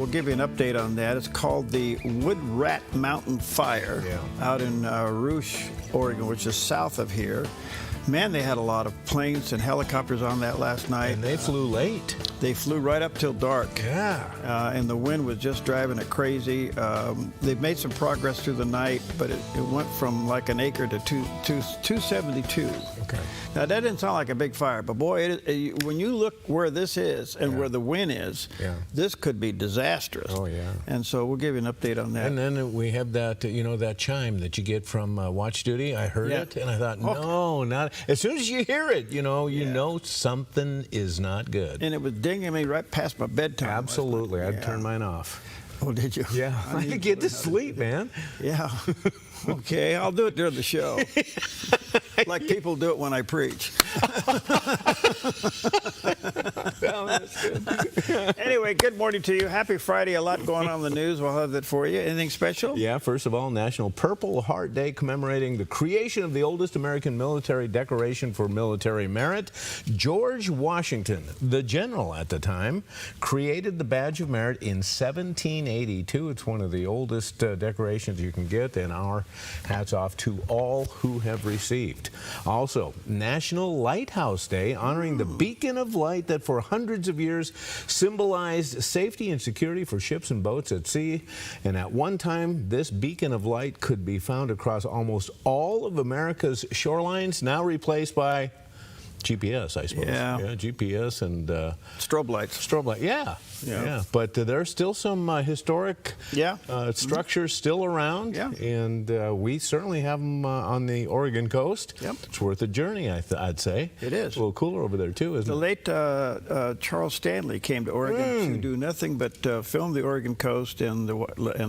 We'll give you an update on that. It's called the Wood Rat Mountain Fire out in Rouge, Oregon, which is south of here. Man, they had a lot of planes and helicopters on that last night. And they flew late. They flew right up till dark. Yeah. And the wind was just driving it crazy. They've made some progress through the night, but it went from like an acre to 272. Okay. Now, that didn't sound like a big fire, but boy, when you look where this is and where the wind is, this could be disastrous. Oh, yeah. And so we'll give you an update on that. And then we have that, that chime that you get from watch duty. I heard it, and I thought, no, not. As soon as you hear it, you know something is not good. And it was dinging me right past my bedtime. Absolutely. I'd turn mine off. Oh, did you? Yeah. I could get to sleep, man. Yeah. Okay, I'll do it during the show. Like people do it when I preach. Well, that's good. Anyway, good morning to you. Happy Friday. A lot going on in the news. We'll have that for you. Anything special? Yeah, first of all, National Purple Heart Day commemorating the creation of the oldest American military decoration for military merit. George Washington, the general at the time, created the Badge of Merit in 1782. It's one of the oldest decorations you can get, and our hats off to all who have received. Also, National Lighthouse Day, honoring the beacon of light that for hundreds of years symbolized safety and security for ships and boats at sea. And at one time, this beacon of light could be found across almost all of America's shorelines, now replaced by GPS, I suppose. Yeah, GPS and strobe lights. Strobe light, yeah. But there's still some historic structures still around, and we certainly have them on the Oregon coast. Yep. It's worth a journey, I'd say. It is. It's a little cooler over there too, isn't it? The late Charles Stanley came to Oregon to do nothing but film the Oregon coast and the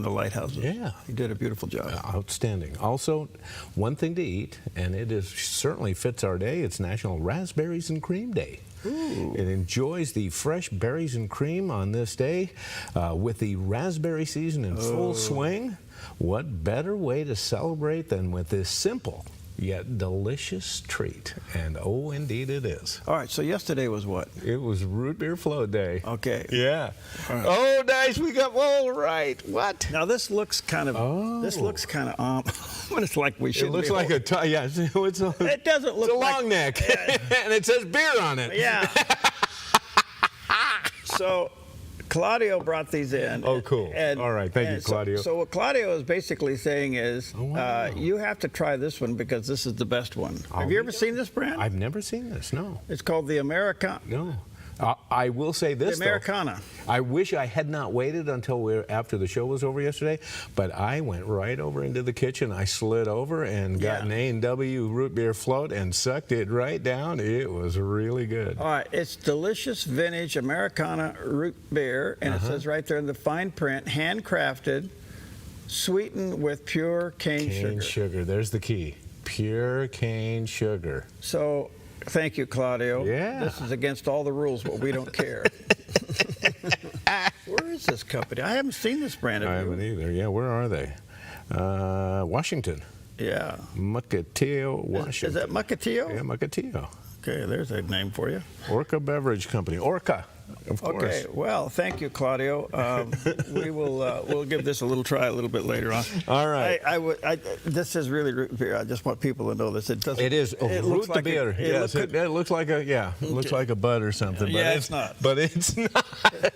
lighthouses. Yeah. He did a beautiful job. Outstanding. Also, one thing to eat, and it certainly fits our day. It's National Raspberries and Cream Day. Ooh. It enjoys the fresh berries and cream on this day. With the raspberry season in full swing, what better way to celebrate than with this simple yet delicious treat? And oh, indeed it is. All right, so yesterday was what? It was Root Beer Float Day. Okay. Yeah. Right. Oh, nice. We got, all right. What? Now this looks kind of, this looks kind of, but it's like we should. It looks like it doesn't look it's a like long neck, and it says beer on it. Yeah. So Claudio brought these in. Oh, cool. All right. Thank you, Claudio. So what Claudio is basically saying is, you have to try this one because this is the best one. Have you ever seen this brand? I've never seen this, no. It's called the Americana. No. I will say this, the Americana. Though. I wish I had not waited until after the show was over yesterday, but I went right over into the kitchen. I slid over and got an A&W root beer float and sucked it right down. It was really good. All right, it's delicious vintage Americana root beer, and it says right there in the fine print, handcrafted, sweetened with pure cane sugar. Cane sugar, there's the key. Pure cane sugar. So, thank you, Claudio. Yeah. This is against all the rules, but we don't care. Where is this company? I haven't seen this brand. I haven't either. Yeah, where are they? Washington. Yeah. Mukilteo, Washington. Is that Mukilteo? Yeah, Mukilteo. Okay, there's a name for you. Orca Beverage Company. Orca. Of course. Okay, well, thank you, Claudio. We'll give this a little try a little bit later on. All right. This is really root beer. I just want people to know this. It doesn't. It is. It root looks like beer. Yes, it looks like a It looks like a bud or something. But it's not. But it's not.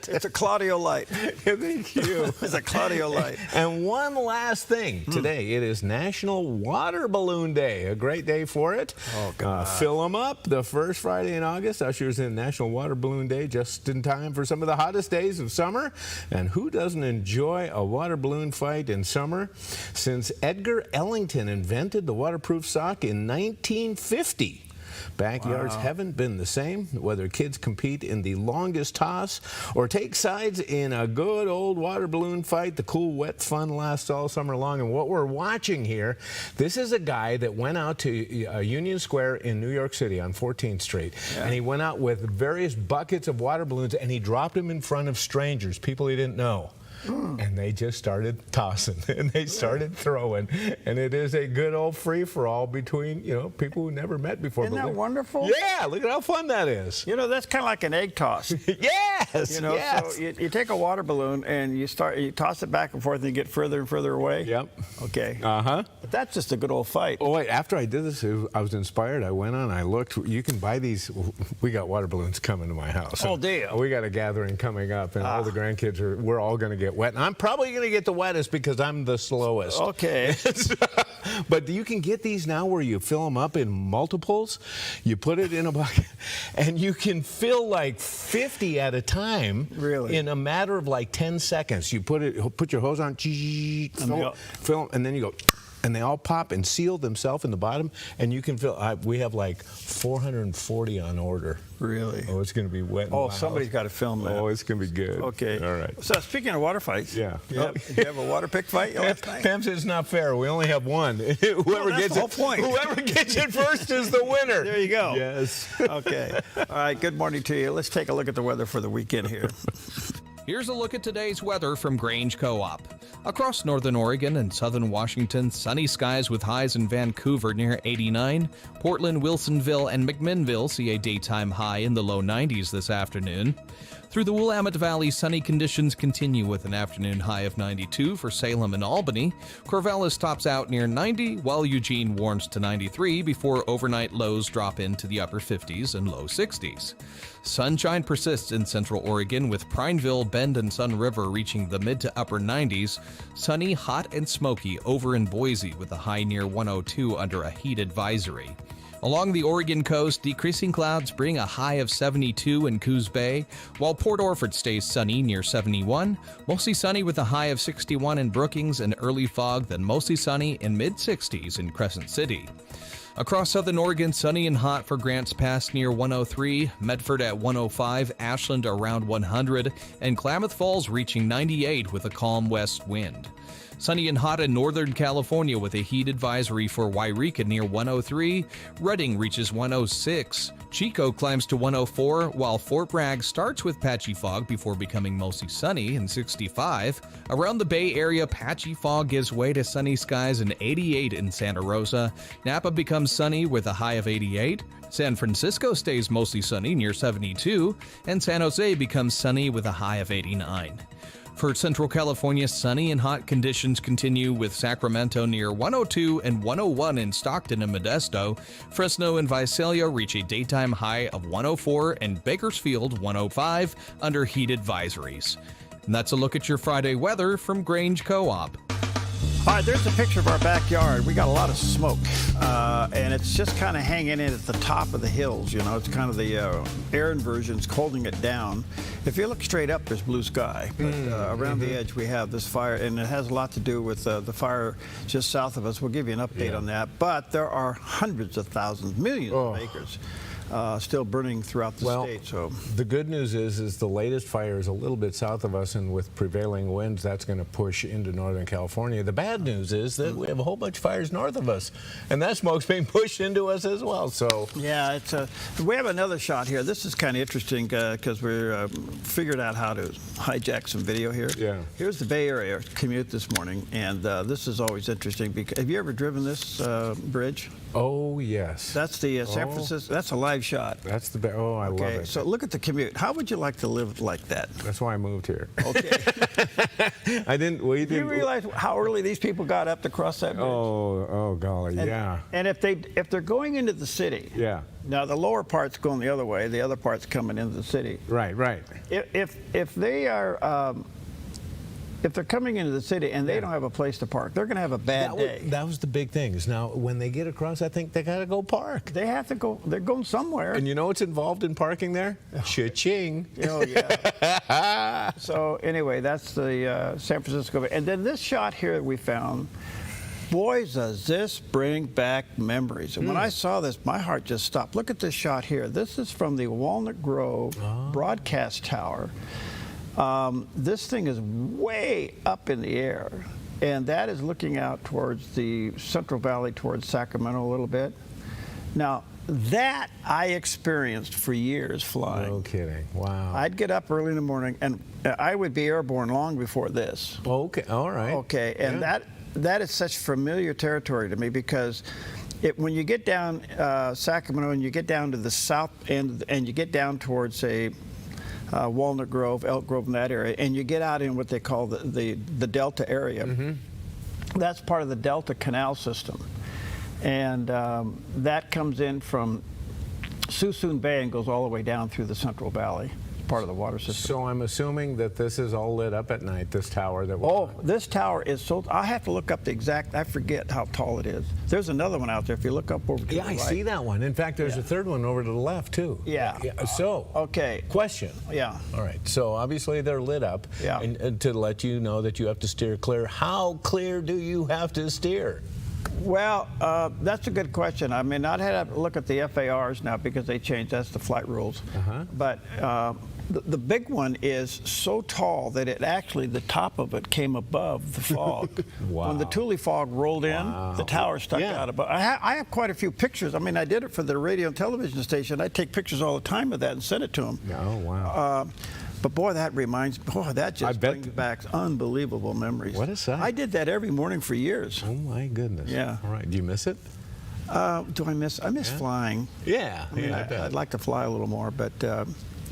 It's a Claudio Light. Thank you. It's a Claudio Light. And one last thing today. It is National Water Balloon Day. A great day for it. Oh God. Fill them up. The first Friday in August ushers in National Water Balloon Day, just in time for some of the hottest days of summer. And who doesn't enjoy a water balloon fight in summer? Since Edgar Ellington invented the waterproof sock in 1950. Backyards haven't been the same, whether kids compete in the longest toss or take sides in a good old water balloon fight. The cool, wet fun lasts all summer long. And what we're watching here, this is a guy that went out to Union Square in New York City on 14th Street, and he went out with various buckets of water balloons, and he dropped them in front of strangers, people he didn't know. And they just started tossing and they started throwing, and it is a good old free-for-all between, people who never met before. Isn't that wonderful? Yeah, look at how fun that is. That's kind of like an egg toss. Yeah, Yes. You know, yes. so you take a water balloon and you toss it back and forth and you get further and further away. Yep. Okay. Uh-huh. But that's just a good old fight. Oh, wait, after I did this, I was inspired. I went on, I looked. You can buy these. We got water balloons coming to my house. Oh, dear. We got a gathering coming up, and all the grandkids we're all going to get wet. And I'm probably going to get the wettest because I'm the slowest. Okay. But you can get these now where you fill them up in multiples. You put it in a bucket, and you can fill like 50 at a time. Really? In a matter of like 10 seconds. You put your hose on, fill, and then you go. And they all pop and seal themselves in the bottom, and you can fill. We have like 440 on order. Really? Oh, it's going to be wet. Oh, somebody's got to film that. Oh, it's going to be good. Okay. All right. So speaking of water fights, Yeah. Did you have a water pick fight last night? Pam says it's not fair. We only have one. Whoever that's gets the whole point. Whoever gets it first is the winner. There you go. Yes. Okay. All right. Good morning to you. Let's take a look at the weather for the weekend here. Here's a look at today's weather from Grange Co-op. Across northern Oregon and southern Washington, sunny skies with highs in Vancouver near 89. Portland, Wilsonville, and McMinnville see a daytime high in the low 90s this afternoon. Through the Willamette Valley, sunny conditions continue with an afternoon high of 92 for Salem and Albany. Corvallis tops out near 90, while Eugene warms to 93 before overnight lows drop into the upper 50s and low 60s. Sunshine persists in central Oregon with Prineville, Bend, and Sun River reaching the mid to upper 90s. Sunny, hot, and smoky over in Boise with a high near 102 under a heat advisory. Along the Oregon coast, decreasing clouds bring a high of 72 in Coos Bay, while Port Orford stays sunny near 71, mostly sunny with a high of 61 in Brookings and early fog, then mostly sunny in mid-60s in Crescent City. Across southern Oregon, sunny and hot for Grants Pass near 103, Medford at 105, Ashland around 100, and Klamath Falls reaching 98 with a calm west wind. Sunny and hot in Northern California with a heat advisory for Wairika near 103. Redding reaches 106. Chico climbs to 104, while Fort Bragg starts with patchy fog before becoming mostly sunny in 65. Around the Bay Area, patchy fog gives way to sunny skies in 88 in Santa Rosa. Napa becomes sunny with a high of 88. San Francisco stays mostly sunny near 72, and San Jose becomes sunny with a high of 89. For Central California, sunny and hot conditions continue with Sacramento near 102 and 101 in Stockton and Modesto. Fresno and Visalia reach a daytime high of 104 and Bakersfield 105 under heat advisories. And that's a look at your Friday weather from Grange Co-op. All right, there's a picture of our backyard. We got a lot of smoke, and it's just kind of hanging in at the top of the hills. You know, it's kind of the air inversion's holding it down. If you look straight up, there's blue sky. But around the edge, we have this fire, and it has a lot to do with the fire just south of us. We'll give you an update on that. But there are hundreds of thousands, millions of acres still burning throughout the state. So the good news is the latest fire is a little bit south of us, and with prevailing winds, that's going to push into Northern California. The bad news is that we have a whole bunch of fires north of us, and that smoke's being pushed into us as well. So yeah, it's we have another shot here. This is kind of interesting because we're figured out how to hijack some video here. Yeah. Here's the Bay Area commute this morning, and this is always interesting because have you ever driven this bridge? Oh yes. That's the San Francisco. That's a live shot. That's the I love it. So look at the commute. How would you like to live like that? That's why I moved here. Okay. I didn't. Well, you Do you realize how early these people got up to cross that bridge? Oh golly, And, yeah. And if they're going into the city. Yeah. Now the lower part's going the other way. The other part's coming into the city. Right. If they are. If they're coming into the city and they don't have a place to park, they're going to have a bad day. That was the big thing. Is now when they get across, I think they got to go park. They have to go. They're going somewhere. And you know what's involved in parking there? Cha-ching. Oh yeah. So anyway, that's the San Francisco. And then this shot here that we found. Boy, does this bring back memories. And when I saw this, my heart just stopped. Look at this shot here. This is from the Walnut Grove broadcast tower. This thing is way up in the air, and that is looking out towards the Central Valley, towards Sacramento a little bit. Now, that I experienced for years flying. No kidding. Wow. I'd get up early in the morning, and I would be airborne long before this. Okay. All right. Okay, and that is such familiar territory to me because when you get down Sacramento and you get down to the south end and you get down towards Walnut Grove, Elk Grove, in that area, and you get out in what they call the Delta area. That's part of the Delta Canal system. And that comes in from Suisun Bay and goes all the way down through the Central Valley, part of the water system. So I'm assuming that this is all lit up at night, this tower that we're Oh, on. this tower is so, I have to look up the exact, I forget how tall it is. There's another one out there if you look up over to the Yeah, I right. see that one. In fact, there's a third one over to the left, too. Yeah. So, Okay. question. Yeah. All right, so obviously they're lit up. Yeah. And to let you know that you have to steer clear. How clear do you have to steer? Well, that's a good question. I mean, I'd have to look at the FARs now because they changed. That's the flight rules. But the big one is so tall that it actually, the top of it came above the fog. Wow. When the Thule fog rolled in, the tower stuck out above. I have quite a few pictures. I mean, I did it for the radio and television station. I take pictures all the time of that and send it to them. Oh, wow. But boy, that reminds me, boy, that just brings back unbelievable memories. What a sight. I did that every morning for years. Oh, my goodness. Yeah. All right, do you miss it? Do I miss? I miss flying. Yeah. I mean, I bet. I'd like to fly a little more, but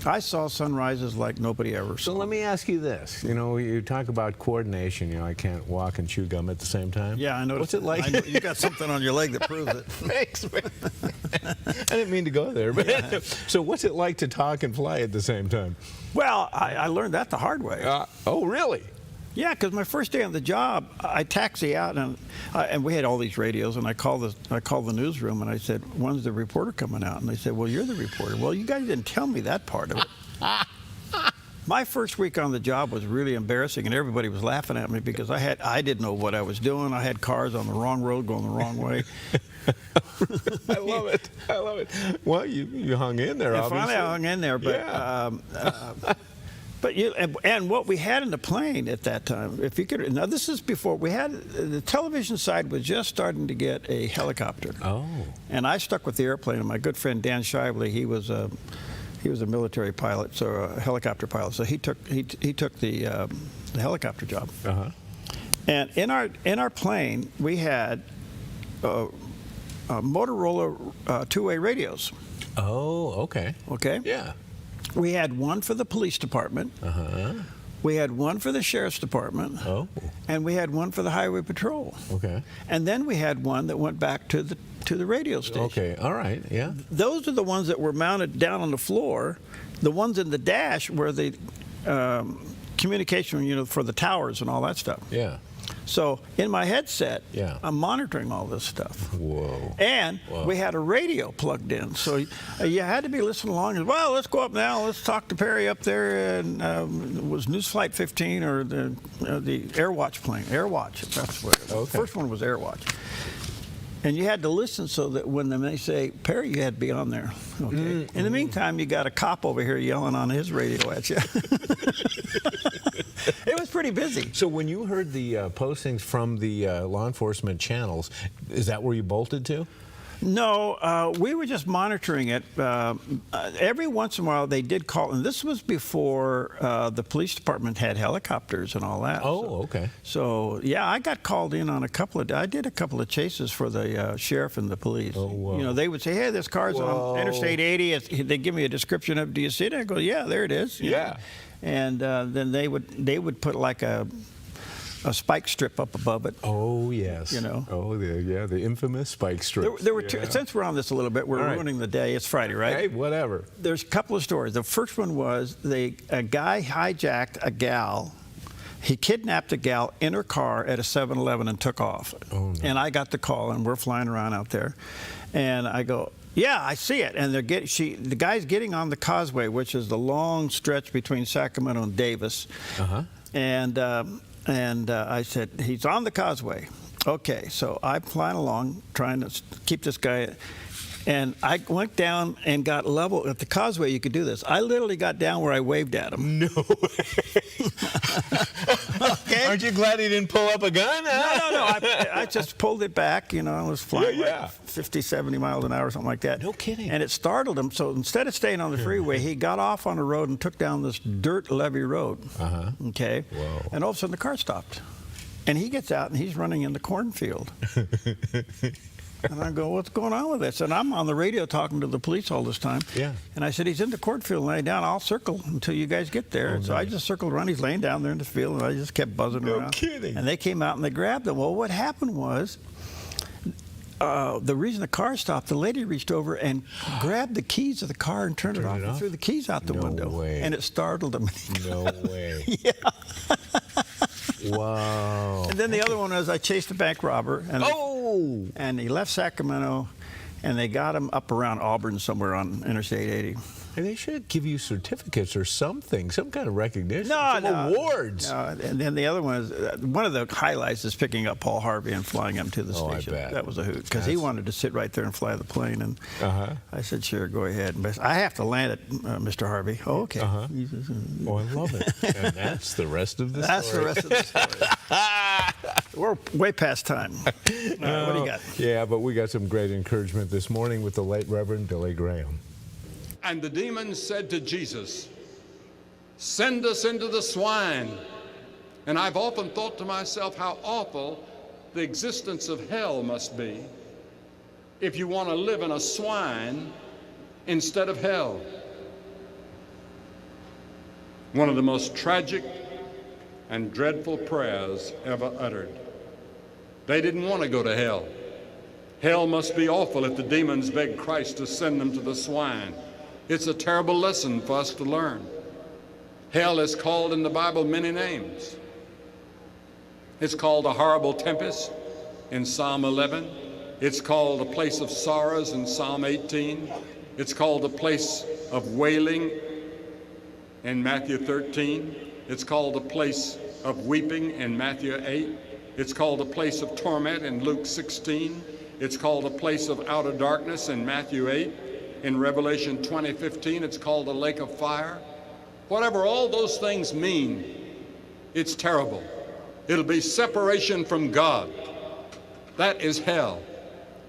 I saw sunrises like nobody ever saw. So let me ask you this. You know, you talk about coordination. You know, I can't walk and chew gum at the same time. Yeah, I noticed. What's it like? I know, you got something on your leg that proves it. Thanks, man. I didn't mean to go there, but so what's it like to talk and fly at the same time? Well, I learned that the hard way. Oh, really? Yeah, because my first day on the job, I taxi out, and we had all these radios, and I called the newsroom, and I said, "When's the reporter coming out?" And they said, "Well, you're the reporter." Well, you guys didn't tell me that part of it. My first week on the job was really embarrassing, and everybody was laughing at me because I didn't know what I was doing. I had cars on the wrong road going the wrong way. I love it. I love it. Well, you hung in there, Yeah, obviously. finally I hung in there, but Yeah. but and what we had in the plane at that time, if you could, now this is before we had the television side was just starting to get a helicopter. Oh. And I stuck with the airplane. And my good friend Dan Shively, he was a military pilot, so a helicopter pilot. So he took the helicopter job. And in our plane we had Motorola two-way radios. Oh, okay. Okay. Yeah. We had one for the police department. We had one for the sheriff's department. Oh. And we had one for the highway patrol. Okay. And then we had one that went back to the radio station. Okay. All right. Yeah. Those are the ones that were mounted down on the floor. The ones in the dash were the communication, for the towers and all that stuff. Yeah. So in my headset, Yeah. I'm monitoring all this stuff. Whoa. And we had a radio plugged in, so you had to be listening along. And, well, let's go up now. Let's talk to Perry up there. And it was News Flight 15 or the Airwatch plane. Airwatch, that's what it was. Okay. The first one was Airwatch. And you had to listen so that when they say, Perry, you had to be on there. Okay. In the meantime, you got a cop over here yelling on his radio at you. It was pretty busy. So when you heard the postings from the law enforcement channels, is that where you bolted to? No, we were just monitoring it. Every once in a while, they did call, and this was before the police department had helicopters and all that. Oh, okay. So yeah, I got called in on I did a couple of chases for the sheriff and the police. Oh, whoa. They would say, hey, this car's on Interstate 80. They'd give me a description of, do you see it? I go, yeah, there it is. Yeah. And then they would put like a spike strip up above it. Oh, yes. Oh, the infamous spike strips. There were two, since we're on this a little bit, we're ruining the day. It's Friday, right? Hey, whatever. There's a couple of stories. The first one was a guy hijacked a gal. He kidnapped a gal in her car at a 7-Eleven and took off. Oh, no. And I got the call, and we're flying around out there. And I go, yeah, I see it. And the guy's getting on the causeway, which is the long stretch between Sacramento and Davis. And I said, he's on the causeway. Okay, so I'm flying along, trying to keep this guy. And I went down and got level. At the causeway, you could do this. I literally got down where I waved at him. No way. Okay. Aren't you glad he didn't pull up a gun? No. I just pulled it back. I was flying like 50, 70 miles an hour, something like that. No kidding. And it startled him. So instead of staying on the freeway, he got off on the road and took down this dirt levee road. Okay. Whoa. And all of a sudden, the car stopped. And he gets out and he's running in the cornfield. And I go, what's going on with this? And I'm on the radio talking to the police all this time. Yeah. And I said, he's in the cornfield laying down. I'll circle until you guys get there. And so I just circled around. He's laying down there in the field, and I just kept buzzing around. No kidding. And they came out and they grabbed him. Well, what happened was, the reason the car stopped, the lady reached over and grabbed the keys of the car and turned it off and threw the keys out the window. Way. And it startled him. No way. Yeah. Wow. And then the other one was I chased a bank robber. And and he left Sacramento, and they got him up around Auburn somewhere on Interstate 80. And they should give you certificates or something, some kind of recognition, some No. awards. No, and then the other one is, one of the highlights is picking up Paul Harvey and flying him to the station. I bet. That was a hoot, because he wanted to sit right there and fly the plane. And I said, sure, go ahead. But I have to land it, Mr. Harvey. Oh, okay. Oh, I love it. And that's the rest of the story. That's the rest of the story. We're way past time. All right, what do you got? Yeah, but we got some great encouragement this morning with the late Reverend Billy Graham. And the demons said to Jesus, send us into the swine. And I've often thought to myself how awful the existence of hell must be if you want to live in a swine instead of hell. One of the most tragic and dreadful prayers ever uttered. They didn't want to go to hell. Hell must be awful if the demons begged Christ to send them to the swine. It's a terrible lesson for us to learn. Hell is called in the Bible many names. It's called a horrible tempest in Psalm 11. It's called a place of sorrows in Psalm 18. It's called a place of wailing in Matthew 13. It's called a place of weeping in Matthew 8. It's called a place of torment in Luke 16. It's called a place of outer darkness in Matthew 8. In Revelation 20:15, it's called a lake of fire. Whatever all those things mean, it's terrible. It'll be separation from God. That is hell,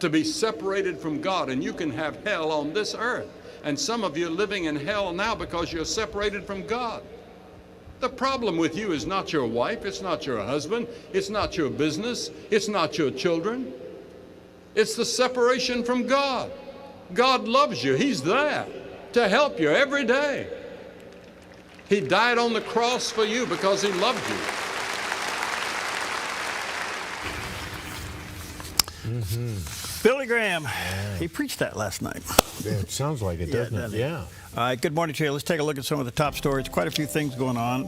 to be separated from God. And you can have hell on this earth. And some of you are living in hell now because you're separated from God. The problem with you is not your wife, it's not your husband, it's not your business, it's not your children. It's the separation from God. God loves you. He's there to help you every day. He died on the cross for you because he loved you. Billy Graham, he preached that last night. Yeah, it sounds like it, doesn't it? Yeah. All right, good morning to you. Let's take a look at some of the top stories. Quite a few things going on.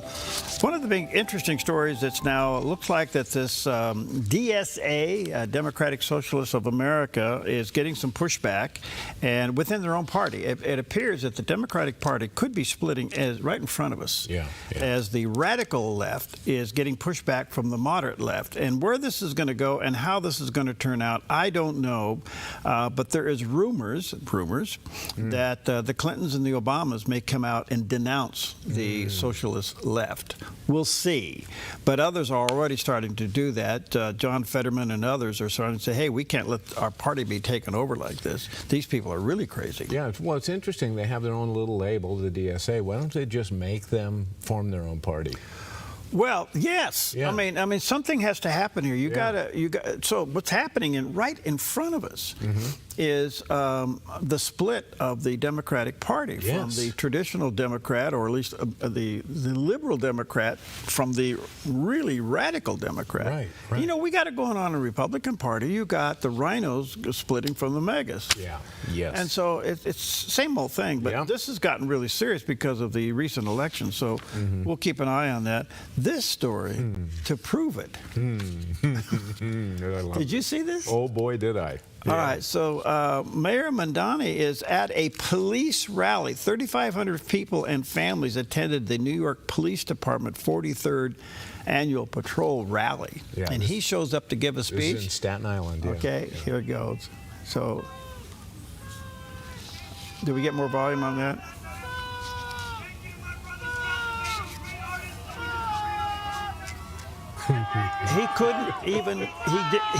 One of the big interesting stories that's now looks like that this DSA, Democratic Socialists of America, is getting some pushback, and within their own party. It appears that the Democratic Party could be splitting right in front of us, as the radical left is getting pushback from the moderate left. And where this is going to go and how this is going to turn out, I don't know. But there is rumors that the Clintons and the Obamas may come out and denounce the socialist left. We'll see. But others are already starting to do that. John Fetterman and others are starting to say, hey, we can't let our party be taken over like this. These people are really crazy. Yeah, well, it's interesting. They have their own little label, the DSA. Why don't they just make them form their own party? Well, yes. Yeah. I mean, something has to happen here. You got. So what's happening right in front of us is the split of the Democratic Party from the traditional Democrat, or at least the liberal Democrat, from the really radical Democrat. Right. You know, we got it going on in the Republican Party. You got the rhinos splitting from the megas. Yeah. Yes. And so it's same old thing, but this has gotten really serious because of the recent election. So we'll keep an eye on that. This story to prove it. Did you see this? Oh boy, did I. All right, so Mayor Mandani is at a police rally. 3,500 people and families attended the New York Police Department 43rd annual patrol rally. Yeah, and he shows up to give a speech. This is in Staten Island, Okay, here it goes. So, do we get more volume on that? He couldn't even,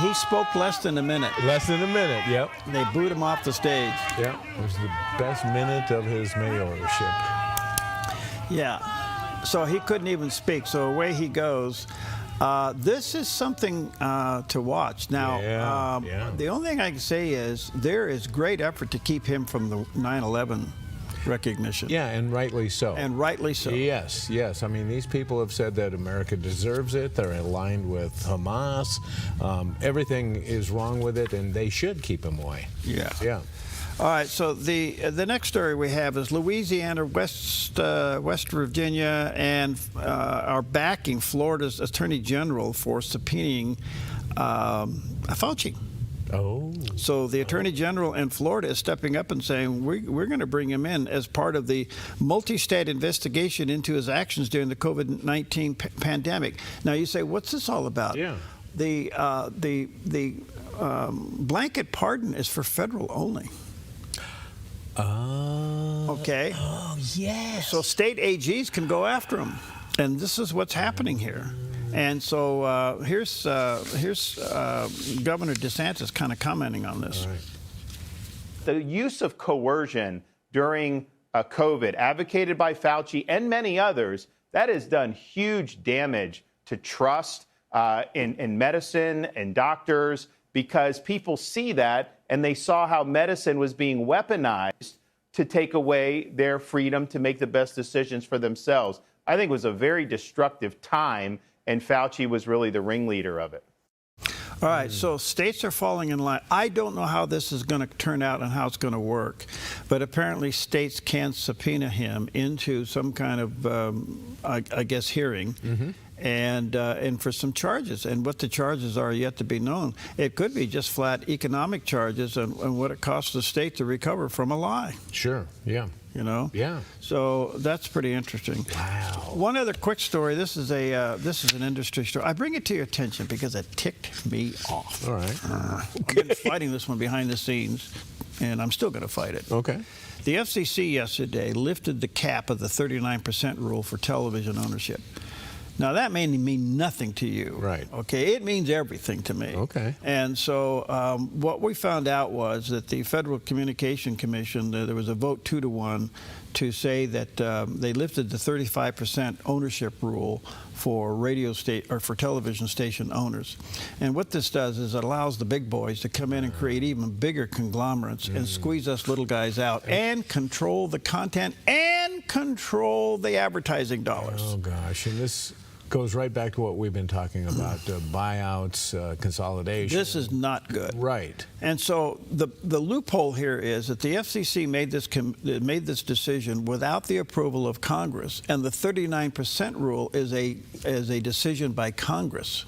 he spoke less than a minute. Less than a minute, yep. They booed him off the stage. Yep, it was the best minute of his mayorship. Yeah, so he couldn't even speak. So away he goes. This is something to watch. Now, the only thing I can say is there is great effort to keep him from the 9/11 recognition. Yeah, and rightly so. And rightly so. Yes, yes. I mean, these people have said that America deserves it. They're aligned with Hamas. Everything is wrong with it, and they should keep him away. Yeah. Yeah. All right, so the next story we have is Louisiana, West Virginia, and are backing Florida's Attorney General for subpoenaing Fauci. Oh. So the Attorney General in Florida is stepping up and saying, we're going to bring him in as part of the multi-state investigation into his actions during the COVID-19 pandemic. Now you say, what's this all about? Yeah. The blanket pardon is for federal only. Okay. Oh, yes. So state AGs can go after him, and this is what's happening here. And so here's Governor DeSantis kind of commenting on this. All right. The use of coercion during COVID, advocated by Fauci and many others, that has done huge damage to trust in medicine and doctors, because people see that and they saw how medicine was being weaponized to take away their freedom to make the best decisions for themselves. I think it was a very destructive time, and Fauci was really the ringleader of it. All right, so states are falling in line. I don't know how this is going to turn out and how it's going to work, but apparently states can subpoena him into some kind of, I guess, hearing. And for some charges, and what the charges are yet to be known. It could be just flat economic charges and what it costs the state to recover from a lie. Sure, yeah. You know? Yeah. So that's pretty interesting. Wow. One other quick story. This is an industry story. I bring it to your attention because it ticked me off. All right. I've been fighting this one behind the scenes, and I'm still going to fight it. Okay. The FCC yesterday lifted the cap of the 39% rule for television ownership. Now, that may mean nothing to you. Right. Okay, it means everything to me. Okay. And so what we found out was that the Federal Communication Commission, there was a vote 2-1 to say that they lifted the 35% ownership rule for for television station owners. And what this does is it allows the big boys to come in and create even bigger conglomerates and squeeze us little guys out and control the content and control the advertising dollars. Oh, gosh. And this goes right back to what we've been talking about, buyouts, consolidation. This is not good. Right. And so the loophole here is that the FCC made this decision without the approval of Congress, and the 39% rule is a decision by Congress.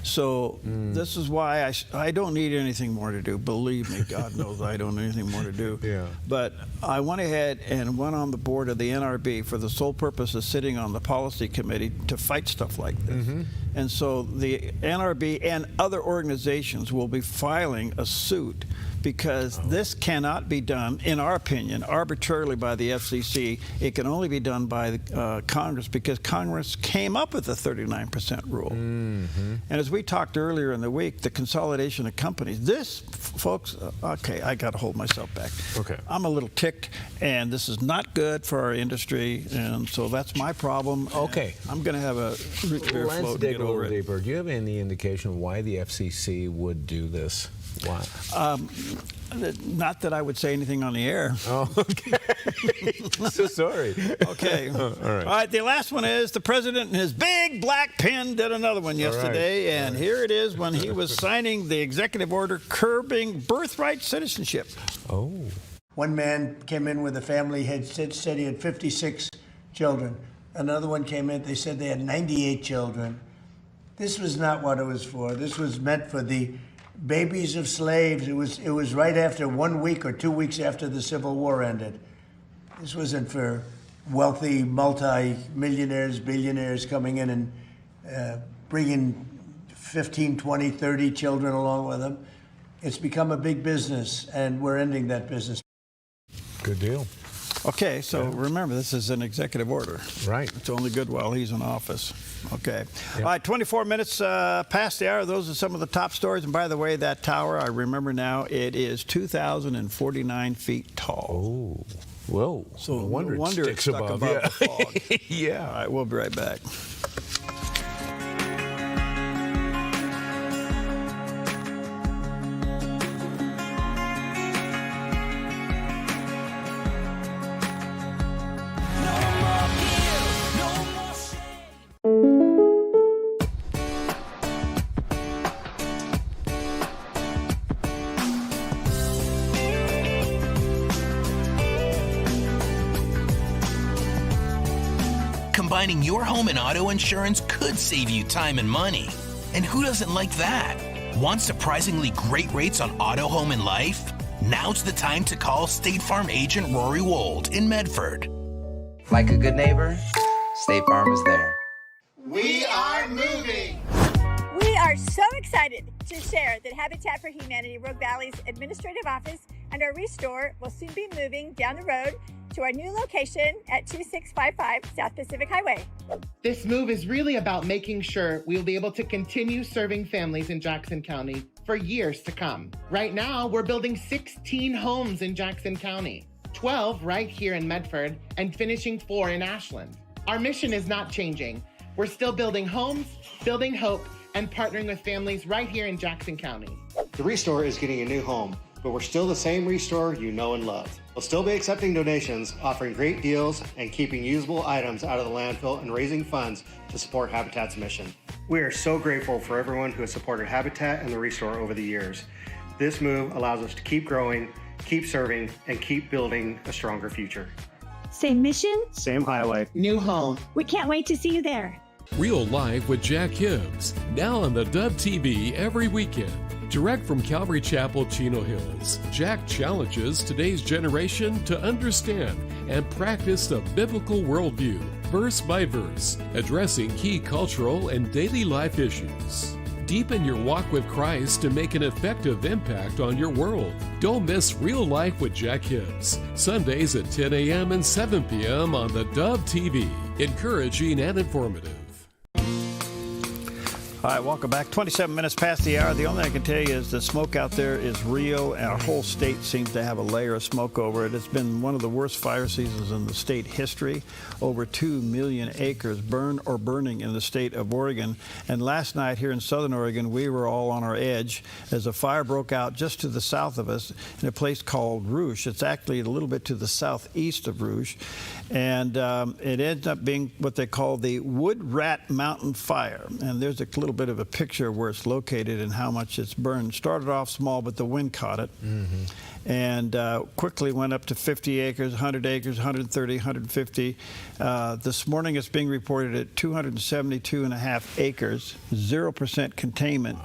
So this is why I don't need anything more to do. Believe me, God knows I don't need anything more to do. Yeah. But I went ahead and went on the board of the NRB for the sole purpose of sitting on the policy committee to fight stuff like this. And so the NRB and other organizations will be filing a suit because this cannot be done, in our opinion, arbitrarily by the FCC. It can only be done by Congress, because Congress came up with the 39% rule. And as we talked earlier in the week, the consolidation of companies, this, folks, okay, I got to hold myself back. Okay. I'm a little ticked, and this is not good for our industry, and so that's my problem. Okay. I'm going to have a root beer Let's float dig and a get over little it. deeper. Do you have any indication why the FCC would do this? Why? Not that I would say anything on the air. Oh, okay. So sorry. Okay. All right. All right. The last one is the president and his big black pen did another one yesterday, and here it is when he was signing the executive order curbing birthright citizenship. Oh. One man came in with a family, said he had 56 children. Another one came in, they said they had 98 children. This was not what it was for. This was meant for the babies of slaves. It was right after 1 week or 2 weeks after the Civil War ended. This wasn't for wealthy multi-millionaires, billionaires coming in and bringing 15, 20, 30 children along with them. It's become a big business, and we're ending that business. Good deal. Okay, so remember, this is an executive order. Right. It's only good while he's in office. Okay. All right, 24 minutes past the hour. Those are some of the top stories. And by the way, that tower, I remember now, it is 2,049 feet tall. Oh. Whoa. So no wonder it sticks it's stuck above yeah. the fog. Yeah. All right, we'll be right back. Combining your home and auto insurance could save you time and money. And who doesn't like that? Want surprisingly great rates on auto, home, and life? Now's the time to call State Farm agent Rory Wold in Medford. Like a good neighbor, State Farm is there. We are moving. We are so excited to share that Habitat for Humanity Rogue Valley's administrative office and our restore will soon be moving down the road to our new location at 2655 South Pacific Highway. This move is really about making sure we'll be able to continue serving families in Jackson County for years to come. Right now, we're building 16 homes in Jackson County, 12 right here in Medford, and finishing 4 in Ashland. Our mission is not changing. We're still building homes, building hope, and partnering with families right here in Jackson County. The Restore is getting a new home, but we're still the same Restore you know and love. We'll still be accepting donations, offering great deals, and keeping usable items out of the landfill and raising funds to support Habitat's mission. We are so grateful for everyone who has supported Habitat and the Restore over the years. This move allows us to keep growing, keep serving, and keep building a stronger future. Same mission, same highway, new home. We can't wait to see you there. Real Life with Jack Hibbs, now on the Dove TV every weekend. Direct from Calvary Chapel, Chino Hills, Jack challenges today's generation to understand and practice the biblical worldview, verse by verse, addressing key cultural and daily life issues. Deepen your walk with Christ to make an effective impact on your world. Don't miss Real Life with Jack Hibbs, Sundays at 10 a.m. and 7 p.m. on the Dove TV. Encouraging and informative. All right, welcome back. 27 minutes past the hour. The only thing I can tell you is the smoke out there is real, and our whole state seems to have a layer of smoke over it. It's been one of the worst fire seasons in the state history. Over 2 million acres burned or burning in the state of Oregon. And last night here in southern Oregon, we were all on our edge as a fire broke out just to the south of us in a place called Rouge. It's actually a little bit to the southeast of Rouge. And it ended up being what they call the Wood Rat Mountain Fire. And there's a little bit of a picture of where it's located and how much it's burned. Started off small, but the wind caught it. And quickly went up to 50 acres, 100 acres, 130, 150. This morning it's being reported at 272.5 acres, 0% containment.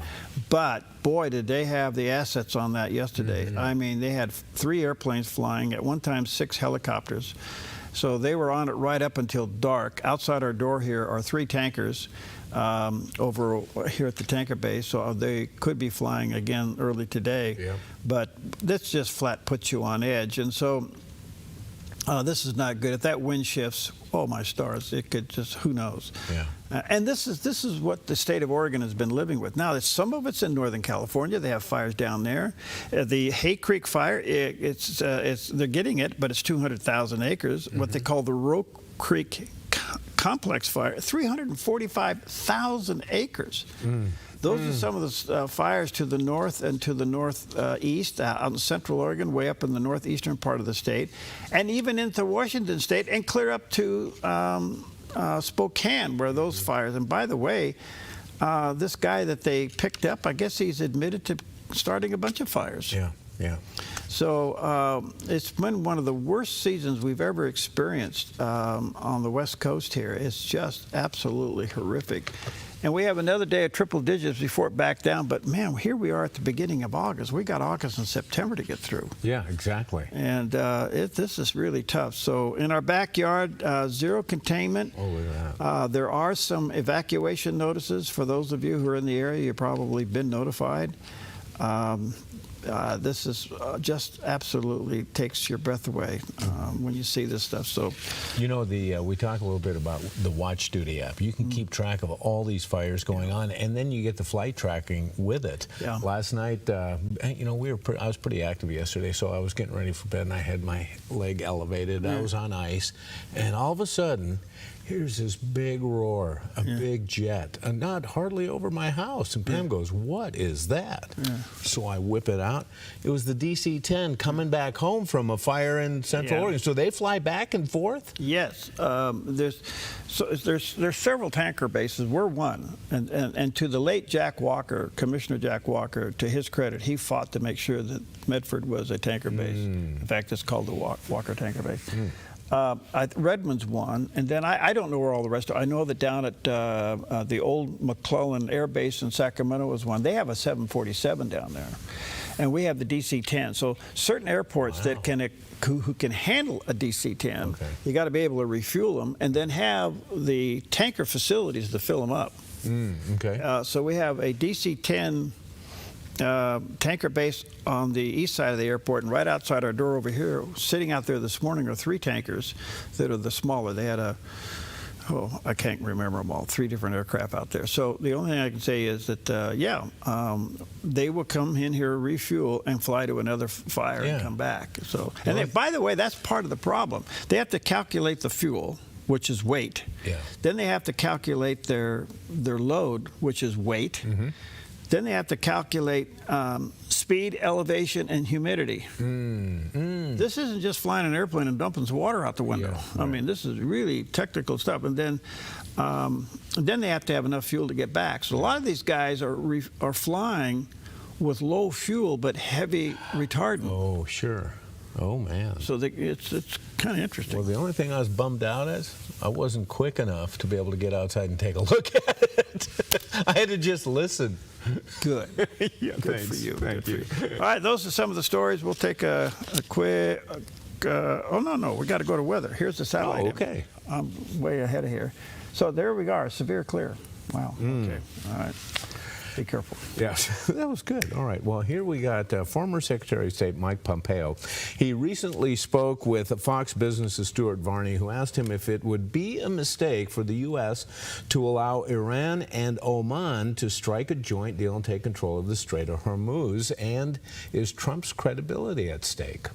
But boy, did they have the assets on that yesterday. I mean, they had 3 airplanes flying, at one time 6 helicopters. So they were on it right up until dark. Outside our door here are 3 tankers over here at the tanker base, so they could be flying again early today. Yeah. But this just flat puts you on edge. And so this is not good. If that wind shifts, oh my stars, it could just, who knows. Yeah. And this is what the state of Oregon has been living with. Now, some of it's in Northern California. They have fires down there. The Hay Creek fire, they're getting it, but it's 200,000 acres. What they call the Roe Creek Complex fire, 345,000 acres. Those are some of the fires to the north and to the northeast, out in central Oregon, way up in the northeastern part of the state, and even into Washington state, and clear up to Spokane, where those fires. And by the way, this guy that they picked up, I guess he's admitted to starting a bunch of fires. Yeah, yeah. So it's been one of the worst seasons we've ever experienced on the West Coast here. It's just absolutely horrific. And we have another day of triple digits before it backed down. But, man, here we are at the beginning of August. We got August and September to get through. Yeah, exactly. And this is really tough. So in our backyard, 0 containment. Oh, look at that. There are some evacuation notices. For those of you who are in the area, you've probably been notified. This is just absolutely takes your breath away when you see this stuff. So, you know, we talk a little bit about the Watch Duty app. You can keep track of all these fires going on, and then you get the flight tracking with it. Yeah. Last night, you know, I was pretty active yesterday, so I was getting ready for bed, and I had my leg elevated. I was on ice, and all of a sudden, here's this big roar, a big jet, and not hardly over my house. And Pam goes, "What is that?" So I whip it out. It was the DC-10 coming back home from a fire in Central Oregon. So they fly back and forth? Yes. There's several tanker bases. We're one. And to the late Jack Walker, Commissioner Jack Walker, to his credit, he fought to make sure that Medford was a tanker base. In fact, it's called the Walker Tanker Base. Redmond's one, and then I don't know where all the rest are. I know that down at the old McClellan Air Base in Sacramento was one. They have a 747 down there, and we have the DC-10. So certain airports that who can handle a DC-10, you got to be able to refuel them, and then have the tanker facilities to fill them up. So we have a DC-10 tanker base on the east side of the airport, and right outside our door over here, sitting out there this morning, are 3 tankers that are the smaller. They had I can't remember them all, 3 different aircraft out there. So the only thing I can say is that, they will come in here, refuel, and fly to another fire and come back. So, and then, by the way, that's part of the problem. They have to calculate the fuel, which is weight. Then they have to calculate their load, which is weight. Then they have to calculate speed, elevation, and humidity. This isn't just flying an airplane and dumping some water out the window. I mean, this is really technical stuff. And then they have to have enough fuel to get back. So a lot of these guys are flying with low fuel but heavy retardant. Oh, sure. Oh, man. So it's kind of interesting. Well, the only thing I was bummed out is I wasn't quick enough to be able to get outside and take a look at it. I had to just listen. Good. Good for you. Thank you. All right, those are some of the stories. We'll take a quick... no. We got to go to weather. Here's the satellite. Okay. I'm way ahead of here. So there we are, severe clear. Wow. Okay. All right. Be careful. Yes, that was good. All right. Well, here we got former Secretary of State Mike Pompeo. He recently spoke with Fox Business' Stuart Varney, who asked him if it would be a mistake for the U.S. to allow Iran and Oman to strike a joint deal and take control of the Strait of Hormuz, and is Trump's credibility at stake?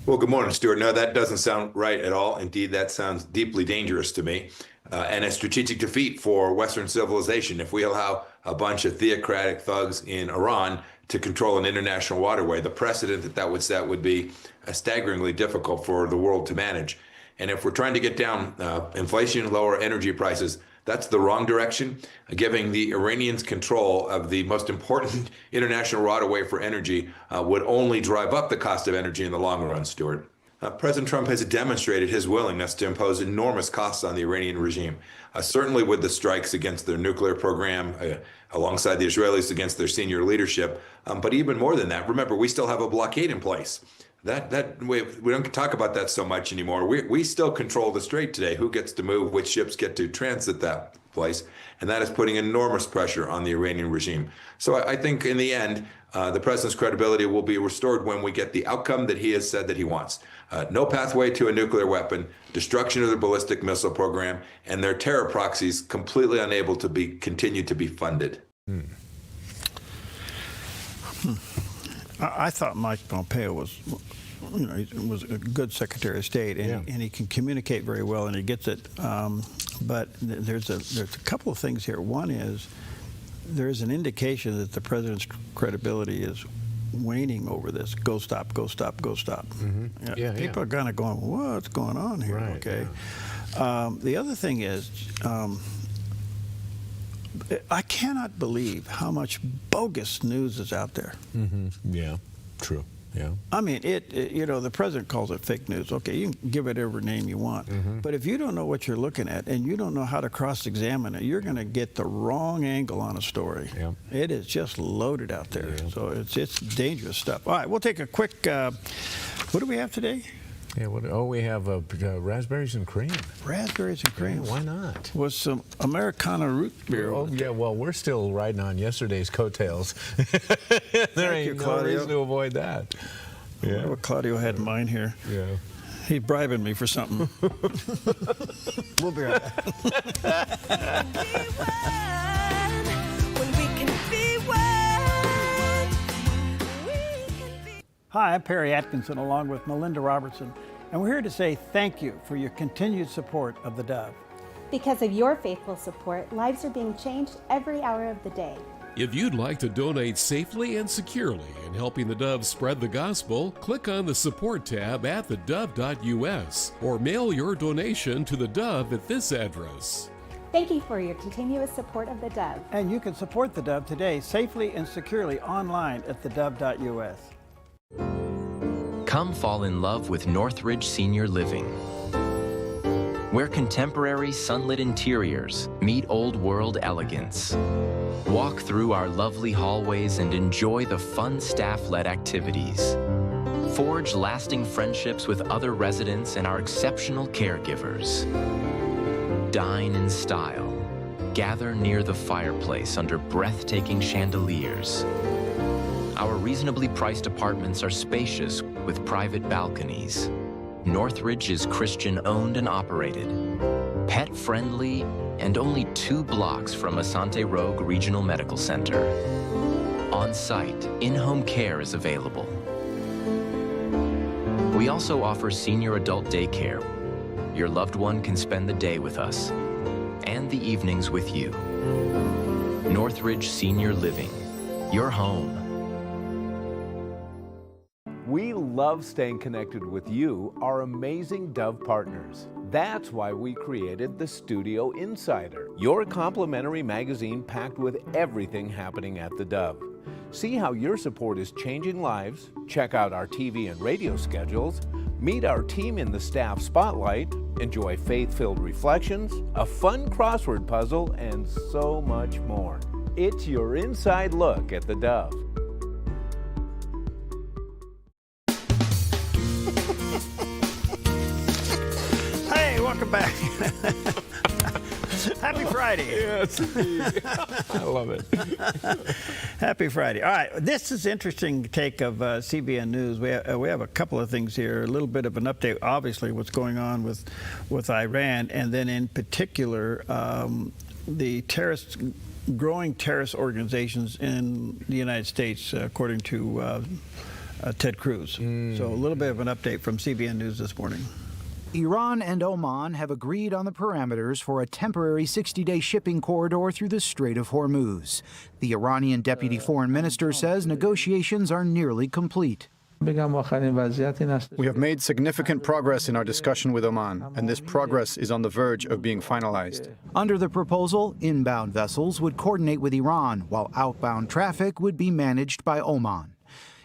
Well, good morning, Stuart. No, that doesn't sound right at all. Indeed, that sounds deeply dangerous to me. And a strategic defeat for Western civilization if we allow a bunch of theocratic thugs in Iran to control an international waterway. The precedent that would set would be staggeringly difficult for the world to manage. And if we're trying to get down inflation, lower energy prices, that's the wrong direction. Giving the Iranians control of the most important international waterway for energy would only drive up the cost of energy in the long run, Stuart. President Trump has demonstrated his willingness to impose enormous costs on the Iranian regime, certainly with the strikes against their nuclear program, alongside the Israelis against their senior leadership. But even more than that, remember, we still have a blockade in place. We don't talk about that so much anymore. We still control the strait today. Who gets to move, which ships get to transit that place, and that is putting enormous pressure on the Iranian regime. So I think in the end, the president's credibility will be restored when we get the outcome that he has said that he wants. No pathway to a nuclear weapon, destruction of their ballistic missile program, and their terror proxies completely unable to continue to be funded. I thought Mike Pompeo was a good Secretary of State, and he can communicate very well, and he gets it. But there's a couple of things here. One is there's an indication that the president's credibility is waning over this. Go stop, go stop, go stop. People are kind of going, what's going on here? Right, okay. The other thing is, I cannot believe how much bogus news is out there. Yeah, true. Yeah. I mean, the president calls it fake news. Okay, you can give it every name you want. But if you don't know what you're looking at and you don't know how to cross-examine it, you're going to get the wrong angle on a story. It is just loaded out there. So it's dangerous stuff. All right, we'll take a quick, what do we have today? Yeah, we have raspberries and cream. Raspberries and cream. Yeah, why not? With some Americana root beer. Oh, yeah, well, we're still riding on yesterday's coattails. There ain't no reason to avoid that. I wonder what Claudio had in mind here. Yeah. He's bribing me for something. We'll be right back. Hi, I'm Perry Atkinson along with Melinda Robertson, and we're here to say thank you for your continued support of the Dove. Because of your faithful support, lives are being changed every hour of the day. If you'd like to donate safely and securely in helping the Dove spread the gospel, click on the support tab at thedove.us or mail your donation to the Dove at this address. Thank you for your continuous support of the Dove. And you can support the Dove today safely and securely online at thedove.us. Come fall in love with Northridge Senior Living. where contemporary sunlit interiors meet old-world elegance. Walk through our lovely hallways and enjoy the fun staff-led activities. Forge lasting friendships with other residents and our exceptional caregivers. Dine in style. Gather near the fireplace under breathtaking chandeliers. Our reasonably priced apartments are spacious with private balconies. Northridge is Christian-owned and operated, pet-friendly, and only 2 blocks from Asante Rogue Regional Medical Center. On-site, in-home care is available. We also offer senior adult daycare. Your loved one can spend the day with us and the evenings with you. Northridge Senior Living, your home. We love staying connected with you, our amazing Dove partners. That's why we created the Studio Insider, your complimentary magazine packed with everything happening at the Dove. See how your support is changing lives, check out our TV and radio schedules, meet our team in the staff spotlight, enjoy faith-filled reflections, a fun crossword puzzle, and so much more. It's your inside look at the Dove. Hey, welcome back. Happy Friday. Yes, I love it. Happy Friday. All right, this is interesting take of CBN News. We have a couple of things here, a little bit of an update, obviously, what's going on with Iran, and then in particular, the growing terrorist organizations in the United States, according to Ted Cruz. So a little bit of an update from CBN News this morning. Iran and Oman have agreed on the parameters for a temporary 60-day shipping corridor through the Strait of Hormuz. The Iranian deputy foreign minister says negotiations are nearly complete. We have made significant progress in our discussion with Oman, and this progress is on the verge of being finalized. Under the proposal, inbound vessels would coordinate with Iran, while outbound traffic would be managed by Oman.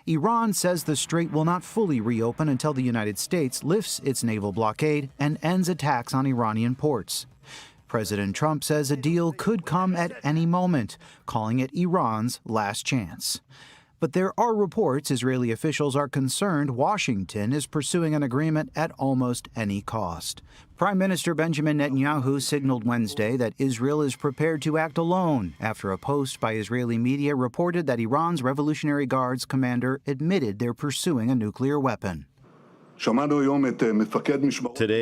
Iran says the strait will not fully reopen until the United States lifts its naval blockade and ends attacks on Iranian ports. President Trump says a deal could come at any moment, calling it Iran's last chance. But there are reports Israeli officials are concerned Washington is pursuing an agreement at almost any cost. Prime Minister Benjamin Netanyahu signaled Wednesday that Israel is prepared to act alone after a post by Israeli media reported that Iran's Revolutionary Guards commander admitted they're pursuing a nuclear weapon. Today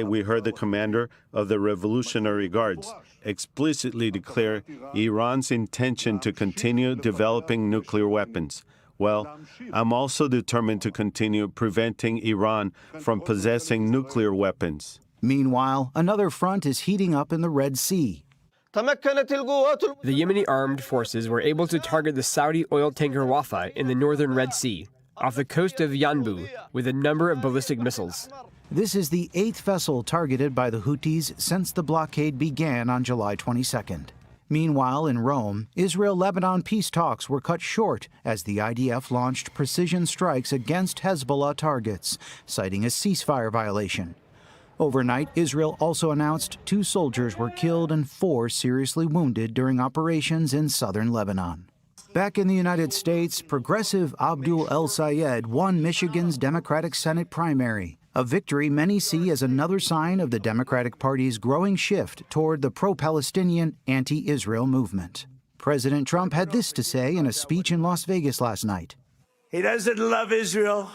we heard the commander of the Revolutionary Guards explicitly declare Iran's intention to continue developing nuclear weapons. Well, I'm also determined to continue preventing Iran from possessing nuclear weapons. Meanwhile, another front is heating up in the Red Sea. The Yemeni armed forces were able to target the Saudi oil tanker Wafa in the northern Red Sea, off the coast of Yanbu, with a number of ballistic missiles. This is the 8th vessel targeted by the Houthis since the blockade began on July 22nd. Meanwhile, in Rome, Israel-Lebanon peace talks were cut short as the IDF launched precision strikes against Hezbollah targets, citing a ceasefire violation. Overnight, Israel also announced 2 soldiers were killed and 4 seriously wounded during operations in southern Lebanon. Back in the United States, progressive Abdul El-Sayed won Michigan's Democratic Senate primary, a victory many see as another sign of the Democratic Party's growing shift toward the pro-Palestinian, anti-Israel movement. President Trump had this to say in a speech in Las Vegas last night. He doesn't love Israel.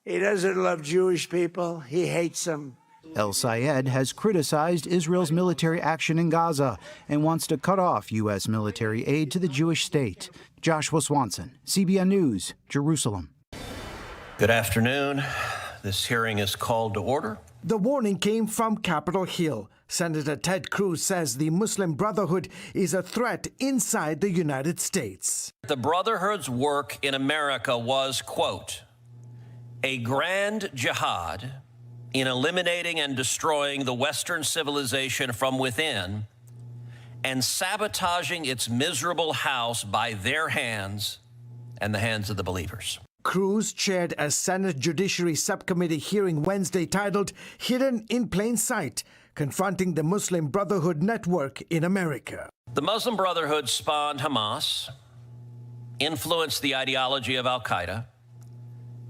He doesn't love Jewish people. He hates them. El-Sayed has criticized Israel's military action in Gaza and wants to cut off U.S. military aid to the Jewish state. Joshua Swanson, CBN News, Jerusalem. Good afternoon. This hearing is called to order. The warning came from Capitol Hill. Senator Ted Cruz says the Muslim Brotherhood is a threat inside the United States. The Brotherhood's work in America was, quote, a grand jihad in eliminating and destroying the Western civilization from within and sabotaging its miserable house by their hands and the hands of the believers. Cruz chaired a Senate Judiciary Subcommittee hearing Wednesday titled Hidden in Plain Sight, confronting the Muslim Brotherhood network in America. The Muslim Brotherhood spawned Hamas, influenced the ideology of al-Qaeda,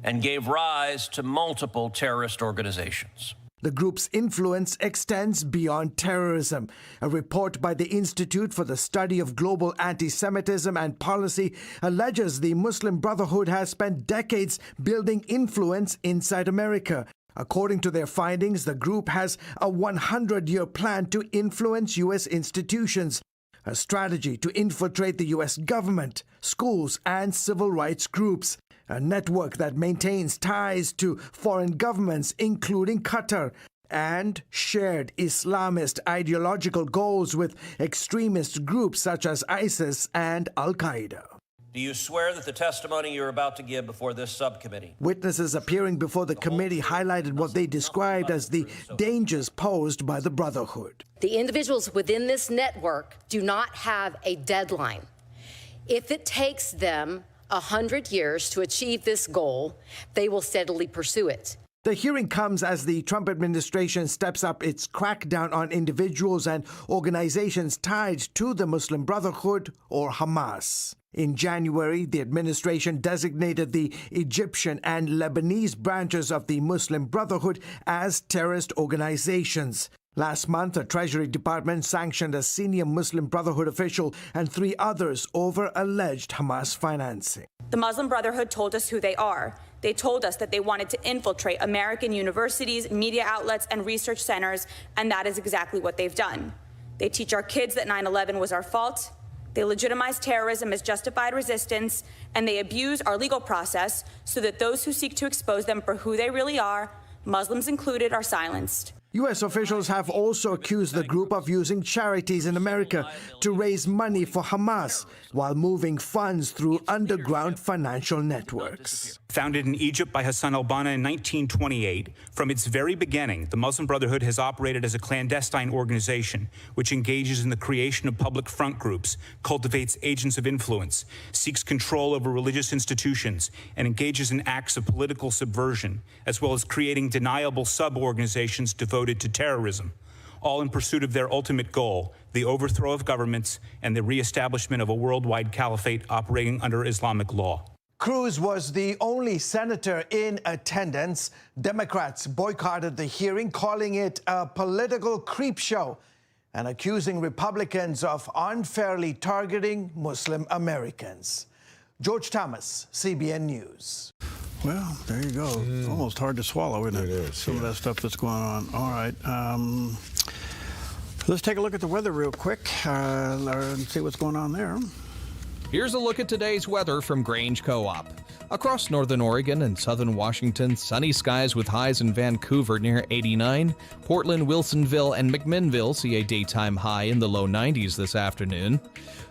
and gave rise to multiple terrorist organizations. The group's influence extends beyond terrorism. A report by the Institute for the Study of Global Anti-Semitism and Policy alleges the Muslim Brotherhood has spent decades building influence inside America. According to their findings, the group has a 100-year plan to influence U.S. institutions, a strategy to infiltrate the U.S. government, schools, and civil rights groups, a network that maintains ties to foreign governments, including Qatar, and shared Islamist ideological goals with extremist groups such as ISIS and al-Qaeda. Do you swear that the testimony you're about to give before this subcommittee? Witnesses appearing before the committee highlighted what they described as the dangers posed by the Brotherhood. The individuals within this network do not have a deadline. If it takes them 100 years to achieve this goal, they will steadily pursue it. The hearing comes as the Trump administration steps up its crackdown on individuals and organizations tied to the Muslim Brotherhood or Hamas. In January, the administration designated the Egyptian and Lebanese branches of the Muslim Brotherhood as terrorist organizations. Last month, a Treasury Department sanctioned a senior Muslim Brotherhood official and 3 others over alleged Hamas financing. The Muslim Brotherhood told us who they are. They told us that they wanted to infiltrate American universities, media outlets, and research centers, and that is exactly what they've done. They teach our kids that 9/11 was our fault. They legitimize terrorism as justified resistance, and they abuse our legal process so that those who seek to expose them for who they really are, Muslims included, are silenced. U.S. officials have also accused the group of using charities in America to raise money for Hamas while moving funds through underground financial networks. Founded in Egypt by Hassan al-Banna in 1928, from its very beginning, the Muslim Brotherhood has operated as a clandestine organization which engages in the creation of public front groups, cultivates agents of influence, seeks control over religious institutions, and engages in acts of political subversion, as well as creating deniable sub-organizations devoted to terrorism, all in pursuit of their ultimate goal, the overthrow of governments and the reestablishment of a worldwide caliphate operating under Islamic law. Cruz was the only senator in attendance. Democrats boycotted the hearing, calling it a political creep show and accusing Republicans of unfairly targeting Muslim Americans. George Thomas, CBN News. Well, there you go. Almost hard to swallow, isn't it? It is, Some of that stuff that's going on. All right. Let's take a look at the weather real quick and see what's going on there. Here's a look at today's weather from Grange Co-op. Across northern Oregon and southern Washington, sunny skies with highs in Vancouver near 89. Portland, Wilsonville, and McMinnville see a daytime high in the low 90s this afternoon.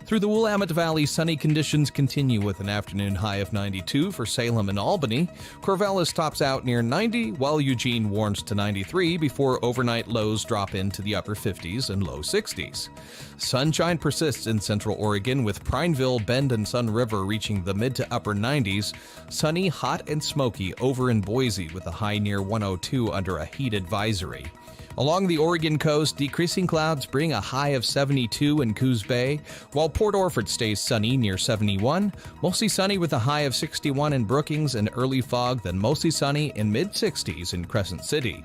Through the Willamette Valley, sunny conditions continue with an afternoon high of 92 for Salem and Albany. Corvallis tops out near 90, while Eugene warms to 93 before overnight lows drop into the upper 50s and low 60s. Sunshine persists in central Oregon with Prineville, Bend, and Sun River reaching the mid to upper 90s. Sunny, hot, and smoky over in Boise with a high near 102 under a heat advisory. Along the Oregon coast, decreasing clouds bring a high of 72 in Coos Bay, while Port Orford stays sunny near 71, mostly sunny with a high of 61 in Brookings and early fog, then mostly sunny in mid-60s in Crescent City.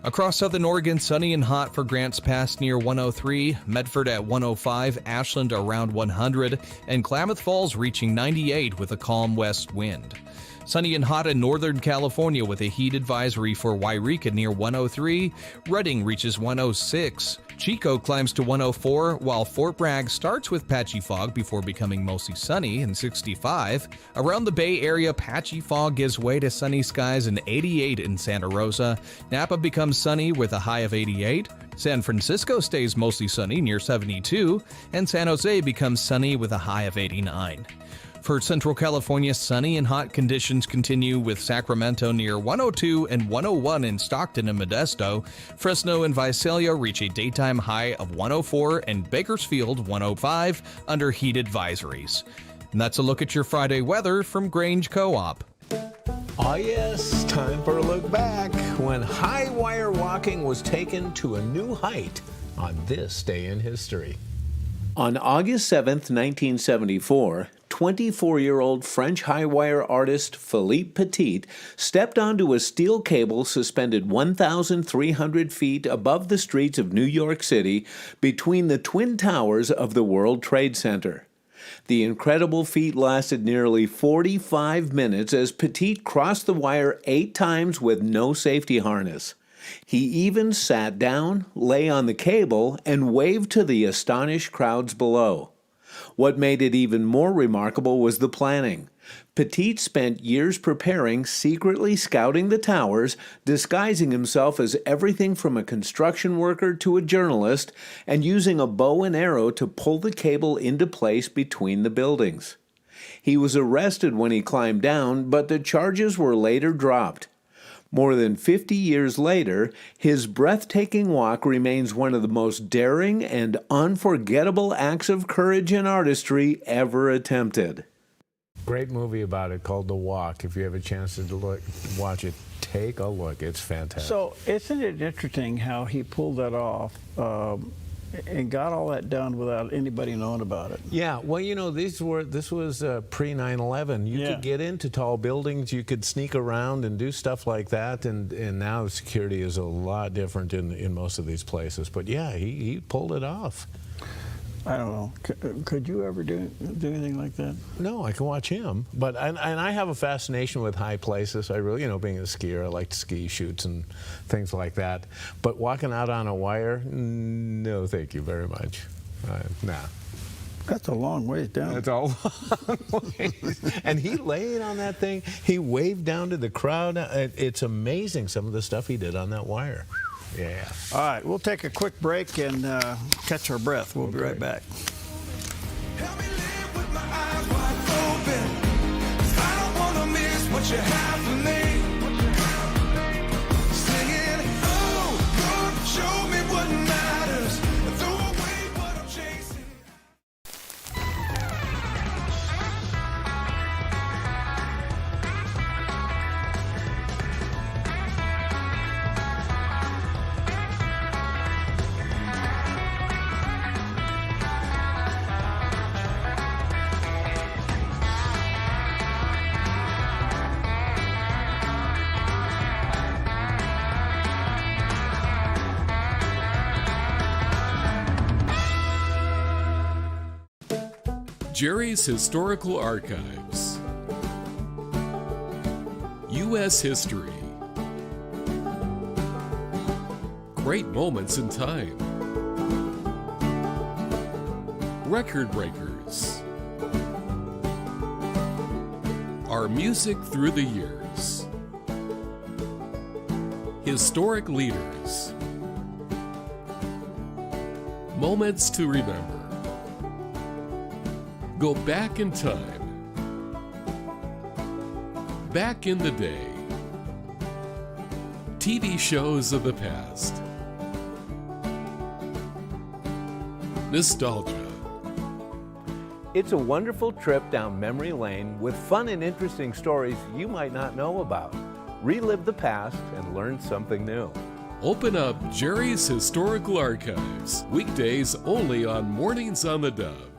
Across southern Oregon, sunny and hot for Grants Pass near 103, Medford at 105, Ashland around 100, and Klamath Falls reaching 98 with a calm west wind. Sunny and hot in Northern California with a heat advisory for Wairika near 103. Redding reaches 106. Chico climbs to 104, while Fort Bragg starts with patchy fog before becoming mostly sunny in 65. Around the Bay Area, patchy fog gives way to sunny skies in 88 in Santa Rosa. Napa becomes sunny with a high of 88. San Francisco stays mostly sunny near 72, and San Jose becomes sunny with a high of 89. For Central California, sunny and hot conditions continue with Sacramento near 102 and 101 in Stockton and Modesto. Fresno and Visalia reach a daytime high of 104 and Bakersfield 105 under heat advisories. And that's a look at your Friday weather from Grange Co-op. Ah, yes, time for a look back when high wire walking was taken to a new height on this day in history. On August 7th, 1974, 24-year-old French high wire artist Philippe Petit stepped onto a steel cable suspended 1,300 feet above the streets of New York City between the twin towers of the World Trade Center. The incredible feat lasted nearly 45 minutes as Petit crossed the wire 8 times with no safety harness. He even sat down, lay on the cable, and waved to the astonished crowds below. What made it even more remarkable was the planning. Petit spent years preparing, secretly scouting the towers, disguising himself as everything from a construction worker to a journalist, and using a bow and arrow to pull the cable into place between the buildings. He was arrested when he climbed down, but the charges were later dropped. More than 50 years later, his breathtaking walk remains one of the most daring and unforgettable acts of courage and artistry ever attempted. Great movie about it called The Walk. If you have a chance to watch it, take a look. It's fantastic. So isn't it interesting how he pulled that off and got all that done without anybody knowing about it? Yeah, well, you know, this was pre-9/11. You could get into tall buildings, you could sneak around and do stuff like that, and now security is a lot different in most of these places. But yeah, he pulled it off. I don't know. Could you ever do anything like that? No, I can watch him. But and I have a fascination with high places. I really, being a skier, I like to ski shoots and things like that. But walking out on a wire, no, thank you very much. Nah. That's a long ways down. That's a long ways. And he laid on that thing. He waved down to the crowd. It's amazing some of the stuff he did on that wire. Yeah. All right, we'll take a quick break and catch our breath. We'll be right back. Help me live with my eyes wide open, 'cause I don't want to miss what you have for me. Singing, oh, Lord, show me what matters, and throw away what I'm chasing. Jerry's Historical Archives. U.S. History. Great moments in time. Record breakers. Our music through the years. Historic leaders. Moments to remember. Go back in time. Back in the day. TV shows of the past. Nostalgia. It's a wonderful trip down memory lane with fun and interesting stories you might not know about. Relive the past and learn something new. Open up Jerry's Historical Archives. Weekdays only on Mornings on the Dove.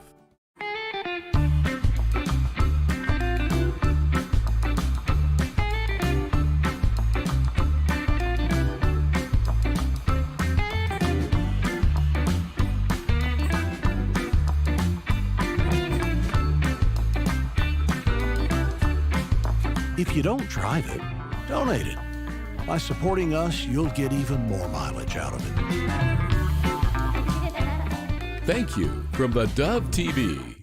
If you don't drive it, donate it. By supporting us, you'll get even more mileage out of it. Thank you from the Dove TV.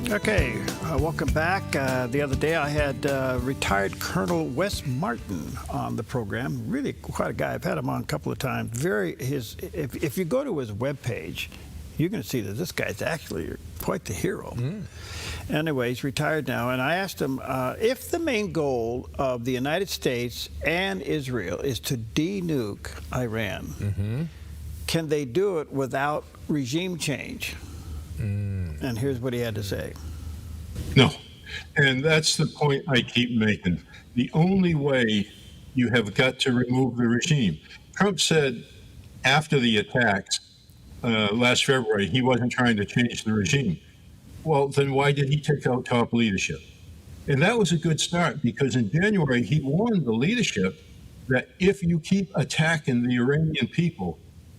Okay, welcome back. The other day I had retired Colonel Wes Martin on the program. Really quite a guy. I've had him on a couple of times. If you go to his webpage, you're going to see that this guy's actually quite the hero. Anyway, he's retired now, and I asked him if the main goal of the United States and Israel is to de-nuke Iran, can they do it without regime change? And here's what he had to say. No, And that's the point I keep making. The only way you have got to remove the regime. Trump said after the attacks last February, he wasn't trying to change the regime. Well, then why did he take out top leadership? And that was a good start, because in January, he warned the leadership that if you keep attacking the Iranian people,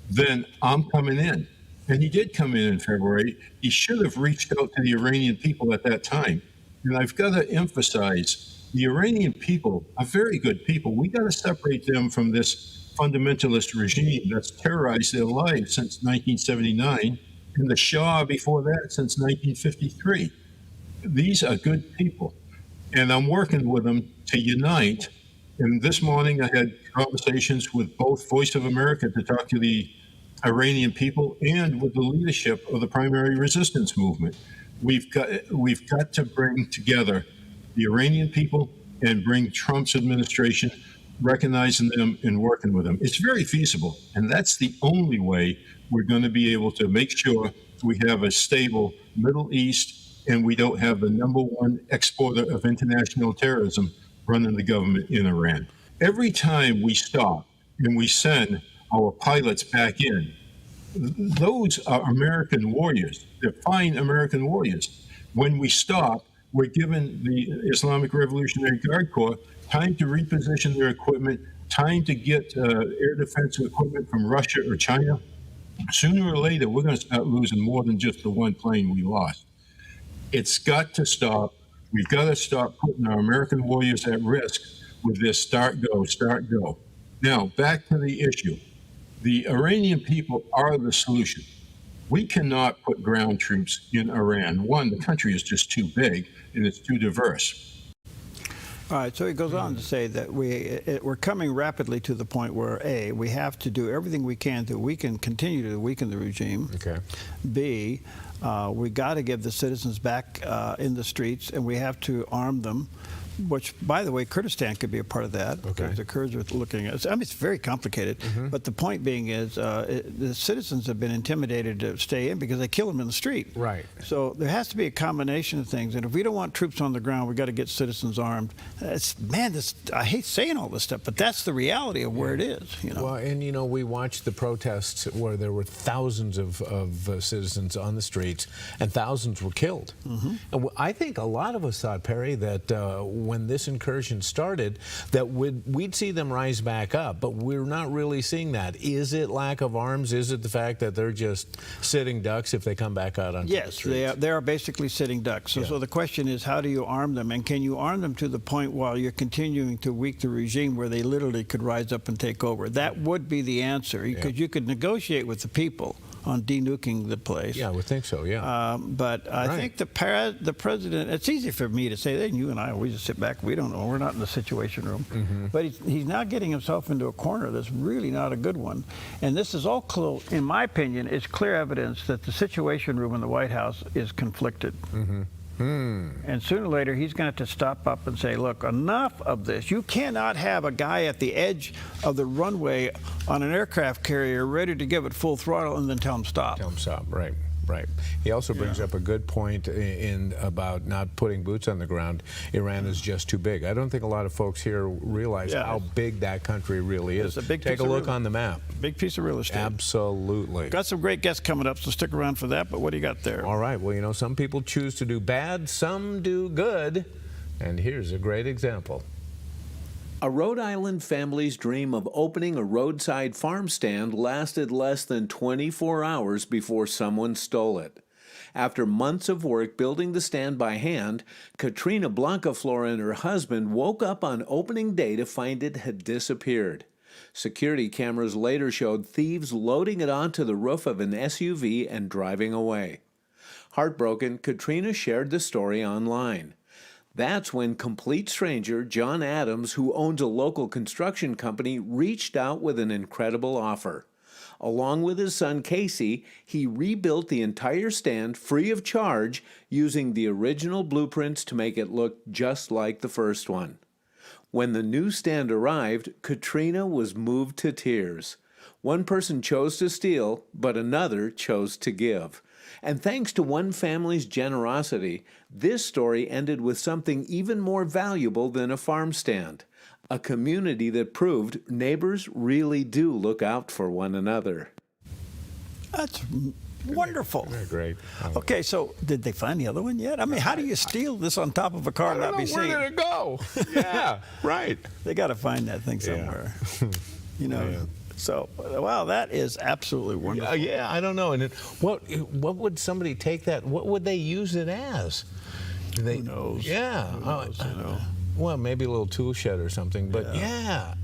then I'm coming in. And he did come in February. He should have reached out to the Iranian people at that time. And I've got to emphasize, the Iranian people are very good people. We got to separate them from this fundamentalist regime that's terrorized their lives since 1979, and the Shah before that since 1953. These are good people. And I'm working with them to unite. And this morning I had conversations with both Voice of America to talk to the Iranian people and with the leadership of the primary resistance movement. We've got to bring together the Iranian people and bring Trump's administration, recognizing them and working with them. It's very feasible. And that's the only way we're going to be able to make sure we have a stable Middle East and we don't have the #1 exporter of international terrorism running the government in Iran. Every time we stop and we send our pilots back in, those are American warriors. They're fine American warriors. When we stop, we're giving the Islamic Revolutionary Guard Corps time to reposition their equipment, time to get air defense equipment from Russia or China. Sooner or later, we're going to start losing more than just the one plane we lost. It's got to stop. We've got to stop putting our American warriors at risk with this start, go, start, go. Now, back to the issue. The Iranian people are the solution. We cannot put ground troops in Iran. One, the country is just too big and it's too diverse. All right, so he goes on to say that we're coming rapidly to the point where, A, we have to do everything we can to continue to weaken the regime. Okay. B, we got to give the citizens back in the streets, and we have to arm them, which, by the way, Kurdistan could be a part of that. Okay. The Kurds are looking at it. I mean, it's very complicated. But the point being is the citizens have been intimidated to stay in because they kill them in the street. Right. So there has to be a combination of things. And if we don't want troops on the ground, we've got to get citizens armed. I hate saying all this stuff, but that's the reality of where it is. You know? Well, and, you know, we watched the protests where there were thousands of citizens on the streets and thousands were killed. And I think a lot of us thought, Perry, that when this incursion started, that we'd see them rise back up, but we're not really seeing that. Is it lack of arms? Is it the fact that they're just sitting ducks if they come back out onto the streets? Yes, they are basically sitting ducks. So the question is, how do you arm them? And can you arm them to the point while you're continuing to weaken the regime where they literally could rise up and take over? That would be the answer, because you could negotiate with the people on denuking the place. Yeah, I would think so, yeah. But I think the president, it's easy for me to say that, and you and I, we just sit back, we don't know, we're not in the Situation Room. But he's now getting himself into a corner that's really not a good one. And this is all, in my opinion, is clear evidence that the Situation Room in the White House is conflicted. And sooner or later, he's going to have to stop up and say, look, enough of this. You cannot have a guy at the edge of the runway on an aircraft carrier ready to give it full throttle and then tell him stop. Tell him stop, right. Right. He also brings up a good point in about not putting boots on the ground. Iran is just too big. I don't think a lot of folks here realize how big that country really is. It's a big Take a look on the map. Big piece of real estate. Absolutely. Got some great guests coming up, so stick around for that. But what do you got there? All right. Well, you know, some people choose to do bad, some do good. And here's a great example. A Rhode Island family's dream of opening a roadside farm stand lasted less than 24 hours before someone stole it. After months of work building the stand by hand, Katrina Blancaflor and her husband woke up on opening day to find it had disappeared. Security cameras later showed thieves loading it onto the roof of an SUV and driving away. Heartbroken, Katrina shared the story online. That's when complete stranger John Adams, who owns a local construction company, reached out with an incredible offer. Along with his son Casey, he rebuilt the entire stand free of charge using the original blueprints to make it look just like the first one. When the new stand arrived, Katrina was moved to tears. One person chose to steal, but another chose to give. And thanks to one family's generosity, this story ended with something even more valuable than a farm stand. A community that proved neighbors really do look out for one another. That's wonderful. They're great. Okay, so did they find the other one yet? I mean, how do you steal this on top of a car and not be seen? Where did it go? Yeah, right. They got to find that thing somewhere. You know. Yeah. So, wow, that is absolutely wonderful. Yeah, I don't know. And what would somebody take that? What would they use it as? Who knows? Yeah. Who knows, you know? Well, maybe a little tool shed or something. But yeah.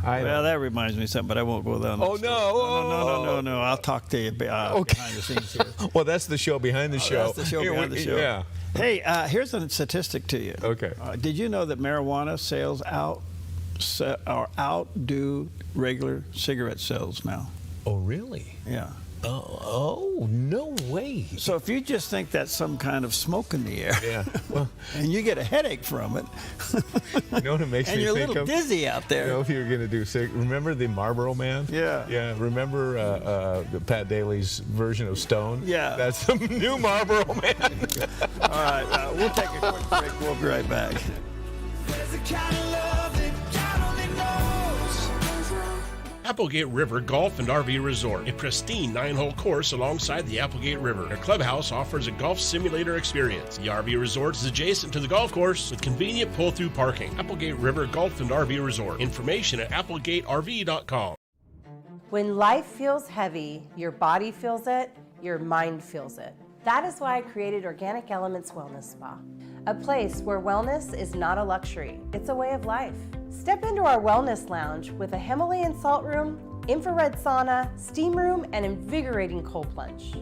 Well, that reminds me of something, but I won't go down. Oh, no. No. I'll talk to you behind the scenes here. Well, that's the show behind the show. That's the show behind the show. Yeah. Hey, here's a statistic to you. Okay. Did you know that marijuana sales outdo regular cigarette sales now? Oh, really? Yeah. Oh, no way. So if you just think that's some kind of smoke in the air, yeah. Well, and you get a headache from it, you know what it makes and me you're think a little of? dizzy out there. You know, if you're going to do remember the Marlboro Man? Yeah. Yeah. Remember Pat Daly's version of Stone? Yeah. That's the new Marlboro Man. All right. We'll take a quick break. We'll be right back. There's a kind of love that God only knows. Applegate River Golf and RV Resort, a pristine 9-hole course alongside the Applegate River. Their clubhouse offers a golf simulator experience. The RV resort is adjacent to the golf course with convenient pull-through parking. Applegate River Golf and RV Resort. Information at applegateRV.com. When life feels heavy, your body feels it, your mind feels it. That is why I created Organic Elements Wellness Spa, a place where wellness is not a luxury, it's a way of life. Step into our wellness lounge with a Himalayan salt room, infrared sauna, steam room, and invigorating cold plunge.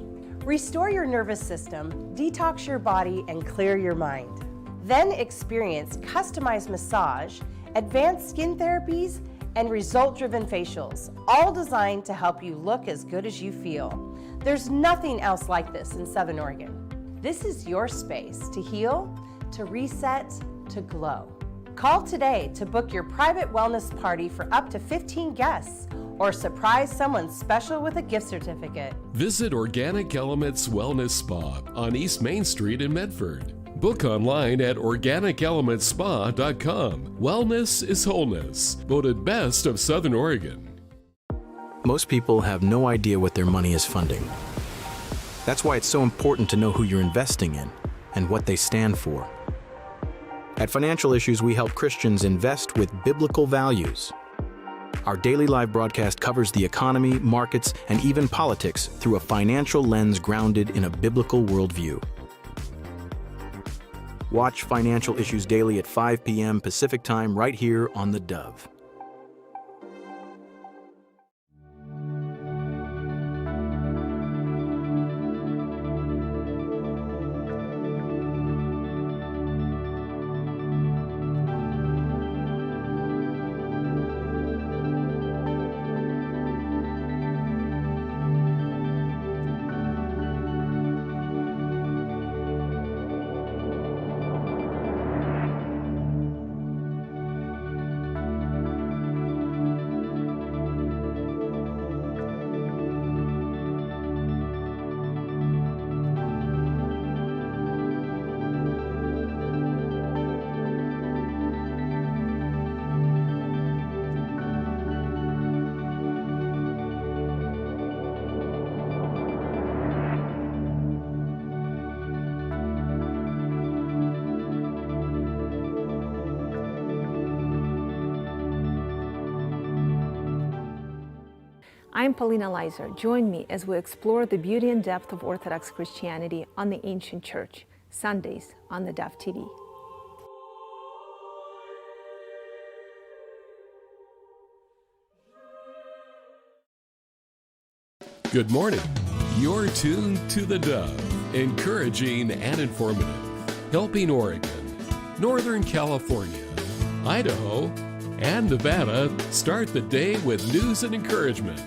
Restore your nervous system, detox your body, and clear your mind. Then experience customized massage, advanced skin therapies, and result-driven facials, all designed to help you look as good as you feel. There's nothing else like this in Southern Oregon. This is your space to heal, to reset, to glow. Call today to book your private wellness party for up to 15 guests or surprise someone special with a gift certificate. Visit Organic Elements Wellness Spa on East Main Street in Medford. Book online at organicelementspa.com. Wellness is wholeness. Voted best of Southern Oregon. Most people have no idea what their money is funding. That's why it's so important to know who you're investing in and what they stand for. At Financial Issues, we help Christians invest with biblical values. Our daily live broadcast covers the economy, markets, and even politics through a financial lens grounded in a biblical worldview. Watch Financial Issues daily at 5 p.m. Pacific Time right here on the Dove. I'm Paulina Leiser. Join me as we explore the beauty and depth of Orthodox Christianity on the Ancient Church, Sundays on the Dove TV. Good morning. You're tuned to the Dove, encouraging and informative, helping Oregon, Northern California, Idaho, and Nevada start the day with news and encouragement.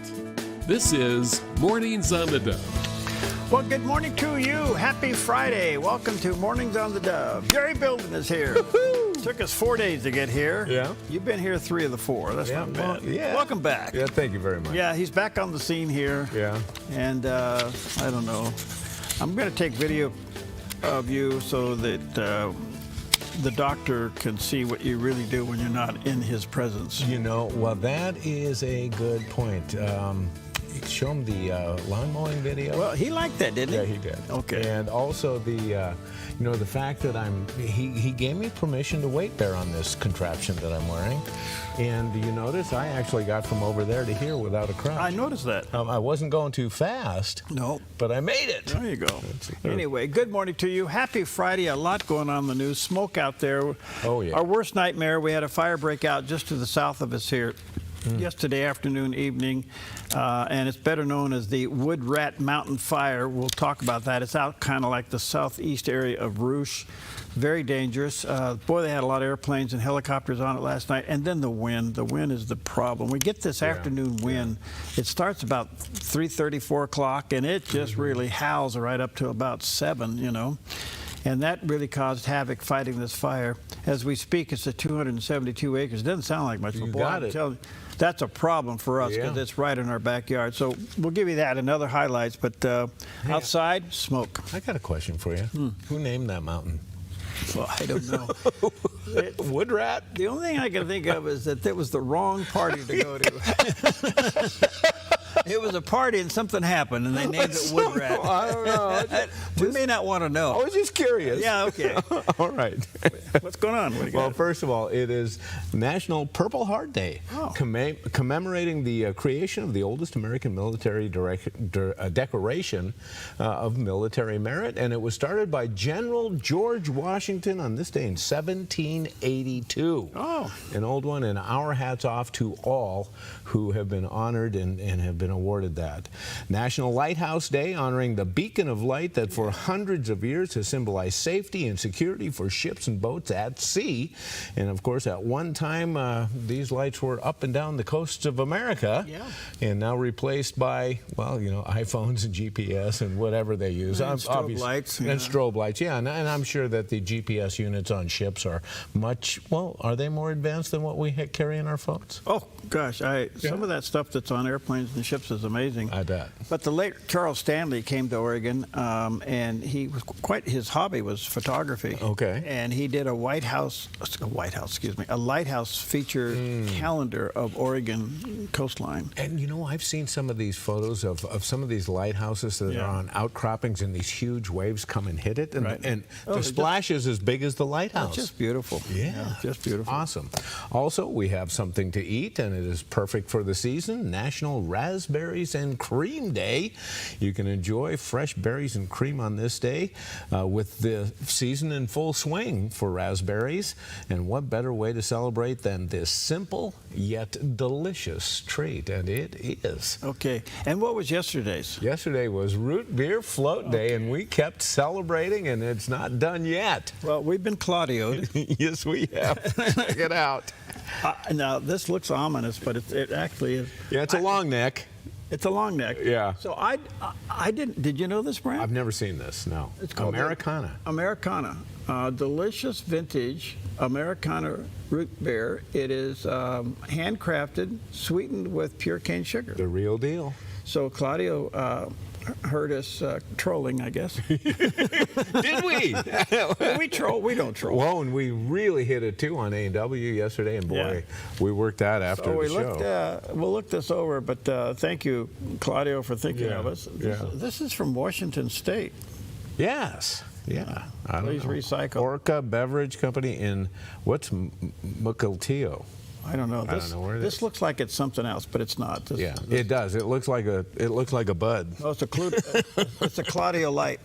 This is Mornings on the Dove. Well, good morning to you. Happy Friday. Welcome to Mornings on the Dove. Jerry Bilden is here. Took us 4 days to get here. Yeah. You've been here 3 of the 4. That's not bad. Well, yeah. Welcome back. Yeah, thank you very much. Yeah, he's back on the scene here. Yeah. And I don't know. I'm going to take video of you so that the doctor can see what you really do when you're not in his presence. You know, well, that is a good point. Show him the lawn mowing video. Well, he liked that, didn't he? Yeah, he did. Okay. And also the, the fact that he gave me permission to weight bear on this contraption that I'm wearing. And you notice I actually got from over there to here without a crutch. I noticed that. I wasn't going too fast. No. But I made it. There you go. Anyway, good morning to you. Happy Friday. A lot going on in the news. Smoke out there. Oh, yeah. Our worst nightmare, we had a fire break out just to the south of us here yesterday afternoon, evening, and it's better known as the Wood Rat Mountain Fire. We'll talk about that. It's out kind of like the southeast area of Rouge. Very dangerous. Boy, they had a lot of airplanes and helicopters on it last night. And then the wind. The wind is the problem. We get this afternoon wind. It starts about 3:30, 4 o'clock, and it just really howls right up to about 7, you know. And that really caused havoc fighting this fire. As we speak, it's at 272 acres. Doesn't sound like much, but boy, I'm telling you, that's a problem for us because it's right in our backyard. So we'll give you that and other highlights. But outside, smoke. I got a question for you. Who named that mountain? Well, I don't know. Wood Rat? The only thing I can think of is that it was the wrong party to go to. It was a party and something happened and they named it Wood Rat. I don't know. We may not want to know. I was just curious. Yeah, okay. All right. What's going on? What do you got? First of all, it is National Purple Heart Day, commemorating the creation of the oldest American military decoration of military merit, and it was started by General George Washington on this day in 1782. Oh. An old one, and our hats off to all who have been honored and have been awarded that. National Lighthouse Day, honoring the beacon of light that for hundreds of years has symbolized safety and security for ships and boats at sea. And of course, at one time, these lights were up and down the coasts of America, and now replaced by, well, you know, iPhones and GPS and whatever they use. And strobe lights. And strobe lights, yeah. And I'm sure that the GPS units on ships are much, well, are they more advanced than what we carry in our phones? Oh, gosh. Some of that stuff that's on airplanes and ships is amazing. I bet. But the late Charles Stanley came to Oregon, and he was his hobby was photography. Okay. And he did a lighthouse feature calendar of Oregon coastline. And you know, I've seen some of these photos of some of these lighthouses that are on outcroppings, and these huge waves come and hit it, and the splash is as big as the lighthouse. It's just beautiful. Yeah, just beautiful. Awesome. Also, we have something to eat, and it is perfect for the season. National Raspberries and Cream Day. You can enjoy fresh berries and cream on this day with the season in full swing for raspberries. And what better way to celebrate than this simple yet delicious treat? And it is. Okay. And what was yesterday's? Yesterday was Root Beer Float Day, and we kept celebrating, and it's not done yet. Well, we've been Claudio'd. Yes, we have. Check it out. Now, this looks ominous, but it actually is. Yeah, it's a long neck. It's a long neck. Yeah. So I didn't. Did you know this brand? I've never seen this. No. It's called Americana. Americana, delicious vintage Americana root beer. It is handcrafted, sweetened with pure cane sugar. The real deal. So Claudio heard us trolling, I guess. Did we? We troll. We don't troll. Well, and we really hit it too on A&W yesterday, and boy, we worked that after the show. We'll look this over, but thank you, Claudio, for thinking of us. This is from Washington State. Yes. Yeah. Please recycle. Orca Beverage Company in what's Mukilteo? I don't know. I don't know where it this looks like it's something else, but it's not. It does. It looks like a bud. Oh, it's a Claudio Light.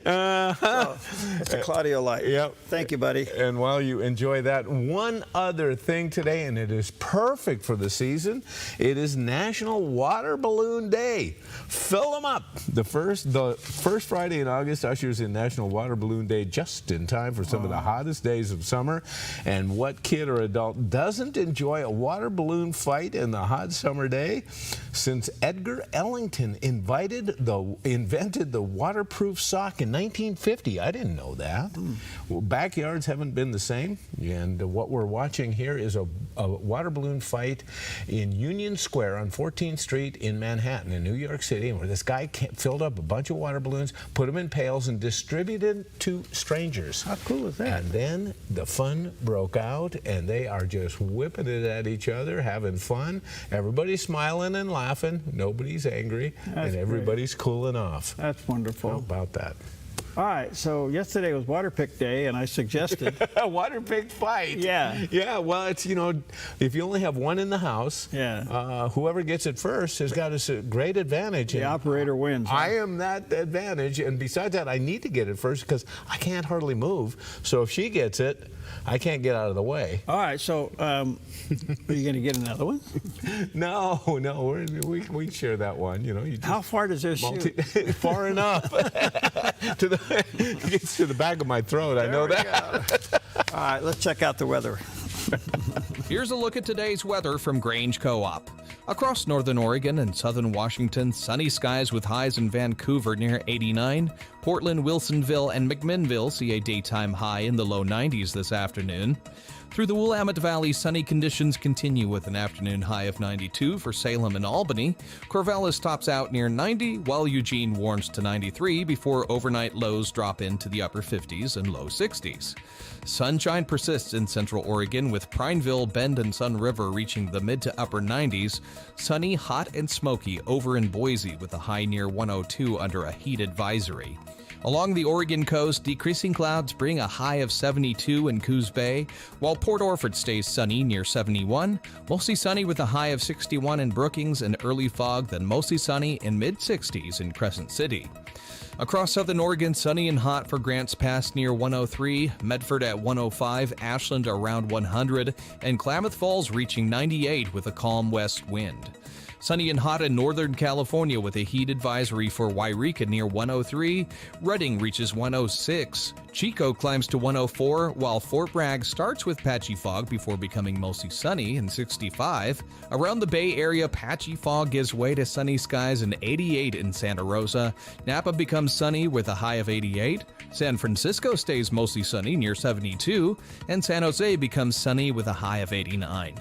It's a Claudio Light. Yep. Thank you, buddy. And while you enjoy that, one other thing today, and it is perfect for the season, it is National Water Balloon Day. Fill them up. The first Friday in August ushers in National Water Balloon Day just in time for some of the hottest days of summer. And what kid or adult doesn't enjoy a water balloon fight in the hot summer day? Since Edgar Ellington invented the waterproof sock rock in 1950. I didn't know that. Well, backyards haven't been the same, and what we're watching here is a water balloon fight in Union Square on 14th Street in Manhattan in New York City, where this guy filled up a bunch of water balloons, put them in pails, and distributed to strangers. How cool is that? And then the fun broke out, and they are just whipping it at each other, having fun. Everybody's smiling and laughing. Nobody's angry, and everybody's cooling off. That's wonderful. How about that? All right, so yesterday was water pick day, and I suggested a water pick fight. Yeah. Yeah, well, it's, you know, if you only have one in the house, whoever gets it first has got a great advantage. The operator wins. Huh? I am that advantage, and besides that, I need to get it first because I can't hardly move. So if she gets it, I can't get out of the way. All right, so are you going to get another one? No, we share that one. You know. You How far does this shoot? Far enough. It gets to the back of my throat. I know that. All right, let's check out the weather. Here's a look at today's weather from Grange Co-op. Across northern Oregon and southern Washington, sunny skies with highs in Vancouver near 89. Portland, Wilsonville, and McMinnville see a daytime high in the low 90s this afternoon. Through the Willamette Valley, sunny conditions continue with an afternoon high of 92 for Salem and Albany. Corvallis tops out near 90, while Eugene warms to 93 before overnight lows drop into the upper 50s and low 60s. Sunshine persists in central Oregon with Prineville, Bend, and Sun River reaching the mid to upper 90s. Sunny, hot, and smoky over in Boise with a high near 102 under a heat advisory. Along the Oregon coast, decreasing clouds bring a high of 72 in Coos Bay, while Port Orford stays sunny near 71, mostly sunny with a high of 61 in Brookings and early fog, then mostly sunny in mid-60s in Crescent City. Across southern Oregon, sunny and hot for Grants Pass near 103, Medford at 105, Ashland around 100, and Klamath Falls reaching 98 with a calm west wind. Sunny and hot in Northern California with a heat advisory for Wairika near 103. Redding reaches 106. Chico climbs to 104, while Fort Bragg starts with patchy fog before becoming mostly sunny in 65. Around the Bay Area, patchy fog gives way to sunny skies in 88 in Santa Rosa. Napa becomes sunny with a high of 88. San Francisco stays mostly sunny near 72. And San Jose becomes sunny with a high of 89.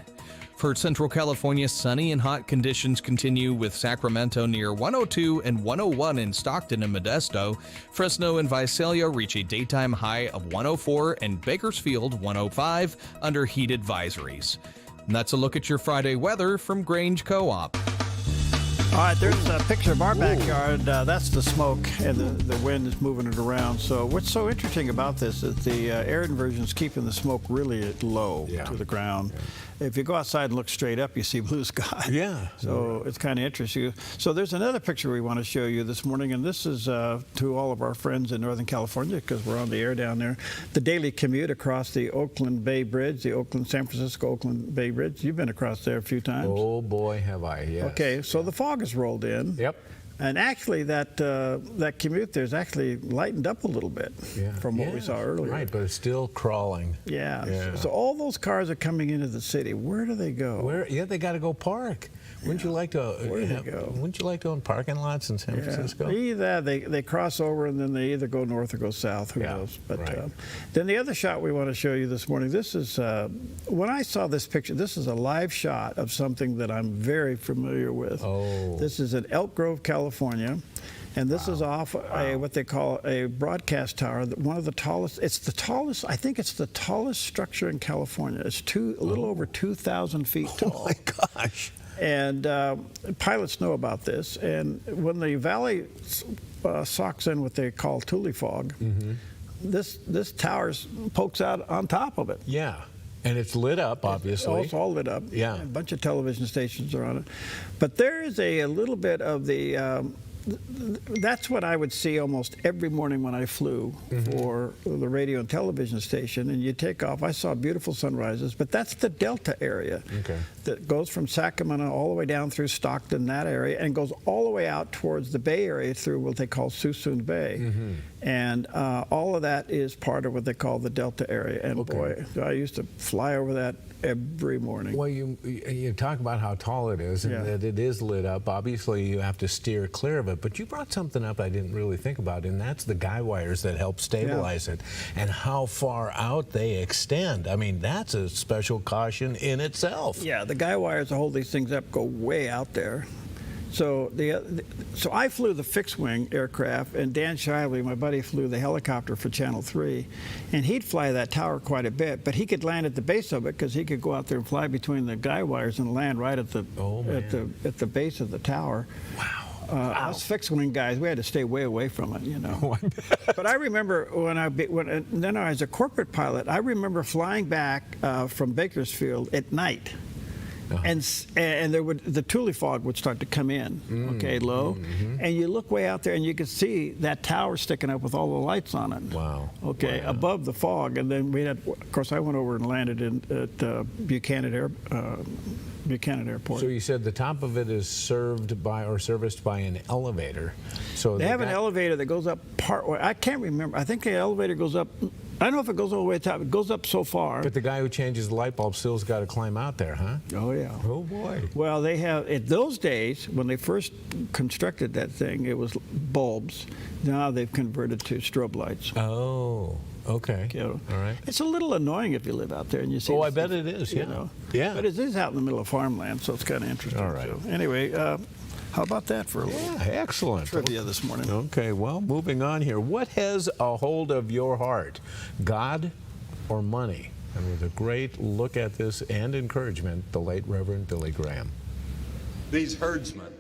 For Central California, sunny and hot conditions continue with Sacramento near 102 and 101 in Stockton and Modesto. Fresno and Visalia reach a daytime high of 104 and Bakersfield 105 under heat advisories. And that's a look at your Friday weather from Grange Co-op. All right, there's a picture of our backyard. That's the smoke, and the wind is moving it around. So what's so interesting about this is the air inversion is keeping the smoke really low to the ground. Yeah. If you go outside and look straight up, you see blue sky. Yeah. So it's kind of interesting. So there's another picture we want to show you this morning, and this is to all of our friends in Northern California, because we're on the air down there. The daily commute across the Oakland Bay Bridge, the San Francisco-Oakland Bay Bridge. You've been across there a few times. Oh, boy, have I, yes. Okay, so the fog has rolled in. Yep. And actually, that commute there's actually lightened up a little bit from what we saw earlier. Right, but it's still crawling. Yeah. So all those cars are coming into the city. Where do they go? They got to go park. Wouldn't you like to? Wouldn't you like to own parking lots in San Francisco? Either they cross over and then they either go north or go south. Who knows? But then the other shot we want to show you this morning. This is when I saw this picture. This is a live shot of something that I'm very familiar with. Oh. This is in Elk Grove, California. And this is off what they call a broadcast tower, one of the tallest. It's the tallest. I think it's the tallest structure in California. It's a little over 2,000 feet tall. Oh my gosh! And pilots know about this. And when the valley socks in what they call tule fog, this tower pokes out on top of it. Yeah. And it's lit up, obviously. It's all lit up. Yeah. A bunch of television stations are on it. But there is a little bit of the. That's what I would see almost every morning when I flew for the radio and television station. And you take off. I saw beautiful sunrises, but that's the Delta area. Okay. that goes from Sacramento all the way down through Stockton, that area, and goes all the way out towards the Bay Area through what they call Suisun Bay. And all of that is part of what they call the Delta area. And boy, I used to fly over that every morning. Well, you talk about how tall it is and that it is lit up. Obviously, you have to steer clear of it. But you brought something up I didn't really think about, and that's the guy wires that help stabilize it and how far out they extend. I mean, that's a special caution in itself. Yeah, the guy wires that hold these things up go way out there. So so I flew the fixed-wing aircraft, and Dan Shively, my buddy, flew the helicopter for Channel 3, and he'd fly that tower quite a bit, but he could land at the base of it because he could go out there and fly between the guy wires and land right at the at the base of the tower. Wow. Us fixed-wing guys, we had to stay way away from it, you know. But I remember then I was a corporate pilot. I remember flying back from Bakersfield at night. And the Thule fog would start to come in, low, and you look way out there and you could see that tower sticking up with all the lights on it. Wow. Above the fog, and then we had, of course, I went over and landed at Buchanan Airport. So you said the top of it is served by or serviced by an elevator. So they have an elevator that goes up part way. I can't remember. I think the elevator goes up. I don't know if it goes all the way to the top. It goes up so far. But the guy who changes the light bulb still's got to climb out there, huh? Oh, yeah. Oh, boy. Well, they have, in those days, when they first constructed that thing, it was bulbs. Now they've converted to strobe lights. Oh, okay. All right. It's a little annoying if you live out there and you see. Oh, I bet it is, you know. Yeah. But it is out in the middle of farmland, so it's kind of interesting. All right. So, anyway, how about that for a little excellent trivia this morning? Okay, well, moving on here. What has a hold of your heart, God or money? And with a great look at this and encouragement, the late Reverend Billy Graham. These herdsmen,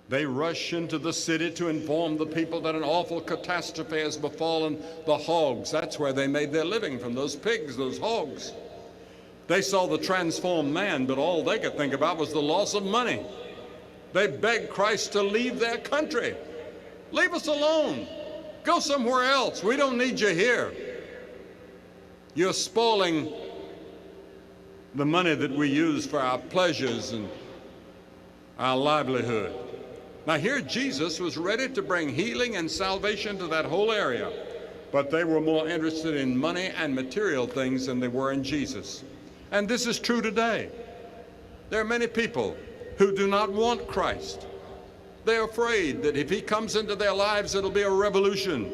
they rush into the city to inform the people that an awful catastrophe has befallen the hogs. That's where they made their living, from those pigs, those hogs. They saw the transformed man, but all they could think about was the loss of money. They begged Christ to leave their country. Leave us alone. Go somewhere else. We don't need you here. You're spoiling the money that we use for our pleasures and our livelihood. Now here Jesus was ready to bring healing and salvation to that whole area, but they were more interested in money and material things than they were in Jesus. And this is true today. There are many people who do not want Christ. They're afraid that if he comes into their lives, it'll be a revolution.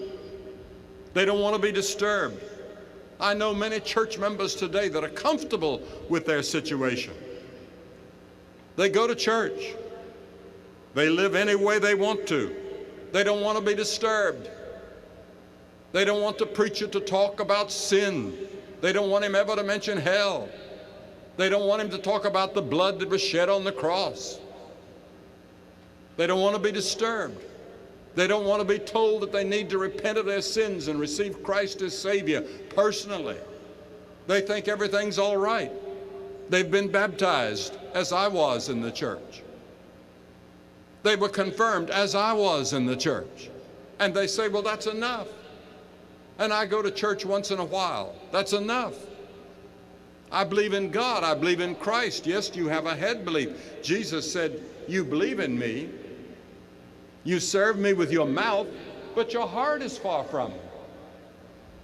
They don't want to be disturbed. I know many church members today that are comfortable with their situation. They go to church. They live any way they want to. They don't want to be disturbed. They don't want the preacher to talk about sin. They don't want him ever to mention hell. They don't want him to talk about the blood that was shed on the cross. They don't want to be disturbed. They don't want to be told that they need to repent of their sins and receive Christ as Savior personally. They think everything's all right. They've been baptized, as I was in the church. They were confirmed, as I was in the church. And they say, well, that's enough. And I go to church once in a while. That's enough. I believe in God. I believe in Christ. Yes, you have a head belief. Jesus said, you believe in me. You serve me with your mouth, but your heart is far from me.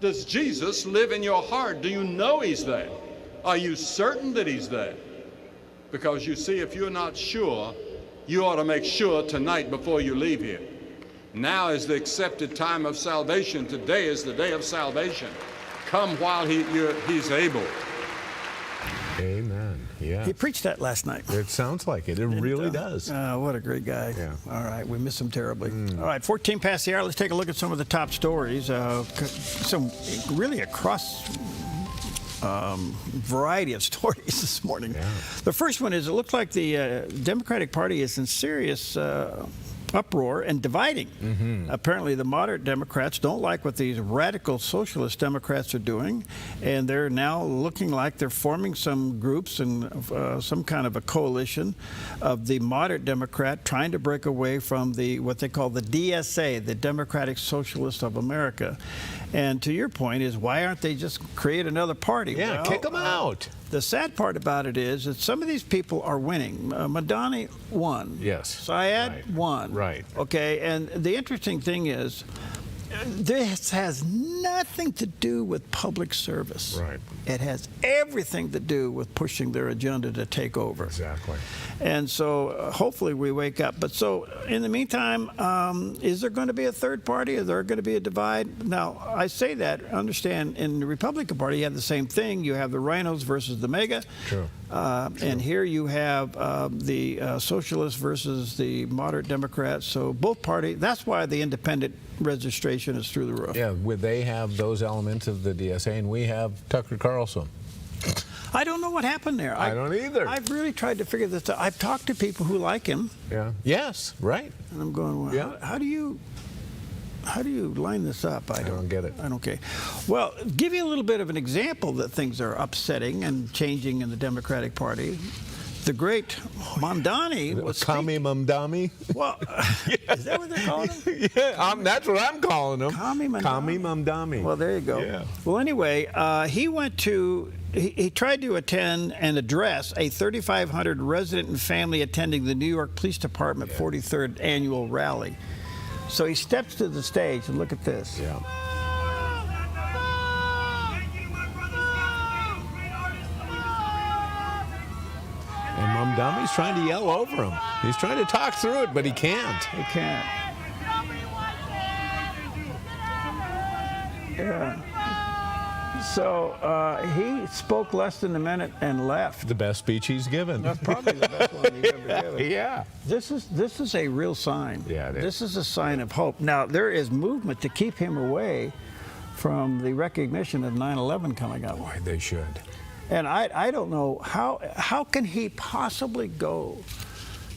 Does Jesus live in your heart? Do you know he's there? Are you certain that he's there? Because you see, if you're not sure, you ought to make sure tonight before you leave here. Now is the accepted time of salvation. Today is the day of salvation. Come while he's able. Amen. Yeah. He preached that last night. It sounds like it. It really does. What a great guy. Yeah. All right. We miss him terribly. All right. 14 past the hour. Let's take a look at some of the top stories. Some really across variety of stories this morning. Yeah. The first one is it looks like the Democratic Party is in serious uproar and dividing. Apparently the moderate Democrats don't like what these radical socialist Democrats are doing, and they're now looking like they're forming some groups and some kind of a coalition of the moderate Democrat trying to break away from what they call the DSA, the Democratic Socialists of America. And to your point is, why aren't they just create another party? Yeah, well, kick them out. The sad part about it is that some of these people are winning. Madani won. Yes. Syed won. Right. Okay, and the interesting thing is, this has nothing to do with public service. Right. It has everything to do with pushing their agenda to take over. Exactly. And so hopefully we wake up. But so in the meantime, is there going to be a third party? Is there going to be a divide? Now, I say that, understand, in the Republican Party, you have the same thing. You have the rhinos versus the MAGA. True. And here you have the socialists versus the moderate Democrats. So both parties, that's why the independent registration is through the roof. Yeah, they have those elements of the DSA, and we have Tucker Carlson. I don't know what happened there. I don't either. I've really tried to figure this out. I've talked to people who like him. Yeah. Yes, right. And I'm going, well, Yeah. how do you line this up? I don't get it. I don't get. Well, give you a little bit of an example that things are upsetting and changing in the Democratic Party. The great Mamdani was Kami Mamdani. Well, is that what they're calling him? Yeah, that's what I'm calling him. Kami Mamdani. Kami Mamdani. Well, there you go. Yeah. Well, anyway, he tried to attend and address a 3,500 resident and family attending the New York Police Department 43rd annual rally. So he steps to the stage and look at this. Yeah. And Mamdani's trying to yell over him. He's trying to talk through it, but he can't. He can't. Yeah. So he spoke less than a minute and left. The best speech he's given. That's probably the best one he's ever given. Yeah. This is a real sign. Yeah, it is. This is a sign of hope. Now, there is movement to keep him away from the recognition of 9/11 coming up. Boy, they should. And I don't know, how can he possibly go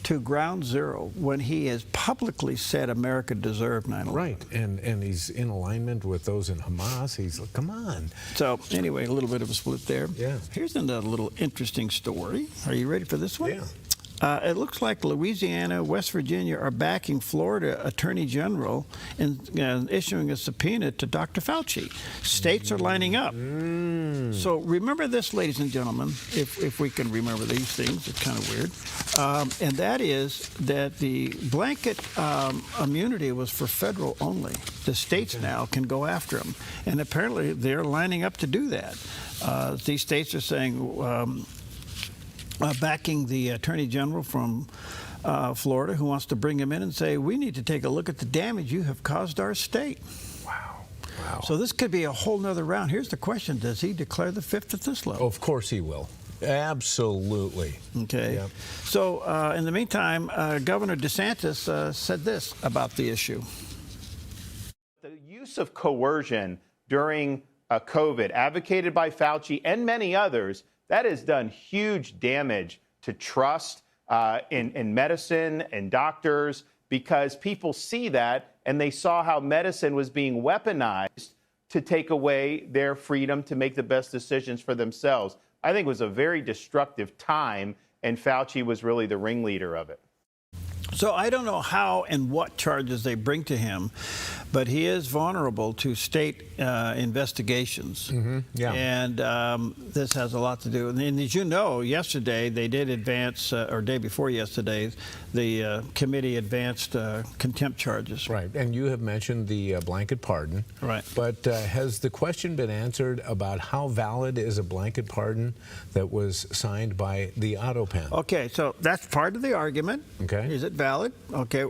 to ground zero when he has publicly said America deserved 9/11? Right, and he's in alignment with those in Hamas. He's like, come on. So anyway, a little bit of a split there. Yeah. Here's another little interesting story. Are you ready for this one? Yeah. It looks like Louisiana, West Virginia are backing Florida Attorney General in issuing a subpoena to Dr. Fauci. States are lining up. So remember this, ladies and gentlemen, if we can remember these things. It's kind of weird. And that is that the blanket immunity was for federal only. The states now can go after them. And apparently they're lining up to do that. These states are saying... backing the Attorney General from Florida who wants to bring him in and say, we need to take a look at the damage you have caused our state. Wow. So this could be a whole nother round. Here's the question. Does he declare the fifth at this level? Of course he will. Absolutely. Okay. Yep. So in the meantime, Governor DeSantis said this about the issue. The use of coercion during COVID, advocated by Fauci and many others, that has done huge damage to trust in medicine and doctors, because people see that and they saw how medicine was being weaponized to take away their freedom to make the best decisions for themselves. I think it was a very destructive time, and Fauci was really the ringleader of it. So I don't know how and what charges they bring to him, but he is vulnerable to state investigations. Yeah. And this has a lot to do. And as you know, yesterday they did advance, or day before yesterday, the committee advanced contempt charges. Right. And you have mentioned the blanket pardon. Right. But has the question been answered about how valid is a blanket pardon that was signed by the auto panel? Okay, so that's part of the argument. Okay. Is it valid? Okay,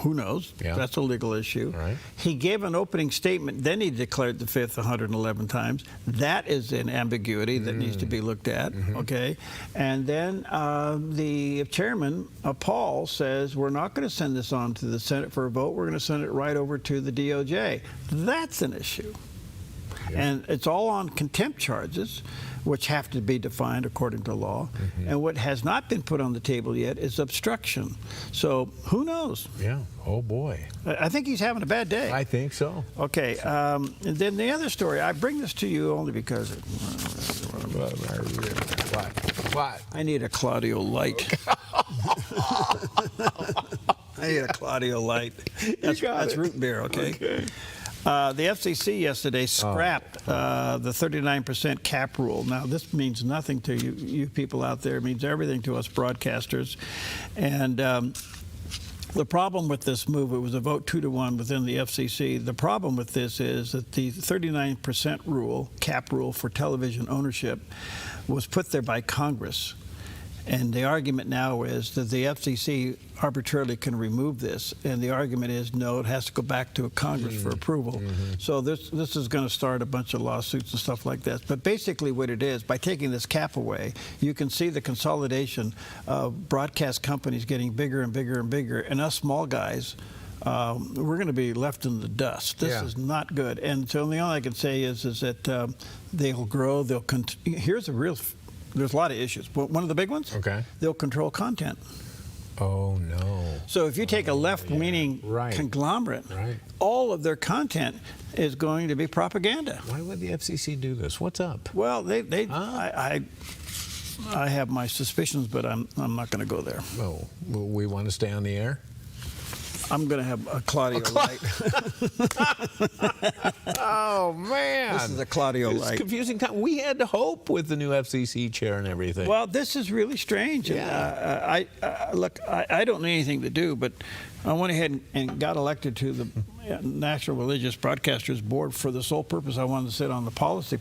who knows? Yeah. That's a legal issue. Right. He gave an opening statement, then he declared the fifth 111 times. That is an ambiguity that needs to be looked at, okay? And then the chairman, Paul, says, we're not going to send this on to the Senate for a vote. We're going to send it right over to the DOJ. That's an issue. Yeah. And it's all on contempt charges, which have to be defined according to law. And what has not been put on the table yet is obstruction. So who knows? Yeah. Oh, boy. I think he's having a bad day. I think so. Okay. And then the other story, I bring this to you only because What? I need a Claudio light. I need a Claudio light. That's root beer, okay? The FCC yesterday scrapped the 39% cap rule. Now, this means nothing to you people out there. It means everything to us broadcasters. And the problem with this move, it was a vote 2-1 within the FCC. The problem with this is that the 39% rule, cap rule for television ownership, was put there by Congress. And the argument now is that the FCC arbitrarily can remove this. And the argument is, no, it has to go back to Congress for approval. So this is going to start a bunch of lawsuits and stuff like that. But basically what it is, by taking this cap away, you can see the consolidation of broadcast companies getting bigger and bigger and bigger. And us small guys, we're going to be left in the dust. This is not good. And so the only I can say is that they'll grow. Here's a real... There's a lot of issues, but one of the big ones, they'll control content. Oh, no. So if you take a left-leaning conglomerate, all of their content is going to be propaganda. Why would the FCC do this? What's up? Well, I have my suspicions, but I'm not going to go there. Oh, well, we want to stay on the air? I'm going to have a Claudio light. Oh, man. This is a Claudio light. It's confusing time. We had hope with the new FCC chair and everything. Well, this is really strange. Yeah. Look, I don't know anything to do, but I went ahead and got elected to the National Religious Broadcasters Board for the sole purpose I wanted to sit on the policy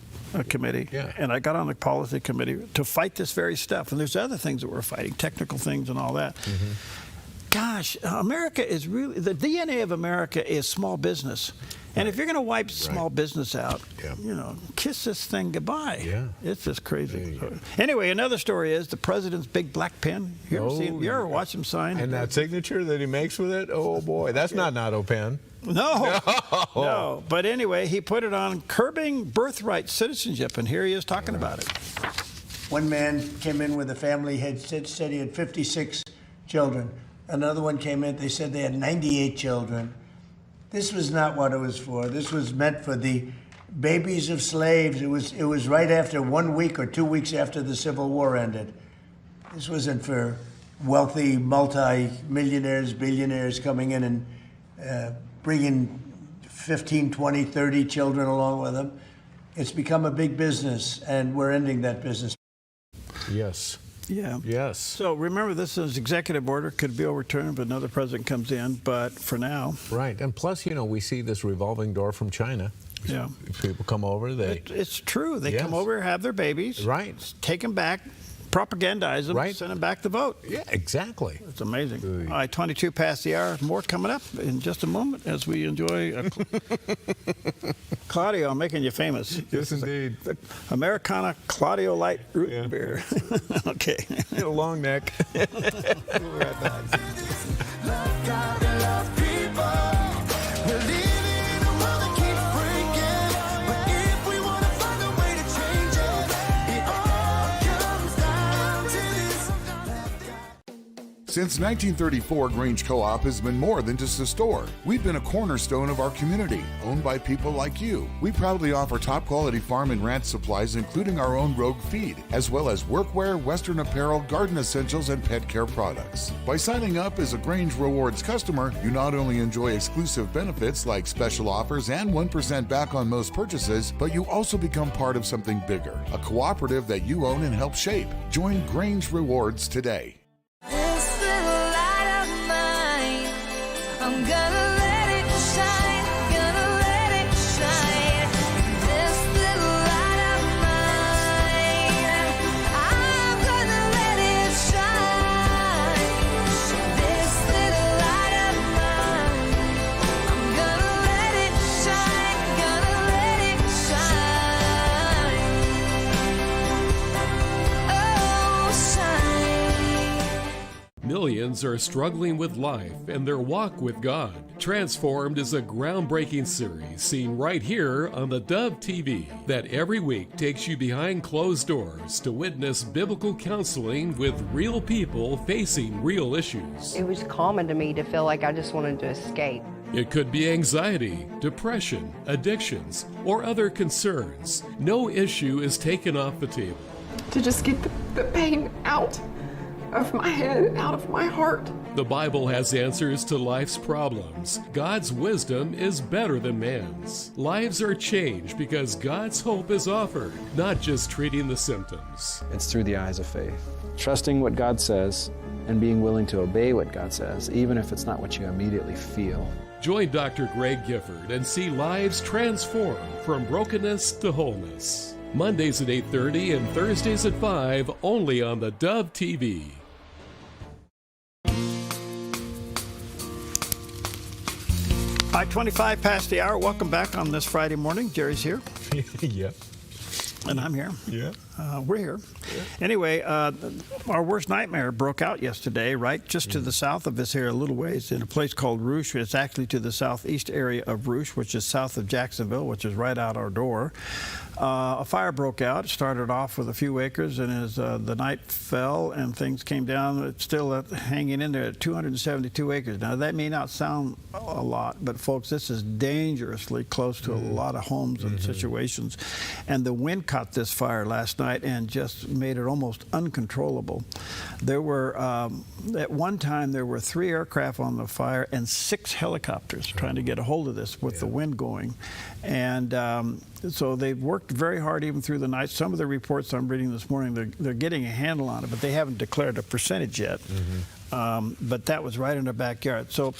committee. And I got on the policy committee to fight this very stuff. And there's other things that we're fighting, technical things and all that. Gosh, America is really, the DNA of America is small business. And if you're going to wipe small business out, you know, kiss this thing goodbye. It's just crazy. Anyway, another story is the president's big black pen. You ever watch him sign? And that signature that he makes with it? Oh, boy. That's not an auto pen. No. But anyway, he put it on curbing birthright citizenship, and here he is talking about it. One man came in with a family, said he had 56 children. Another one came in, they said they had 98 children. This was not what it was for. This was meant for the babies of slaves. It was right after 1 week or 2 weeks after the Civil War ended. This wasn't for wealthy multi-millionaires, billionaires coming in and bringing 15, 20, 30 children along with them. It's become a big business, and we're ending that business. Yes. Yeah. Yes. So remember, this is executive order, could be overturned, but another president comes in. But for now, right. And plus, you know, we see this revolving door from China. Yeah. If people come over, it's true. They come over, have their babies, take them back, propagandize them, send them back to vote. Yeah, exactly. It's amazing. All right, 22 past the hour. More coming up in just a moment as we enjoy Claudio. I'm making you famous. Yes, indeed. Americana Claudio Light Root Beer. Okay. A long neck. We'll be right back. Since 1934, Grange Co-op has been more than just a store. We've been a cornerstone of our community, owned by people like you. We proudly offer top-quality farm and ranch supplies, including our own Rogue feed, as well as workwear, Western apparel, garden essentials, and pet care products. By signing up as a Grange Rewards customer, you not only enjoy exclusive benefits like special offers and 1% back on most purchases, but you also become part of something bigger, a cooperative that you own and help shape. Join Grange Rewards today. I'm gonna let it shine, gonna let it shine. This little light of mine, I'm gonna let it shine. This little light of mine, I'm gonna let it shine, gonna let it shine. Oh, shine. Millions are struggling with life and their walk with God. Transformed is a groundbreaking series seen right here on the Dove TV that every week takes you behind closed doors to witness biblical counseling with real people facing real issues. It was common to me to feel like I just wanted to escape. It could be anxiety, depression, addictions, or other concerns. No issue is taken off the table. To just get the pain out of my head and out of my heart. The Bible has answers to life's problems. God's wisdom is better than man's. Lives are changed because God's hope is offered, not just treating the symptoms. It's through the eyes of faith. Trusting what God says and being willing to obey what God says, even if it's not what you immediately feel. Join Dr. Greg Gifford and see lives transformed from brokenness to wholeness. Mondays at 8:30 and Thursdays at 5, only on the Dove TV. Hi, 25 past the hour. Welcome back on this Friday morning. Jerry's here. Yep. And I'm here. Yeah. We're here. Yeah. Anyway, our worst nightmare broke out yesterday, right just to the south of us here a little ways in a place called Rouge. It's actually to the southeast area of Rouge, which is south of Jacksonville, which is right out our door. A fire broke out. It started off with a few acres, and as the night fell and things came down, it's still hanging in there at 272 acres. Now, that may not sound a lot, but folks, this is dangerously close to a lot of homes and situations. And the wind caught this fire last night and just made it almost uncontrollable. There were, at one time, there were 3 aircraft on the fire and 6 helicopters trying to get a hold of this with the wind going. And so they've worked very hard even through the night. Some of the reports I'm reading this morning, they're getting a handle on it, but they haven't declared a percentage yet. But that was right in our backyard. So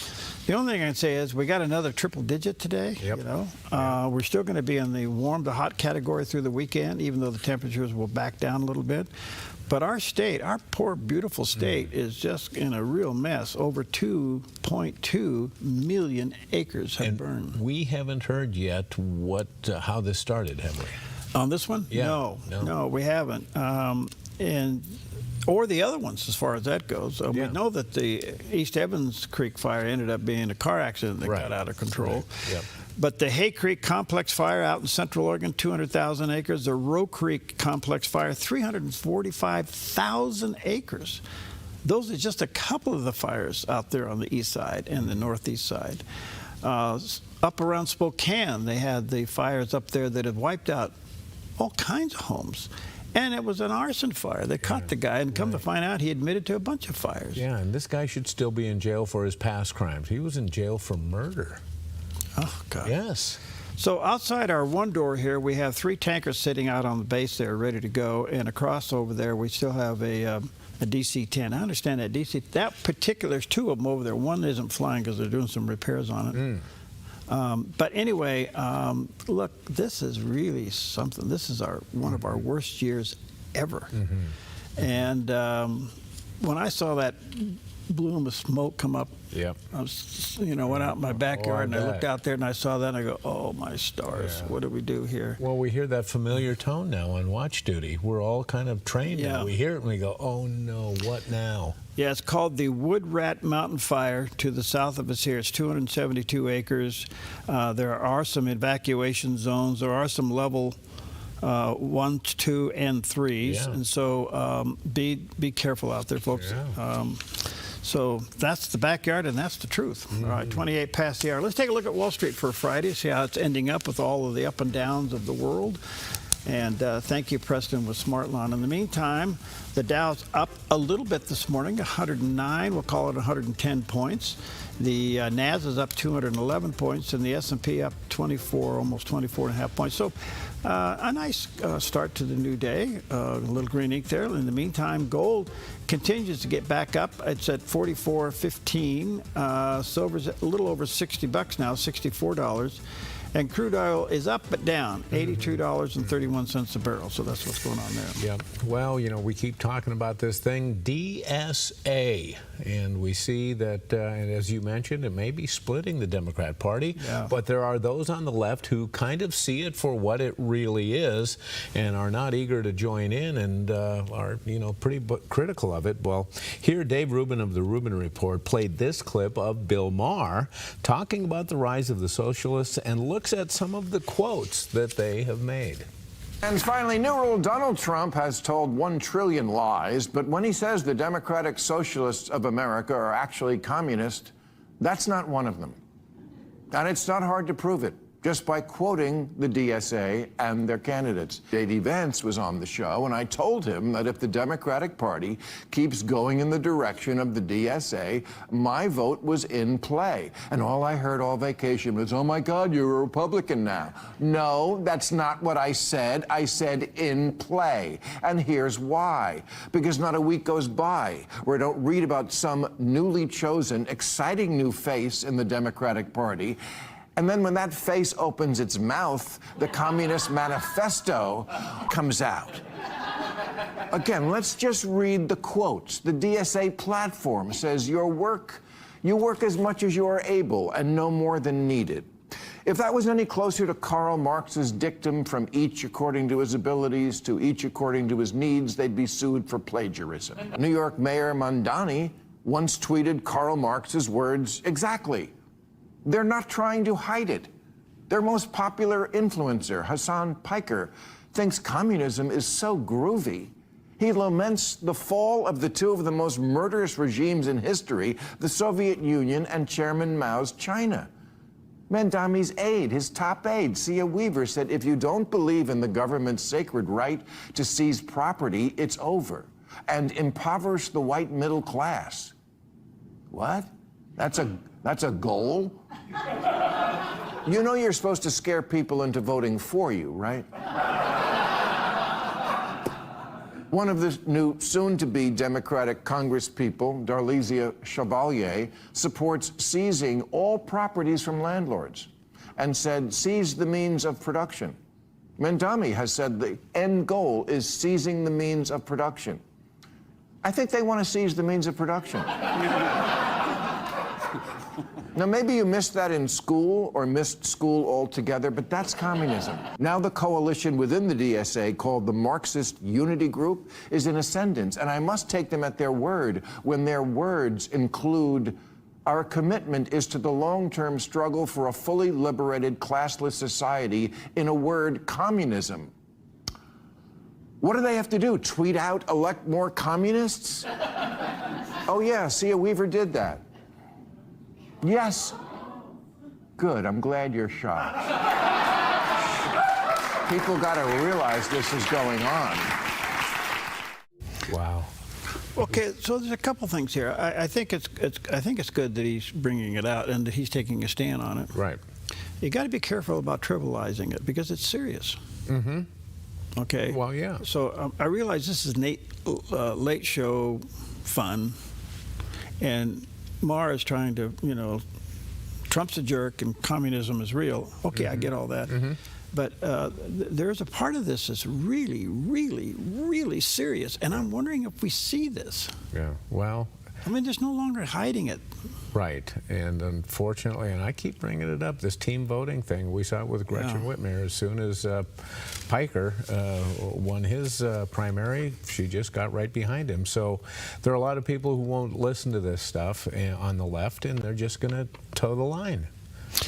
the only thing I can say is we got another triple digit today. You know, we're still going to be in the warm to hot category through the weekend, even though the temperatures will back down a little bit. But our state, our poor, beautiful state, is just in a real mess. Over 2.2 million acres have burned. We haven't heard yet how this started, have we? On this one? Yeah. No, we haven't. Or the other ones, as far as that goes. We know that the East Evans Creek fire ended up being a car accident that got out of control. But the Hay Creek Complex fire out in Central Oregon, 200,000 acres. The Roe Creek Complex fire, 345,000 acres. Those are just a couple of the fires out there on the east side and the northeast side. Up around Spokane, they had the fires up there that have wiped out all kinds of homes. And it was an arson fire. They caught the guy, and come to find out, he admitted to a bunch of fires. Yeah, and this guy should still be in jail for his past crimes. He was in jail for murder. Oh, God. Yes. So outside our one door here, we have 3 tankers sitting out on the base there, ready to go. And across over there, we still have a DC-10. I understand that that particular, there's 2 of them over there. One isn't flying because they're doing some repairs on it. But anyway, look, this is really something. This is one of our worst years ever. And when I saw that bloom of smoke come up, I was, went out in my backyard and I looked out there and I saw that and I go, oh my stars, what do we do here? Well, we hear that familiar tone now on watch duty. We're all kind of trained now. We hear it and we go, oh no, what now? Yeah, it's called the Wood Rat Mountain Fire to the south of us here. It's 272 acres. There are some evacuation zones. There are some level 1, 2, and 3s. And so be careful out there, folks. So that's the backyard, and that's the truth. All right, 28 past the hour. Let's take a look at Wall Street for Friday, see how it's ending up with all of the up and downs of the world. And thank you, Preston, with SmartLawn. In the meantime, the Dow's up a little bit this morning, 109. We'll call it 110 points. The NAS is up 211 points, and the S&P up 24, almost 24.5 points. So a nice start to the new day. A little green ink there. In the meantime, gold continues to get back up. It's at 44.15. Silver's a little over $60 now, $64. And crude oil is up but down, $82.31 a barrel. So that's what's going on there. Yeah. Well, we keep talking about this thing, DSA. And we see that, and as you mentioned, it may be splitting the Democrat Party. But there are those on the left who kind of see it for what it really is and are not eager to join in and are, pretty critical of it. Well, here Dave Rubin of the Rubin Report played this clip of Bill Maher talking about the rise of the socialists and looks at some of the quotes that they have made. And finally, new rule, Donald Trump has told 1 trillion lies, but when he says the Democratic Socialists of America are actually communist, that's not one of them. And it's not hard to prove it. just by quoting the DSA and their candidates. J.D. Vance was on the show, and I told him that if the Democratic Party keeps going in the direction of the DSA, my vote was in play. And all I heard all vacation was, oh my God, you're a Republican now. No, that's not what I said. I said in play. And here's why. Because not a week goes by where I don't read about some newly chosen, exciting new face in the Democratic Party. And then when that face opens its mouth, the Communist Manifesto comes out. Again, let's just read the quotes. The DSA platform says you work as much as you are able and no more than needed. If that was any closer to Karl Marx's dictum, from each according to his abilities to each according to his needs, they'd be sued for plagiarism. New York Mayor Mondani once tweeted Karl Marx's words exactly. They're not trying to hide it. Their most popular influencer, Hassan Piker, thinks communism is so groovy. He laments the fall of the two of the most murderous regimes in history, the Soviet Union and Chairman Mao's China. Mondani's aide, his top aide, Sia Weaver, said, if you don't believe in the government's sacred right to seize property, it's over, and impoverish the white middle class. What? That's a goal? You know you're supposed to scare people into voting for you, right? One of the new soon-to-be Democratic congresspeople, Darlisia Chevalier, supports seizing all properties from landlords and said, seize the means of production. Mondani has said the end goal is seizing the means of production. I think they want to seize the means of production. Now, maybe you missed that in school or missed school altogether, but that's communism. Now the coalition within the DSA, called the Marxist Unity Group, is in ascendance, and I must take them at their word when their words include, our commitment is to the long-term struggle for a fully liberated, classless society, in a word, communism. What do they have to do? Tweet out, elect more communists? Oh yeah, Sia Weaver did that. Yes. Good, I'm glad you're shocked. People got to realize this is going on. Wow. Okay, so there's a couple things here. I think it's good that he's bringing it out and that he's taking a stand on it. Right. You got to be careful about trivializing it because it's serious. Mm-hmm. Okay. Well, yeah. So I realize this is late show fun, and Maher is trying to, Trump's a jerk and communism is real. Okay, I get all that. Mm-hmm. But there's a part of this that's really, really, really serious, and I'm wondering if we see this. Yeah, well... I mean, there's no longer hiding it. Right, and unfortunately, and I keep bringing it up, this team voting thing, we saw it with Gretchen Whitmer. As soon as Piker won his primary, she just got right behind him. So there are a lot of people who won't listen to this stuff on the left, and they're just going to toe the line.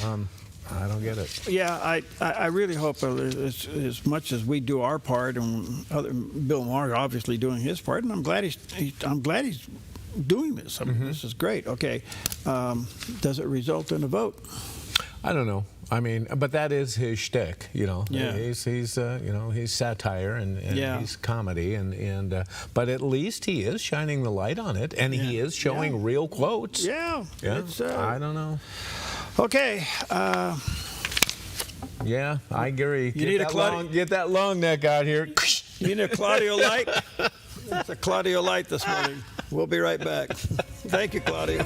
I don't get it. Yeah, I really hope as much as we do our part, and Bill Maher obviously doing his part, and I'm glad he's doing this. I mean, this is great. Okay, does it result in a vote? I don't know. I mean, but that is his shtick, Yeah. He's satire and he's comedy, but at least he is shining the light on it, and he is showing real quotes. Yeah. I don't know. Okay. Yeah, I agree. Get that long neck out here. You need a Claudio Light? It's a Claudio Light this morning. We'll be right back. Thank you, Claudio.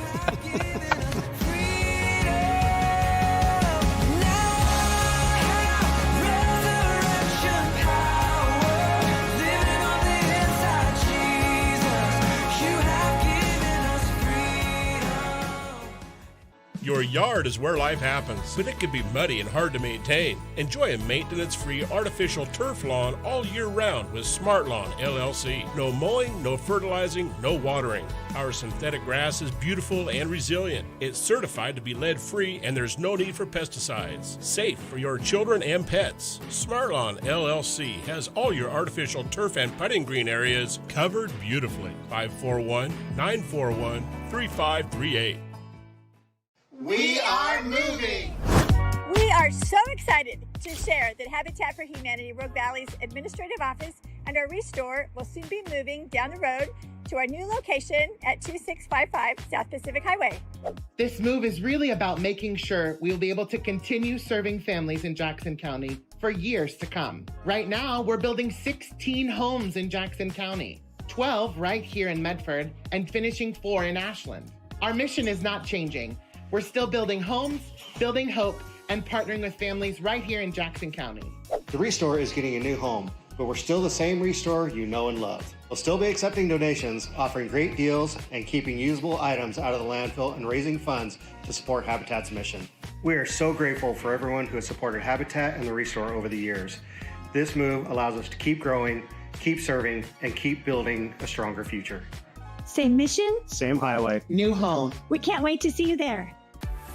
Your yard is where life happens, but it can be muddy and hard to maintain. Enjoy a maintenance-free artificial turf lawn all year round with Smart Lawn LLC. No mowing, no fertilizing, no watering. Our synthetic grass is beautiful and resilient. It's certified to be lead-free, and there's no need for pesticides. Safe for your children and pets. Smart Lawn LLC has all your artificial turf and putting green areas covered beautifully. 541-941-3538. We are moving. We are so excited to share that Habitat for Humanity Rogue Valley's administrative office and our restore will soon be moving down the road to our new location at 2655 South Pacific Highway. This move is really about making sure we will be able to continue serving families in Jackson County for years to come. Right now, we're building 16 homes in Jackson County, 12 right here in Medford, and finishing 4 in Ashland. Our mission is not changing. We're still building homes, building hope, and partnering with families right here in Jackson County. The Restore is getting a new home, but we're still the same Restore you know and love. We'll still be accepting donations, offering great deals, and keeping usable items out of the landfill and raising funds to support Habitat's mission. We are so grateful for everyone who has supported Habitat and the Restore over the years. This move allows us to keep growing, keep serving, and keep building a stronger future. Same mission, same highway, new home. We can't wait to see you there.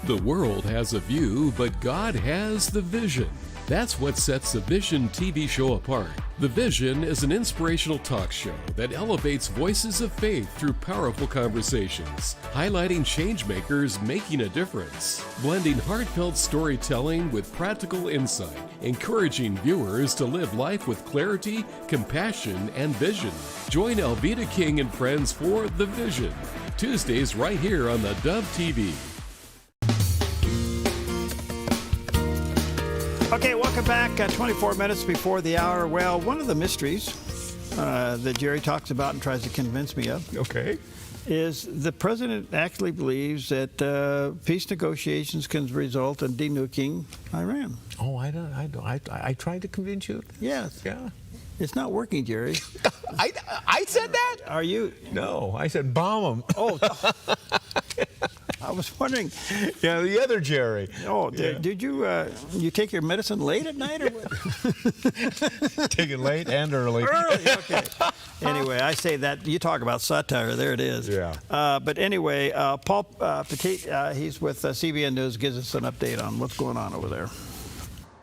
The world has a view, but God has the vision. That's what sets the Vision TV show apart. The Vision is an inspirational talk show that elevates voices of faith through powerful conversations, highlighting change makers making a difference, blending heartfelt storytelling with practical insight, encouraging viewers to live life with clarity, compassion, and vision. Join Elvita King and friends for The Vision, Tuesdays right here on the Dove TV. Okay, welcome back. 24 minutes before the hour. Well, one of the mysteries that Jerry talks about and tries to convince me of, is the president actually believes that peace negotiations can result in denuking Iran. Oh, I tried to convince you. Yes. Yeah. It's not working, Jerry. I said that? Are you? No, I said bomb them. Oh. I was wondering. Yeah, the other Jerry. Oh, did you you take your medicine late at night or what? Take it late and early. Early, okay. Anyway, I say that. You talk about satire. There it is. Yeah. But anyway, Paul Petit, he's with CBN News, gives us an update on what's going on over there.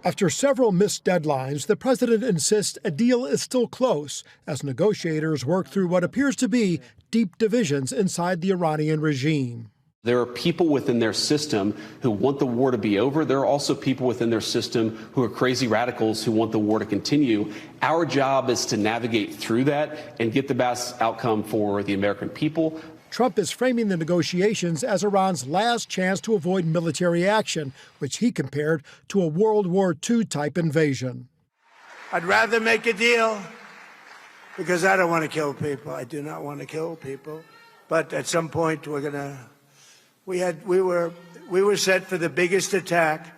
After several missed deadlines, the president insists a deal is still close as negotiators work through what appears to be deep divisions inside the Iranian regime. There are people within their system who want the war to be over. There are also people within their system who are crazy radicals who want the war to continue. Our job is to navigate through that and get the best outcome for the American people. Trump is framing the negotiations as Iran's last chance to avoid military action, which he compared to a World War II-type invasion. I'd rather make a deal because I don't want to kill people. I do not want to kill people. But at some point, we're going to... We were set for the biggest attack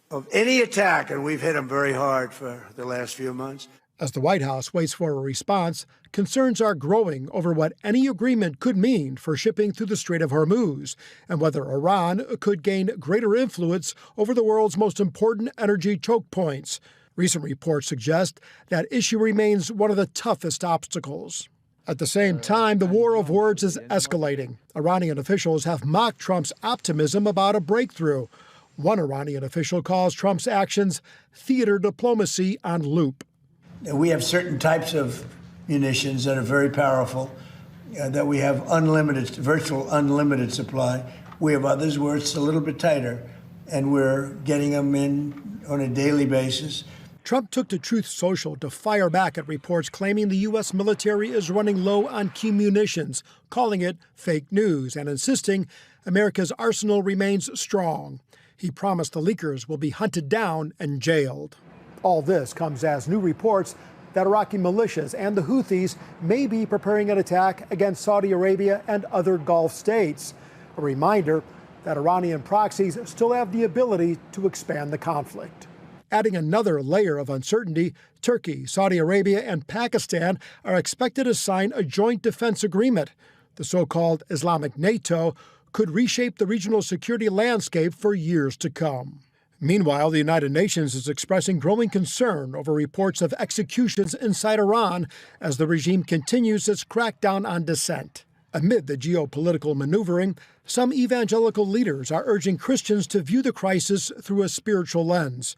of any attack, and we've hit them very hard for the last few months. As the White House waits for a response, concerns are growing over what any agreement could mean for shipping through the Strait of Hormuz and whether Iran could gain greater influence over the world's most important energy choke points. Recent reports suggest that issue remains one of the toughest obstacles. At the same time, the war of words is escalating. Iranian officials have mocked Trump's optimism about a breakthrough. One Iranian official calls Trump's actions theater diplomacy on loop. We have certain types of munitions that are very powerful, that we have virtual unlimited supply. We have others where it's a little bit tighter, and we're getting them in on a daily basis. Trump took to Truth Social to fire back at reports claiming the U.S. military is running low on key munitions, calling it fake news and insisting America's arsenal remains strong. He promised the leakers will be hunted down and jailed. All this comes as new reports that Iraqi militias and the Houthis may be preparing an attack against Saudi Arabia and other Gulf states. A reminder that Iranian proxies still have the ability to expand the conflict. Adding another layer of uncertainty, Turkey, Saudi Arabia, and Pakistan are expected to sign a joint defense agreement. The so-called Islamic NATO could reshape the regional security landscape for years to come. Meanwhile, the United Nations is expressing growing concern over reports of executions inside Iran as the regime continues its crackdown on dissent. Amid the geopolitical maneuvering, some evangelical leaders are urging Christians to view the crisis through a spiritual lens.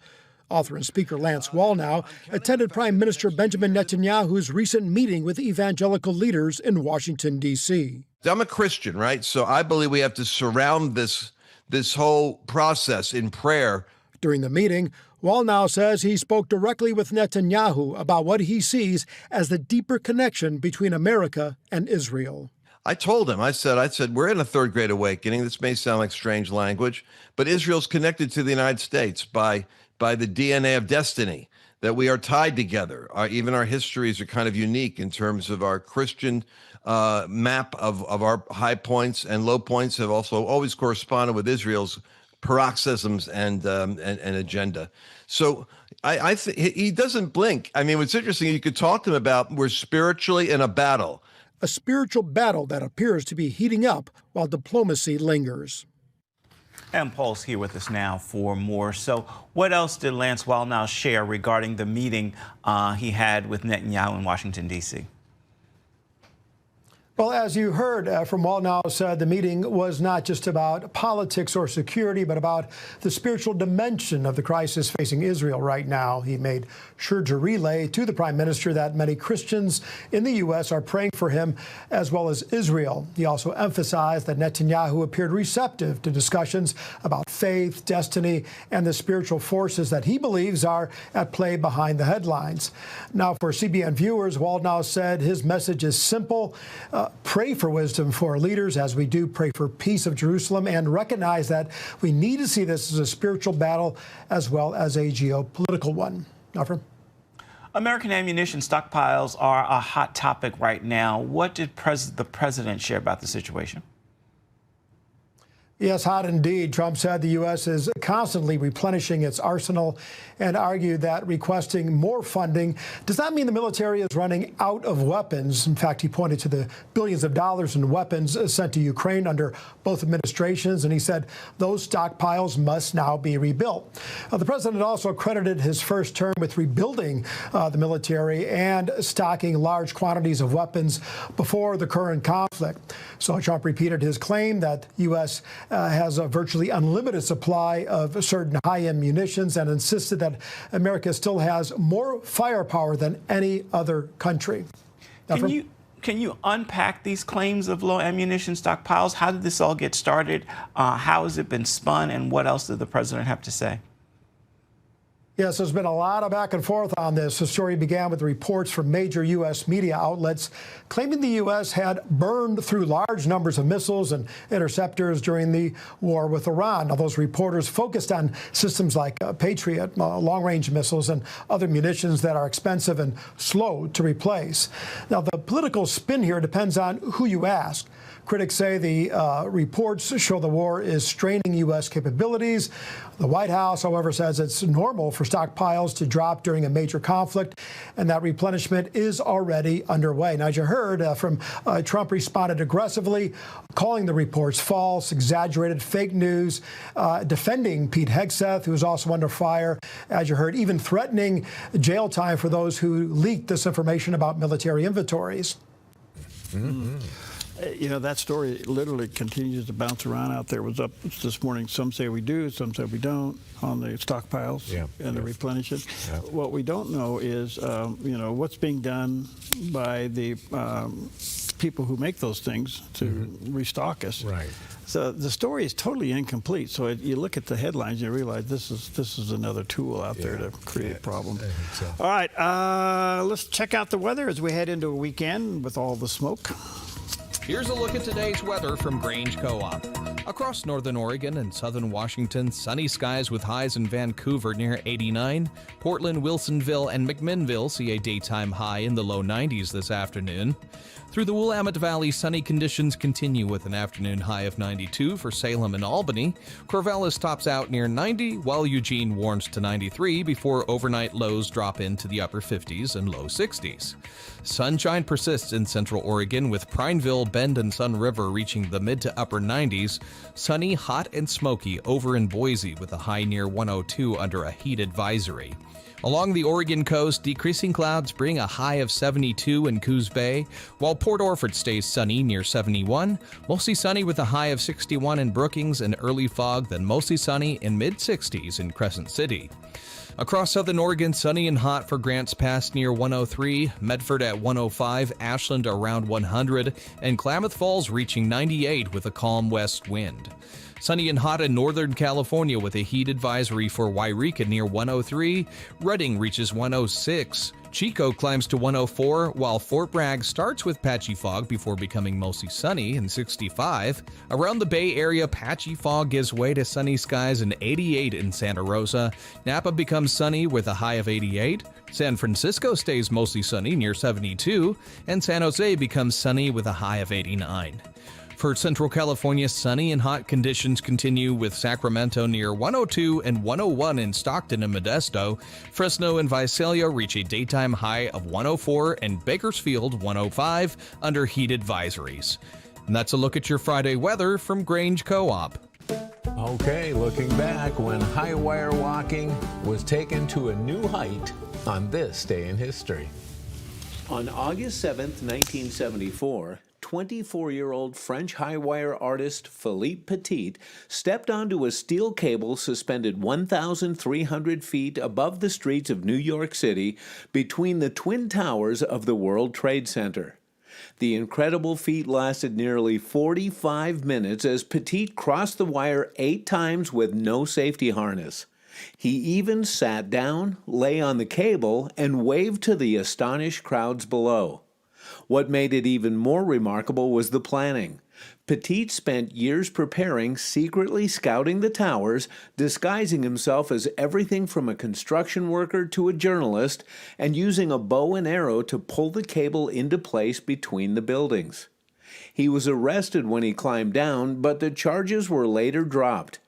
Author and speaker Lance Wallnau attended Prime Minister Benjamin Netanyahu's recent meeting with evangelical leaders in Washington, D.C. I'm a Christian, right? So I believe we have to surround this whole process in prayer During the meeting, Wallnow says he spoke directly with Netanyahu about what he sees as the deeper connection between America and Israel. I told him, I said, we're in a third great awakening. This may sound like strange language, but Israel's connected to the United States by the DNA of destiny, that we are tied together. Even our histories are kind of unique in terms of our Christian map of our high points and low points have also always corresponded with Israel's paroxysms and agenda. So I think he doesn't blink. I mean, what's interesting, you could talk to him about we're spiritually in a battle. A spiritual battle that appears to be heating up while diplomacy lingers. And Paul's here with us now for more. So what else did Lance Wallnow share regarding the meeting he had with Netanyahu in Washington, D.C.? Well, as you heard from Wallnow, the meeting was not just about politics or security, but about the spiritual dimension of the crisis facing Israel right now. He made sure to relay to the prime minister that many Christians in the U.S. are praying for him, as well as Israel. He also emphasized that Netanyahu appeared receptive to discussions about faith, destiny, and the spiritual forces that he believes are at play behind the headlines. Now, for CBN viewers, Wallnow said his message is simple. Pray for wisdom for leaders, as we do pray for peace of Jerusalem, and recognize that we need to see this as a spiritual battle as well as a geopolitical one. Nafram? American ammunition stockpiles are a hot topic right now. What did the president share about the situation? Yes, hot indeed. Trump said the U.S. is constantly replenishing its arsenal and argued that requesting more funding does not mean the military is running out of weapons. In fact, he pointed to the billions of dollars in weapons sent to Ukraine under both administrations, and he said those stockpiles must now be rebuilt. The president also credited his first term with rebuilding the military and stocking large quantities of weapons before the current conflict. So Trump repeated his claim that U.S. Has a virtually unlimited supply of certain high-end munitions and insisted that America still has more firepower than any other country. Can you unpack these claims of low ammunition stockpiles? How did this all get started? How has it been spun? And what else did the president have to say? Yes, there's been a lot of back and forth on this. The story began with reports from major U.S. media outlets claiming the U.S. had burned through large numbers of missiles and interceptors during the war with Iran. Now, those reporters focused on systems like Patriot, long-range missiles, and other munitions that are expensive and slow to replace. Now, the political spin here depends on who you ask. Critics say the reports show the war is straining U.S. capabilities. The White House, however, says it's normal for stockpiles to drop during a major conflict, and that replenishment is already underway. Now, as you heard from Trump responded aggressively, calling the reports false, exaggerated, fake news, defending Pete Hegseth, who is also under fire, as you heard, even threatening jail time for those who leaked this information about military inventories. Mm-hmm. You know, that story literally continues to bounce around out there. It was up this morning. Some say we do, some say we don't on the stockpiles and the replenishing. Yeah. What we don't know is, you know, what's being done by the people who make those things to restock us. Right. So the story is totally incomplete. So you look at the headlines, you realize this is another tool out there to create problems. So. All right, let's check out the weather as we head into a weekend with all the smoke. Here's a look at today's weather from Grange Co-op. Across northern Oregon and southern Washington, sunny skies with highs in Vancouver near 89. Portland, Wilsonville, and McMinnville see a daytime high in the low 90s this afternoon. Through the Willamette Valley, sunny conditions continue with an afternoon high of 92 for Salem and Albany. Corvallis tops out near 90, while Eugene warms to 93 before overnight lows drop into the upper 50s and low 60s. Sunshine persists in central Oregon with Prineville, Bend, and Sun River reaching the mid to upper 90s. Sunny, hot, and smoky over in Boise with a high near 102 under a heat advisory. Along the Oregon coast, decreasing clouds bring a high of 72 in Coos Bay, while Port Orford stays sunny near 71, mostly sunny with a high of 61 in Brookings and early fog, then mostly sunny in mid-60s in Crescent City. Across southern Oregon, sunny and hot for Grants Pass near 103, Medford at 105, Ashland around 100, and Klamath Falls reaching 98 with a calm west wind. Sunny and hot in Northern California with a heat advisory for Wairika near 103, Redding reaches 106, Chico climbs to 104, while Fort Bragg starts with patchy fog before becoming mostly sunny in 65. Around the Bay Area, patchy fog gives way to sunny skies in 88 in Santa Rosa. Napa becomes sunny with a high of 88. San Francisco stays mostly sunny near 72, and San Jose becomes sunny with a high of 89. For Central California, sunny and hot conditions continue with Sacramento near 102 and 101 in Stockton and Modesto. Fresno and Visalia reach a daytime high of 104 and Bakersfield 105 under heat advisories. And that's a look at your Friday weather from Grange Co-op. Okay, looking back when high wire walking was taken to a new height on this day in history. On August 7th, 1974, 24-year-old French high-wire artist Philippe Petit stepped onto a steel cable suspended 1,300 feet above the streets of New York City between the twin towers of the World Trade Center. The incredible feat lasted nearly 45 minutes as Petit crossed the wire 8 times with no safety harness. He even sat down, lay on the cable, and waved to the astonished crowds below. What made it even more remarkable was the planning. Petit spent years preparing, secretly scouting the towers, disguising himself as everything from a construction worker to a journalist, and using a bow and arrow to pull the cable into place between the buildings. He was arrested when he climbed down, but the charges were later dropped.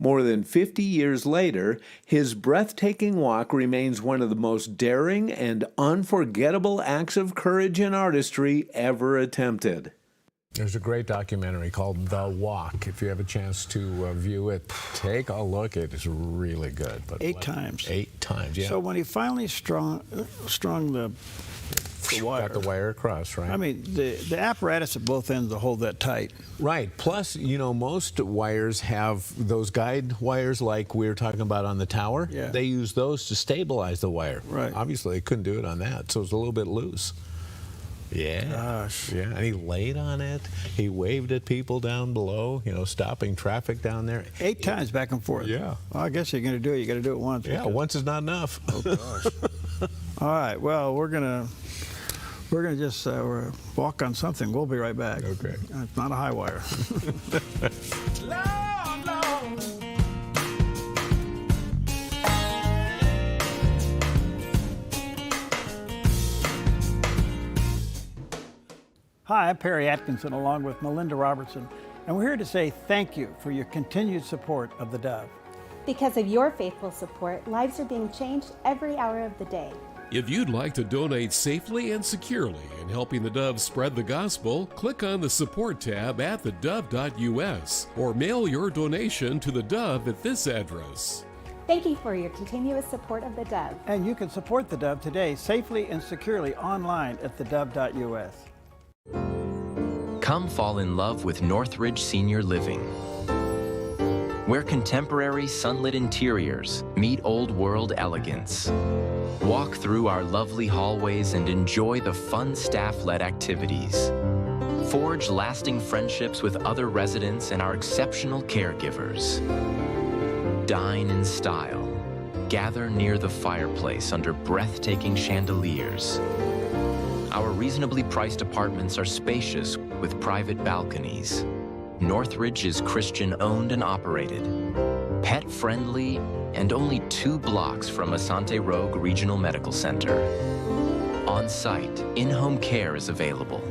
More than 50 years later, his breathtaking walk remains one of the most daring and unforgettable acts of courage and artistry ever attempted. There's a great documentary called The Walk. If you have a chance to view it, take a look. It is really good. But 8 times. 8 times, yeah. So when he finally strung the wire. Got the wire across, right? I mean, the apparatus at both ends to hold that tight. Right. Plus, you know, most wires have those guide wires like we were talking about on the tower. Yeah. They use those to stabilize the wire. Right. Obviously, they couldn't do it on that, so it's a little bit loose. Yeah. Gosh. Yeah, and he laid on it. He waved at people down below, you know, stopping traffic down there. 8 times back and forth. Yeah. Well, I guess you're going to do it. You got to do it once. Yeah, once is not enough. Oh, gosh. All right. Well, we're gonna just walk on something. We'll be right back. Okay. It's not a high wire. Hi, I'm Perry Atkinson along with Melinda Robertson, and we're here to say thank you for your continued support of the Dove. Because of your faithful support, lives are being changed every hour of the day. If you'd like to donate safely and securely in helping the Dove spread the gospel, click on the support tab at theDove.us or mail your donation to the Dove at this address. Thank you for your continuous support of the Dove. And you can support the Dove today safely and securely online at theDove.us. Come fall in love with Northridge Senior Living, where contemporary sunlit interiors meet old world elegance. Walk through our lovely hallways and enjoy the fun staff-led activities. Forge lasting friendships with other residents and our exceptional caregivers. Dine in style. Gather near the fireplace under breathtaking chandeliers. Our reasonably priced apartments are spacious with private balconies. Northridge is Christian-owned and operated, pet-friendly, and only 2 blocks from Asante Rogue Regional Medical Center. On-site, in-home care is available.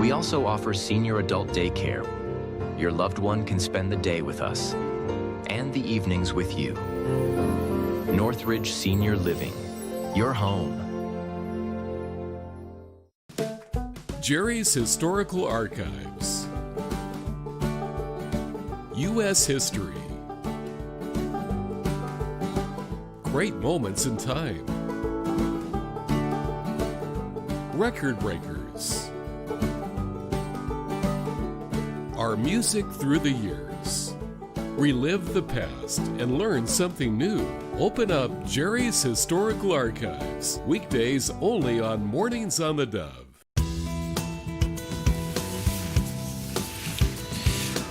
We also offer senior adult daycare. Your loved one can spend the day with us and the evenings with you. Northridge Senior Living, your home. Jerry's Historical Archives. U.S. history. Great moments in time. Record breakers. Our music through the years. Relive the past and learn something new. Open up Jerry's Historical Archives. Weekdays only on Mornings on the Dove.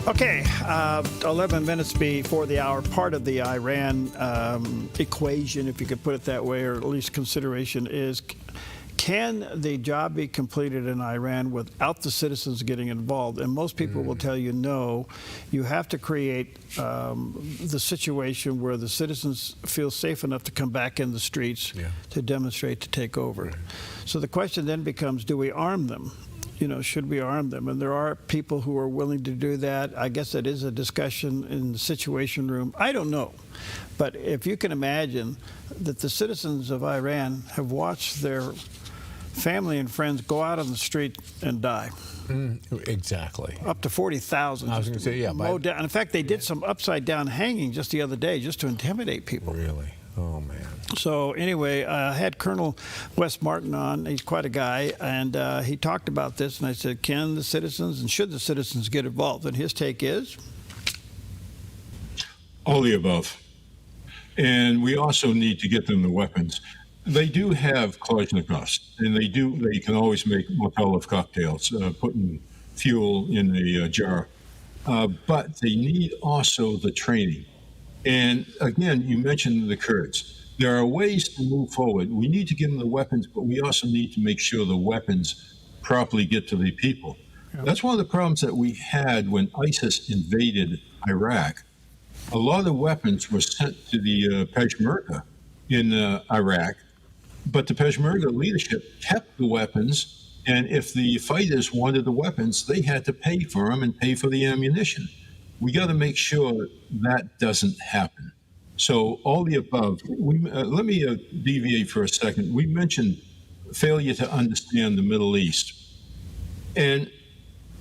Okay, 11 minutes before the hour, part of the Iran equation, if you could put it that way, or at least consideration, is can the job be completed in Iran without the citizens getting involved? And most people will tell you no. You have to create the situation where the citizens feel safe enough to come back in the streets to demonstrate, to take over. So the question then becomes, do we arm them? You know, should we arm them? And there are people who are willing to do that. I guess that is a discussion in the Situation Room. I don't know. But if you can imagine that the citizens of Iran have watched their family and friends go out on the street and die. Exactly. Up to 40,000. I was going to say, yeah. And in fact, they did some upside-down hanging just the other day just to intimidate people. Really? Oh, man. So anyway, I had Colonel Wes Martin on. He's quite a guy, and he talked about this, and I said, can the citizens and should the citizens get involved? And his take is? All the above. And we also need to get them the weapons. They do have Kalashnikovs, and they can always make Molotov cocktails, putting fuel in a jar. But they need also the training. And again, you mentioned the Kurds. There are ways to move forward. We need to give them the weapons, but we also need to make sure the weapons properly get to the people. Yeah. That's one of the problems that we had when ISIS invaded Iraq. A lot of the weapons were sent to the Peshmerga in Iraq, but the Peshmerga leadership kept the weapons, and if the fighters wanted the weapons, they had to pay for them and pay for the ammunition. We got to make sure that doesn't happen. So all the above. Let me deviate for a second. We mentioned failure to understand the Middle East. And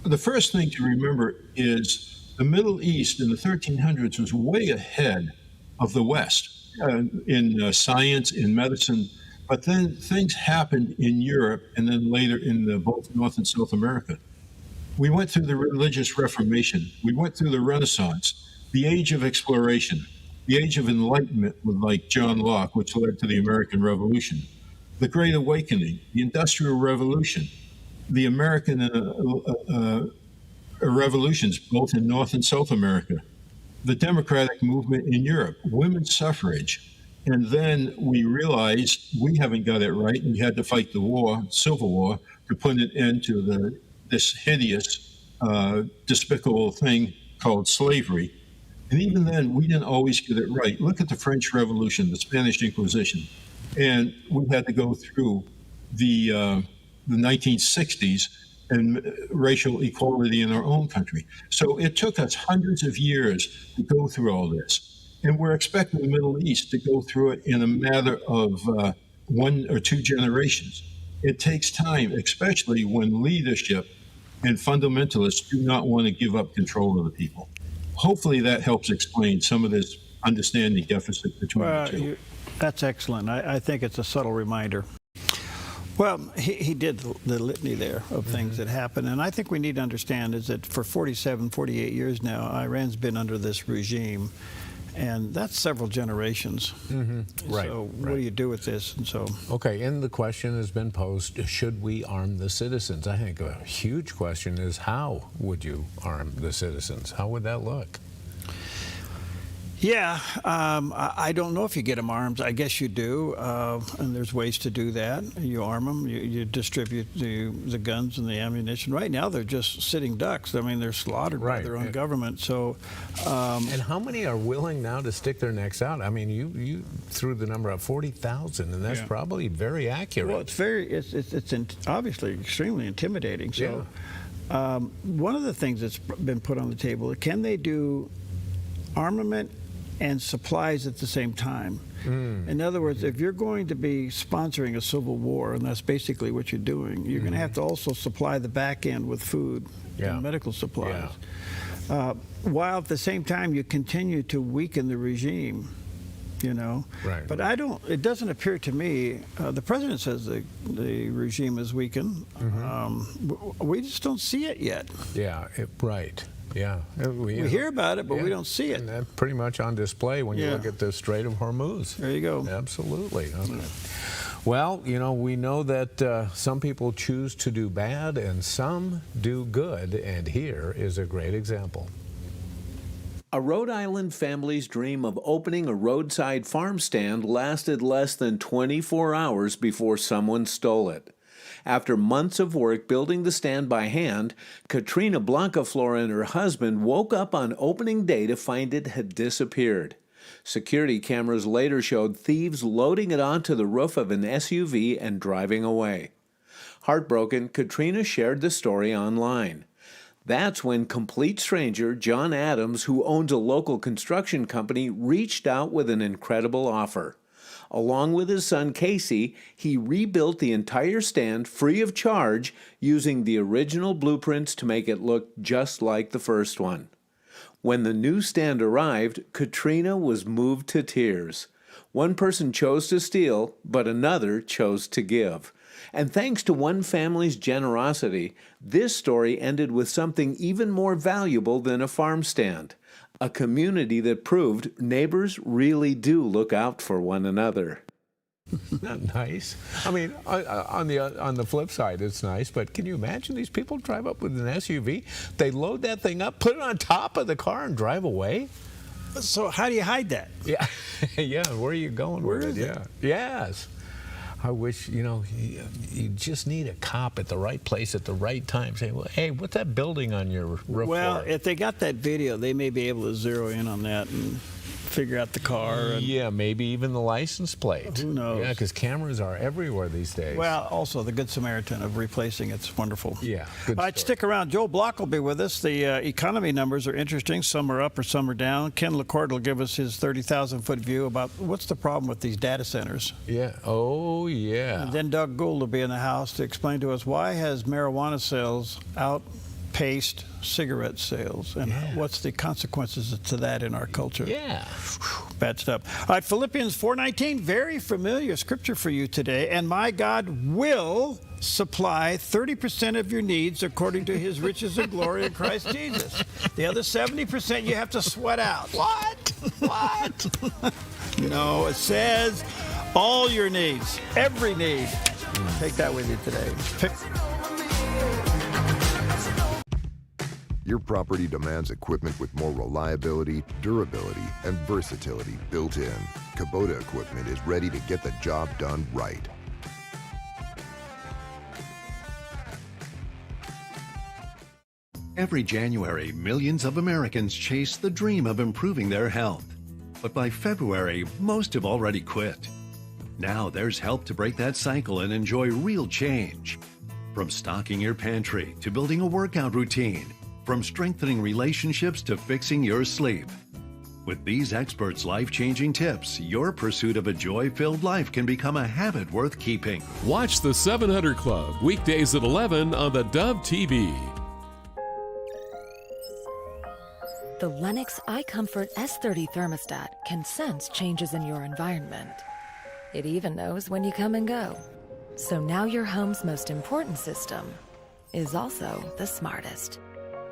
the first thing to remember is the Middle East in the 1300s was way ahead of the West in science, in medicine. But then things happened in Europe and then later in both North and South America. We went through the religious Reformation. We went through the Renaissance, the age of exploration, the age of enlightenment with like John Locke, which led to the American Revolution, the Great Awakening, the Industrial Revolution, the American revolutions, both in North and South America, the democratic movement in Europe, women's suffrage. And then we realized we haven't got it right. We had to fight the war, Civil War, to put an end to this hideous, despicable thing called slavery. And even then, we didn't always get it right. Look at the French Revolution, the Spanish Inquisition. And we had to go through the 1960s and racial equality in our own country. So it took us hundreds of years to go through all this. And we're expecting the Middle East to go through it in a matter of 1 or 2 generations. It takes time, especially when leadership and fundamentalists do not want to give up control of the people. Hopefully that helps explain some of this understanding deficit between the two. That's excellent. I think it's a subtle reminder. Well, he did the litany there of things that happened. And I think we need to understand is that for 47, 48 years now, Iran's been under this regime. And that's several generations. Right. So what do you do with this? And so. Okay, and the question has been posed, should we arm the citizens? I think a huge question is, how would you arm the citizens? How would that look? Yeah, I don't know if you get them armed. I guess you do, and there's ways to do that. You arm them, you distribute the guns and the ammunition. Right now, they're just sitting ducks. I mean, they're slaughtered by their own government. So, and how many are willing now to stick their necks out? I mean, you threw the number up 40,000, and that's probably very accurate. Well, it's obviously extremely intimidating. So, one of the things that's been put on the table: can they do armament and supplies at the same time? In other words, if you're going to be sponsoring a civil war, and that's basically what you're doing, you're going to have to also supply the back end with food and medical supplies. While at the same time you continue to weaken the regime, you know. But it doesn't appear to me, the president says the regime is weakened. We just don't see it yet. Yeah, right. Yeah. We hear about it, but we don't see it. And that's pretty much on display when you Yeah. look at the Strait of Hormuz. There you go. Absolutely. Okay. Well, we know that some people choose to do bad and some do good, and here is a great example. A Rhode Island family's dream of opening a roadside farm stand lasted less than 24 hours before someone stole it. After months of work building the stand by hand, Katrina Blancaflor and her husband woke up on opening day to find it had disappeared. Security cameras later showed thieves loading it onto the roof of an SUV and driving away. Heartbroken, Katrina shared the story online. That's when complete stranger John Adams, who owns a local construction company, reached out with an incredible offer. Along with his son Casey, he rebuilt the entire stand free of charge using the original blueprints to make it look just like the first one. When the new stand arrived, Katrina was moved to tears. One person chose to steal, but another chose to give. And thanks to one family's generosity, this story ended with something even more valuable than a farm stand. A community that proved neighbors really do look out for one another. Not nice. I mean, on the flip side, it's nice, but can you imagine these people drive up with an SUV? They load that thing up, put it on top of the car, and drive away? So how do you hide that? Yeah, yeah. Where are you going with it? Yeah. Yes. I wish, you just need a cop at the right place at the right time saying, well, hey, what's that building on your roof? Well, for? if they got that video, they may be able to zero in on that and figure out the car. And yeah, maybe even the license plate. Who knows? Yeah, because cameras are everywhere these days. Well, also the Good Samaritan of replacing it's wonderful. Yeah. All right, stick around. Joel Block will be with us. The economy numbers are interesting. Some are up or some are down. Ken LaCourte will give us his 30,000-foot view about what's the problem with these data centers. Yeah. Oh, yeah. And then Doug Gould will be in the house to explain to us why has marijuana sales outpaced cigarette sales, and what's the consequences to that in our culture. Yeah. Bad stuff. All right, Philippians 4:19, very familiar scripture for you today. And my God will supply 30% of your needs according to his riches and glory in Christ Jesus. The other 70% you have to sweat out. What? What? No, it says all your needs, every need. Take that with you today. Your property demands equipment with more reliability, durability, and versatility built in. Kubota equipment is ready to get the job done right. Every January, millions of Americans chase the dream of improving their health. But by February, most have already quit. Now there's help to break that cycle and enjoy real change. From stocking your pantry to building a workout routine, from strengthening relationships to fixing your sleep. With these experts' life-changing tips, your pursuit of a joy-filled life can become a habit worth keeping. Watch the 700 Club, weekdays at 11 on the Dove TV. The Lennox iComfort S30 thermostat can sense changes in your environment. It even knows when you come and go. So now your home's most important system is also the smartest.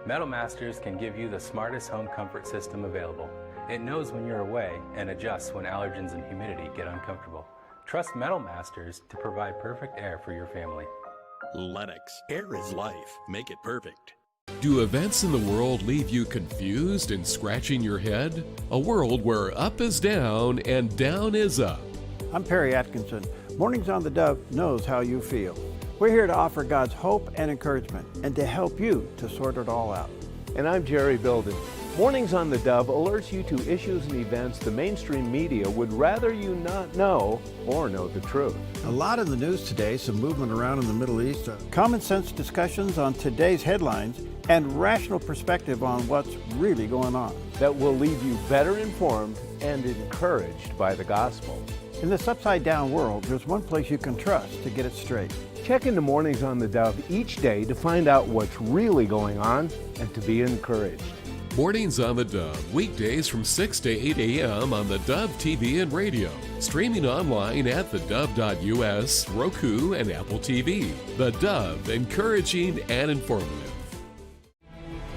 Metal Masters can give you the smartest home comfort system available. It knows when you're away and adjusts when allergens and humidity get uncomfortable. Trust Metal Masters to provide perfect air for your family. Lennox. Air is life. Make it perfect. Do events in the world leave you confused and scratching your head? A world where up is down and down is up. I'm Perry Atkinson. Mornings on the Dove knows how you feel. We're here to offer God's hope and encouragement and to help you to sort it all out. And I'm Jerry Bilden. Mornings on the Dove alerts you to issues and events the mainstream media would rather you not know or know the truth. A lot in the news today, some movement around in the Middle East, common sense discussions on today's headlines, and rational perspective on what's really going on. That will leave you better informed and encouraged by the gospel. In this upside-down world, there's one place you can trust to get it straight. Check into Mornings on the Dove each day to find out what's really going on and to be encouraged. Mornings on the Dove, weekdays from 6 to 8 a.m. on the Dove TV and radio. Streaming online at thedove.us, Roku, and Apple TV. The Dove, encouraging and informative.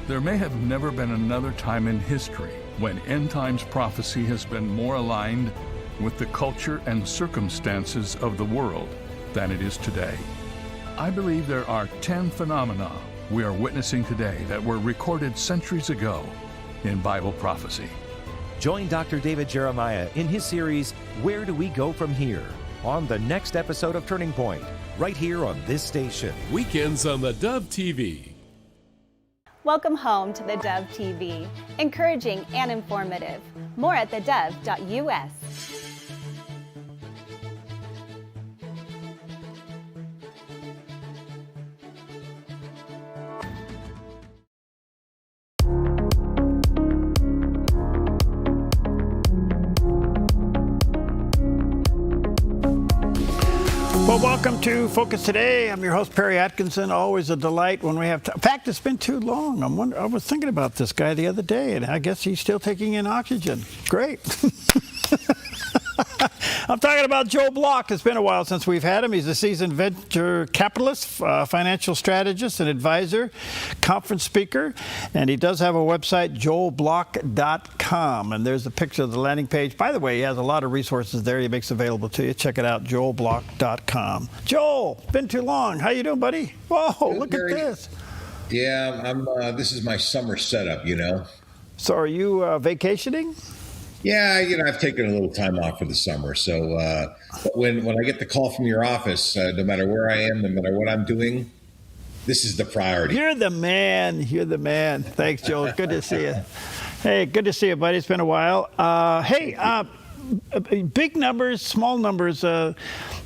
There may have never been another time in history when end times prophecy has been more aligned with the culture and circumstances of the world than it is today. I believe there are 10 phenomena we are witnessing today that were recorded centuries ago in Bible prophecy. Join Dr. David Jeremiah in his series, Where Do We Go From Here? On the next episode of Turning Point, right here on this station. Weekends on the Dove TV. Welcome home to the Dove TV, encouraging and informative. More at thedove.us. Well, welcome to Focus Today. I'm your host, Perry Atkinson. Always a delight when we have in fact, it's been too long. I was thinking about this guy the other day, and I guess he's still taking in oxygen. Great. I'm talking about Joel Block. It's been a while since we've had him. He's a seasoned venture capitalist, financial strategist, and advisor, conference speaker, and he does have a website, joelblock.com, and there's a picture of the landing page. By the way, he has a lot of resources there he makes available to you. Check it out, joelblock.com. Joel, been too long. How you doing, buddy? Whoa, look at this. Yeah, I'm. This is my summer setup, you know. So are you vacationing? Yeah, I've taken a little time off for the summer. So but when I get the call from your office, no matter where I am, no matter what I'm doing, this is the priority. You're the man. You're the man. Thanks, Joel. Good to see you. Hey, good to see you, buddy. It's been a while. Big numbers, small numbers. I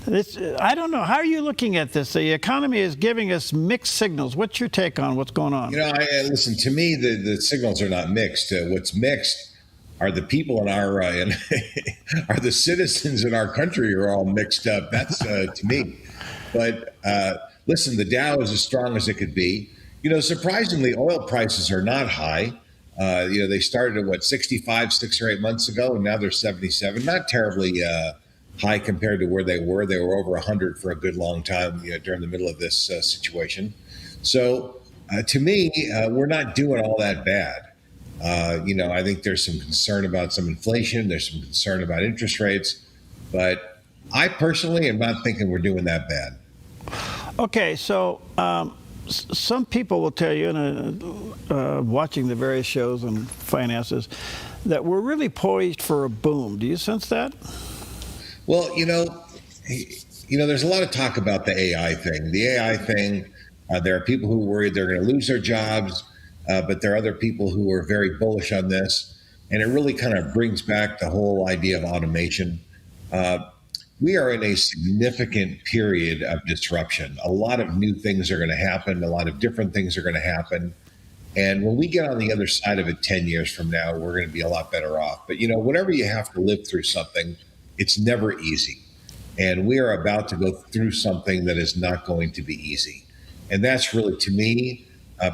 don't know. How are you looking at this? The economy is giving us mixed signals. What's your take on what's going on? Listen, to me, the signals are not mixed. What's mixed are the people in our are the citizens in our country are all mixed up. That's to me. But listen, the Dow is as strong as it could be. Surprisingly, oil prices are not high. They started at 65 6 or 8 months ago, and now they're 77. Not terribly high compared to where they were. They were over 100 for a good long time during the middle of this situation. So to me, we're not doing all that bad. I think there's some concern about some inflation. There's some concern about interest rates. But I personally am not thinking we're doing that bad. Okay, so some people will tell you, watching the various shows on finances, that we're really poised for a boom. Do you sense that? Well, there's a lot of talk about the AI thing. The AI thing, there are people who are worried they're going to lose their jobs. But there are other people who are very bullish on this. And it really kind of brings back the whole idea of automation. We are in a significant period of disruption. A lot of new things are going to happen. A lot of different things are going to happen. And when we get on the other side of it 10 years from now, we're going to be a lot better off. But, whenever you have to live through something, it's never easy. And we are about to go through something that is not going to be easy. And that's really, to me,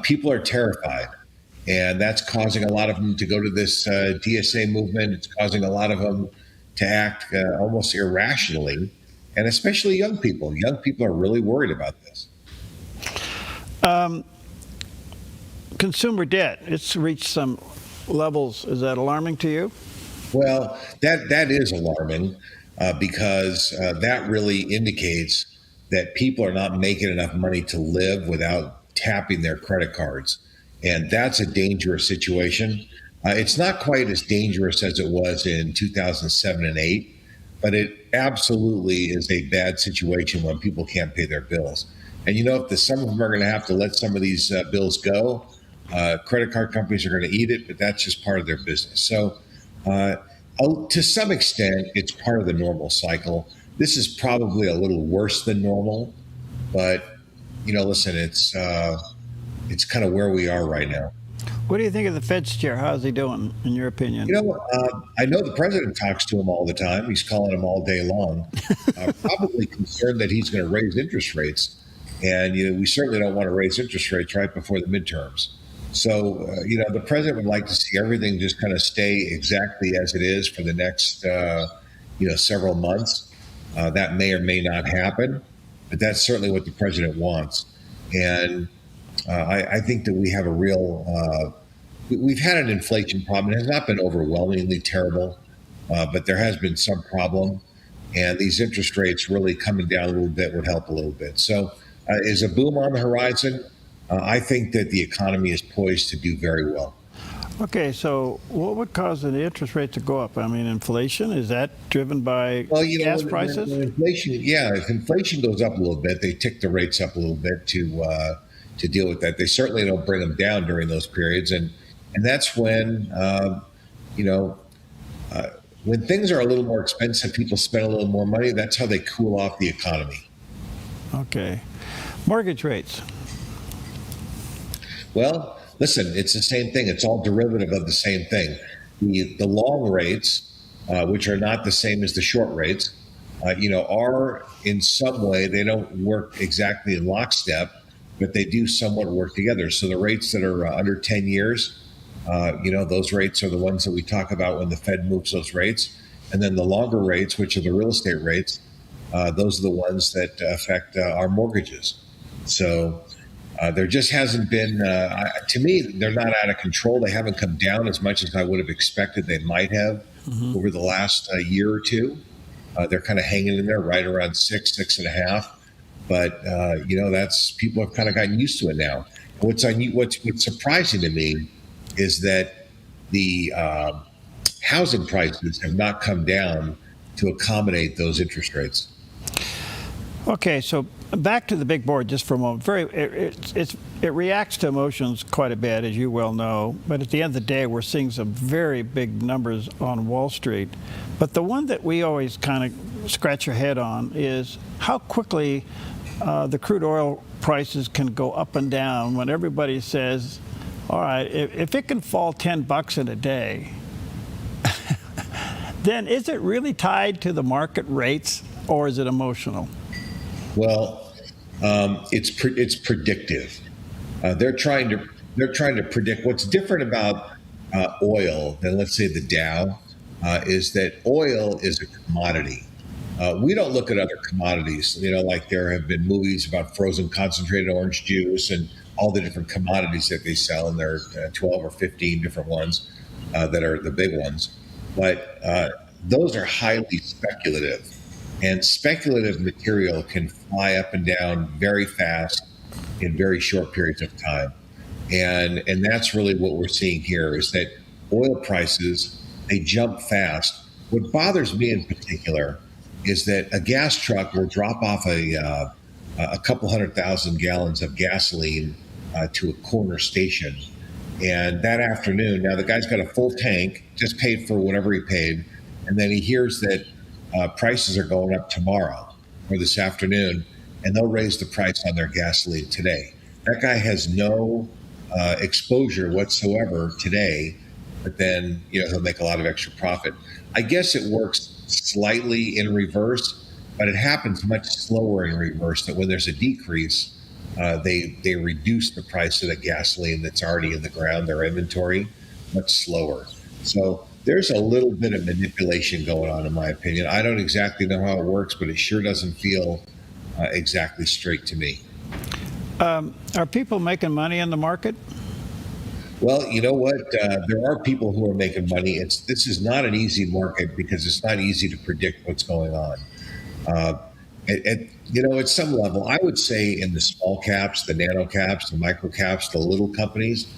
people are terrified, and that's causing a lot of them to go to this DSA movement. It's causing a lot of them to act almost irrationally, and especially young people. Young people are really worried about this. Consumer debt, it's reached some levels. Is that alarming to you? Well, that is alarming because that really indicates that people are not making enough money to live without tapping their credit cards. And that's a dangerous situation. It's not quite as dangerous as it was in 2007 and 8, but it absolutely is a bad situation when people can't pay their bills. And if some of them are going to have to let some of these bills go, credit card companies are going to eat it, but that's just part of their business. So to some extent, it's part of the normal cycle. This is probably a little worse than normal, but listen, it's kind of where we are right now. What do you think of the Fed's chair? How's he doing, in your opinion? I know the president talks to him all the time. He's calling him all day long. Probably concerned that he's going to raise interest rates. And, we certainly don't want to raise interest rates right before the midterms. So, the president would like to see everything just kind of stay exactly as it is for the next, several months. That may or may not happen. But that's certainly what the president wants. And I think that we have a real, we've had an inflation problem. It has not been overwhelmingly terrible, but there has been some problem. And these interest rates really coming down a little bit would help a little bit. So is a boom on the horizon? I think that the economy is poised to do very well. Okay, so what would cause the interest rate to go up? I mean, inflation, is that driven by gas prices? When inflation, if inflation goes up a little bit, they tick the rates up a little bit to deal with that. They certainly don't bring them down during those periods, and that's when when things are a little more expensive, people spend a little more money. That's how they cool off the economy. Okay, mortgage rates. Well, listen, it's the same thing. It's all derivative of the same thing. The long rates, which are not the same as the short rates, are in some way, they don't work exactly in lockstep, but they do somewhat work together. So the rates that are under 10 years, those rates are the ones that we talk about when the Fed moves those rates. And then the longer rates, which are the real estate rates, those are the ones that affect our mortgages. So there just hasn't been, to me, they're not out of control. They haven't come down as much as I would have expected they might have over the last year or two. They're kind of hanging in there right around 6.5. But, that's, people have kind of gotten used to it now. What's surprising to me is that the housing prices have not come down to accommodate those interest rates. Okay, so back to the big board just for a moment. It reacts to emotions quite a bit, as you well know. But at the end of the day, we're seeing some very big numbers on Wall Street. But the one that we always kind of scratch our head on is how quickly the crude oil prices can go up and down when everybody says, all right, if it can fall $10 in a day, then is it really tied to the market rates or is it emotional? Well, it's predictive. They're trying to predict. What's different about oil than, let's say, the Dow is that oil is a commodity. We don't look at other commodities. Like there have been movies about frozen concentrated orange juice and all the different commodities that they sell, and there are 12 or 15 different ones that are the big ones. But those are highly speculative. And speculative material can fly up and down very fast in very short periods of time. And that's really what we're seeing here is that oil prices, they jump fast. What bothers me in particular is that a gas truck will drop off a couple 100,000 gallons of gasoline to a corner station. And that afternoon, now the guy's got a full tank, just paid for whatever he paid. And then he hears that prices are going up tomorrow or this afternoon, and they'll raise the price on their gasoline today. That guy has no exposure whatsoever today, but then he'll make a lot of extra profit. I guess it works slightly in reverse, but it happens much slower in reverse. That when there's a decrease, they reduce the price of the gasoline that's already in the ground, their inventory, much slower. So there's a little bit of manipulation going on, in my opinion. I don't exactly know how it works, but it sure doesn't feel exactly straight to me. Are people making money in the market? Well, you know what? There are people who are making money. This is not an easy market because it's not easy to predict what's going on. At some level, I would say in the small caps, the nano caps, the micro caps, the little companies,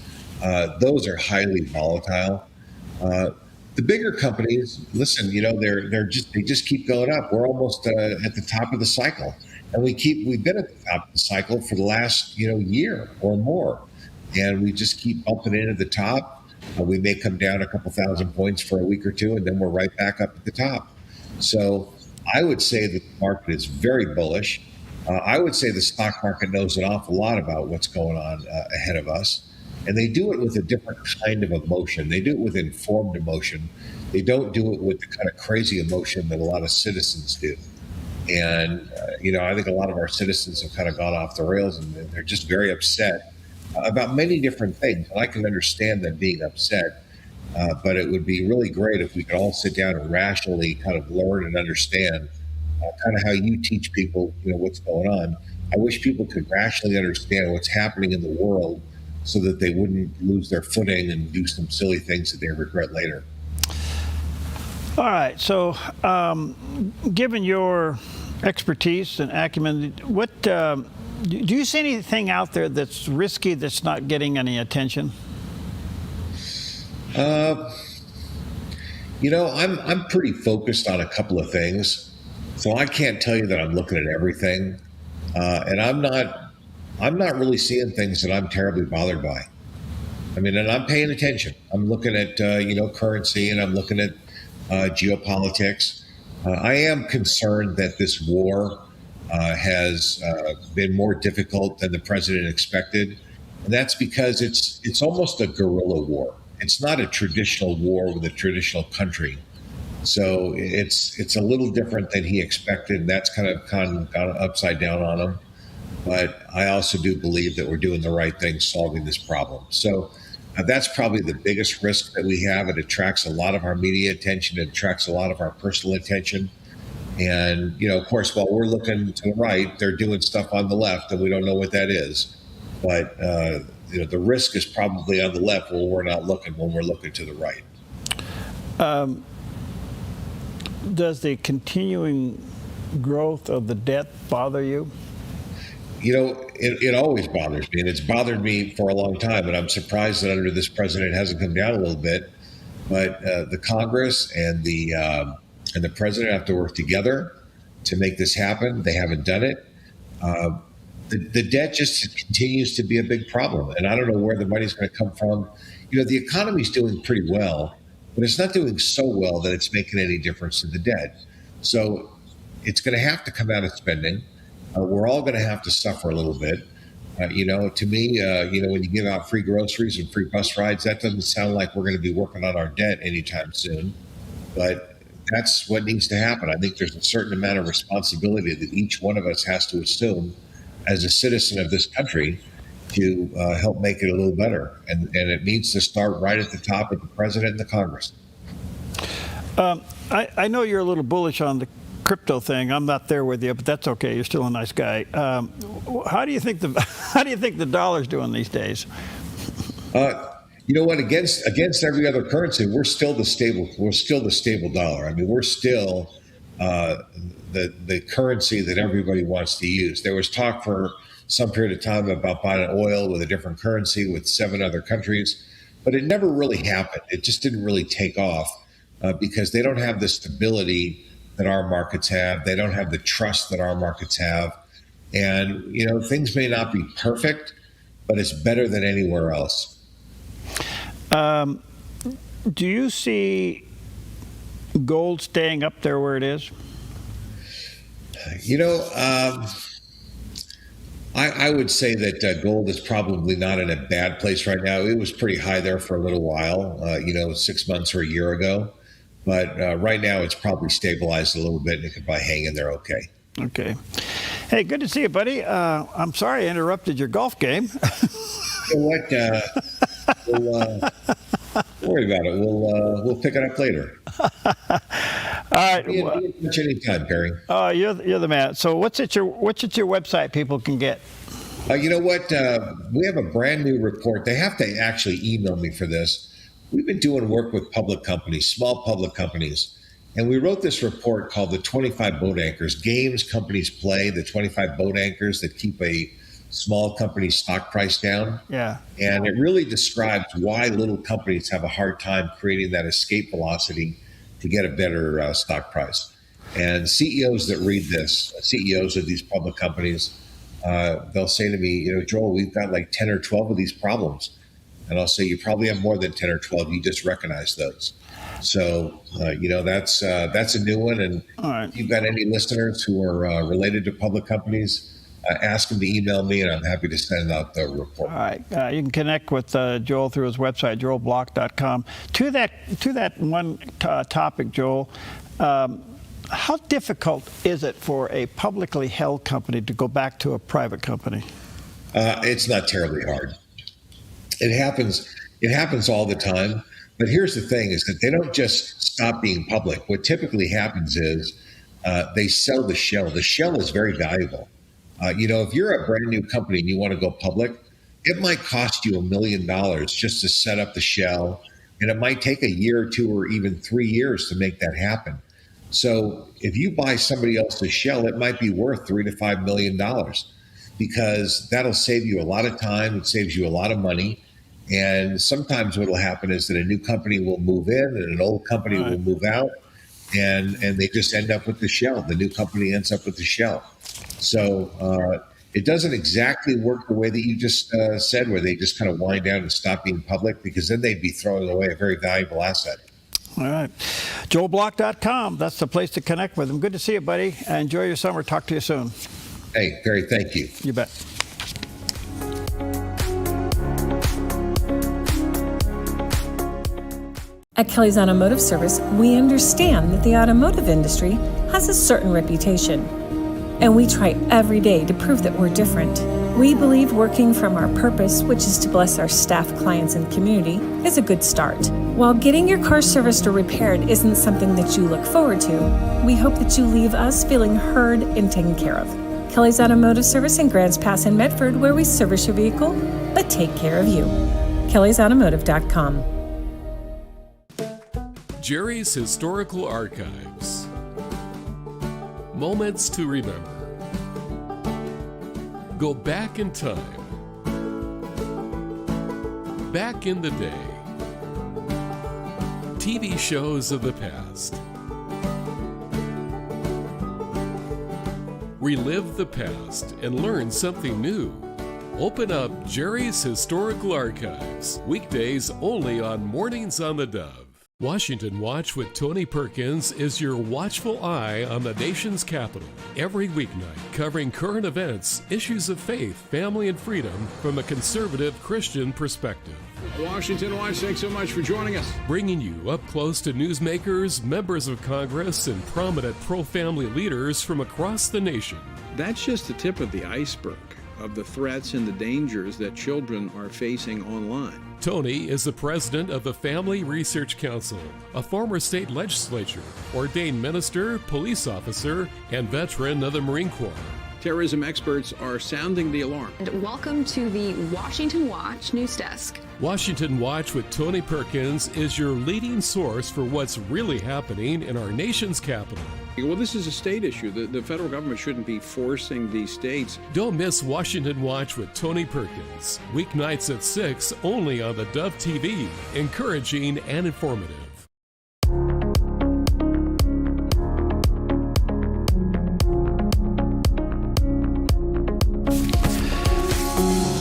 those are highly volatile. The bigger companies, listen, they just keep going up. We're almost at the top of the cycle, and we've been at the top of the cycle for the last year or more, and we just keep bumping into the top. We may come down a couple thousand points for a week or two, and then we're right back up at the top. So I would say that the market is very bullish. I would say the stock market knows an awful lot about what's going on ahead of us. And they do it with a different kind of emotion. They do it with informed emotion. They don't do it with the kind of crazy emotion that a lot of citizens do. And, I think a lot of our citizens have kind of gone off the rails and they're just very upset about many different things. And I can understand them being upset, but it would be really great if we could all sit down and rationally kind of learn and understand kind of how you teach people, what's going on. I wish people could rationally understand what's happening in the world so that they wouldn't lose their footing and do some silly things that they regret later. All right. So, given your expertise and acumen, what do you see anything out there that's risky that's not getting any attention? I'm pretty focused on a couple of things, so I can't tell you that I'm looking at everything, and I'm not really seeing things that I'm terribly bothered by. I mean, and I'm paying attention. I'm looking at currency, and I'm looking at geopolitics. I am concerned that this war has been more difficult than the president expected, and that's because it's almost a guerrilla war. It's not a traditional war with a traditional country. So it's a little different than he expected. And that's kind of gone upside down on him. But I also do believe that we're doing the right thing solving this problem. So that's probably the biggest risk that we have. It attracts a lot of our media attention. It attracts a lot of our personal attention. And, of course, while we're looking to the right, they're doing stuff on the left, and we don't know what that is. But the risk is probably on the left when we're not looking, when we're looking to the right. Does the continuing growth of the debt bother you? It always bothers me, and it's bothered me for a long time, and I'm surprised that under this president it hasn't come down a little bit. But the Congress and the president have to work together to make this happen. They haven't done it. The debt just continues to be a big problem, and I don't know where the money's going to come from. The economy's doing pretty well, but it's not doing so well that it's making any difference to the debt. So it's going to have to come out of spending. We're all going to have to suffer a little bit. To me, when you give out free groceries and free bus rides, that doesn't sound like we're going to be working on our debt anytime soon. But that's what needs to happen. I think there's a certain amount of responsibility that each one of us has to assume as a citizen of this country to help make it a little better. And it needs to start right at the top with the president and the Congress. I know you're a little bullish on the crypto thing. I'm not there with you, but that's okay. You're still a nice guy. How do you think the dollar's doing these days? You know what? Against every other currency, we're still the stable dollar. I mean, we're still the currency that everybody wants to use. There was talk for some period of time about buying oil with a different currency with 7 other countries, but it never really happened. It just didn't really take off because they don't have the stability that our markets have. They don't have the trust that our markets have. And, things may not be perfect, but it's better than anywhere else. Do you see gold staying up there where it is? I would say that gold is probably not in a bad place right now. It was pretty high there for a little while, 6 months or a year ago. But right now it's probably stabilized a little bit, and it could probably hang in there okay. Okay. Hey, good to see you, buddy. I'm sorry I interrupted your golf game. You know what? Don't worry about it. We'll pick it up later. All right. Be in touch anytime, Perry. You're the man. So what's at your website people can get? You know what? We have a brand new report. They have to actually email me for this. We've been doing work with public companies, small public companies, and we wrote this report called the 25 Boat Anchors. Games companies play, the 25 boat anchors that keep a small company's stock price down. Yeah. And it really describes why little companies have a hard time creating that escape velocity to get a better stock price. And CEOs that read this, CEOs of these public companies, they'll say to me, Joel, we've got like 10 or 12 of these problems. And I'll say, you probably have more than 10 or 12. You just recognize those. So, that's a new one. And if you've got any listeners who are related to public companies, ask them to email me, and I'm happy to send out the report. All right. You can connect with Joel through his website, joelblock.com. To that one topic, Joel, how difficult is it for a publicly held company to go back to a private company? It's not terribly hard. It happens all the time. But here's the thing, is that they don't just stop being public. What typically happens is they sell the shell. The shell is very valuable. If you're a brand new company and you want to go public, it might cost you $1 million just to set up the shell. And it might take a year or 2 or even 3 years to make that happen. So if you buy somebody else's shell, it might be worth $3 to $5 million, because that'll save you a lot of time. It saves you a lot of money. And sometimes what will happen is that a new company will move in and an old company will move out, and they just end up with the shell. The new company ends up with the shell. So it doesn't exactly work the way that you just said, where they just kind of wind down and stop being public, because then they'd be throwing away a very valuable asset. All right. JoelBlock.com. That's the place to connect with him. Good to see you, buddy. Enjoy your summer. Talk to you soon. Hey, Gary, thank you. You bet. At Kelly's Automotive Service, we understand that the automotive industry has a certain reputation, and we try every day to prove that we're different. We believe working from our purpose, which is to bless our staff, clients, and community, is a good start. While getting your car serviced or repaired isn't something that you look forward to, we hope that you leave us feeling heard and taken care of. Kelly's Automotive Service in Grants Pass and Medford, where we service your vehicle, but take care of you. KellysAutomotive.com. Jerry's Historical Archives. Moments to remember. Go back in time. Back in the day. TV shows of the past. Relive the past and learn something new. Open up Jerry's Historical Archives. Weekdays only on Mornings on the Dove. Washington Watch with Tony Perkins is your watchful eye on the nation's capital. Every weeknight, covering current events, issues of faith, family, and freedom from a conservative Christian perspective. Washington Watch, thanks so much for joining us. Bringing you up close to newsmakers, members of Congress, and prominent pro-family leaders from across the nation. That's just the tip of the iceberg of the threats and the dangers that children are facing online. Tony is the president of the Family Research Council, a former state legislature, ordained minister, police officer, and veteran of the Marine Corps. Terrorism experts are sounding the alarm. And welcome to the Washington Watch News Desk. Washington Watch with Tony Perkins is your leading source for what's really happening in our nation's capital. Well, this is a state issue. The federal government shouldn't be forcing these states. Don't miss Washington Watch with Tony Perkins. Weeknights at 6, only on the Dove TV. Encouraging and informative.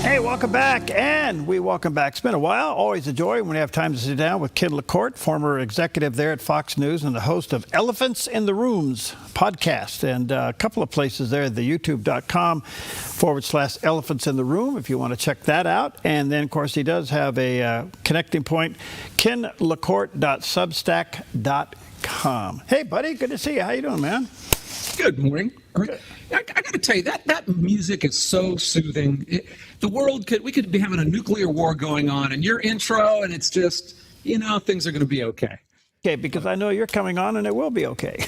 Hey, welcome back, and we welcome back. It's been a while. Always a joy when we have time to sit down with Ken LaCourte, former executive there at Fox News and the host of Elephants in the Rooms podcast, and a couple of places there, the youtube.com/Elephants in the Room, if you want to check that out. And then, of course, he does have a connecting point, kenlacourte.substack.com. Hey, buddy, good to see you. How you doing, man? Good morning. I got to tell you, that music is so soothing. We could be having a nuclear war going on, and your intro, and it's just, things are going to be okay. Okay, because I know you're coming on, and it will be okay.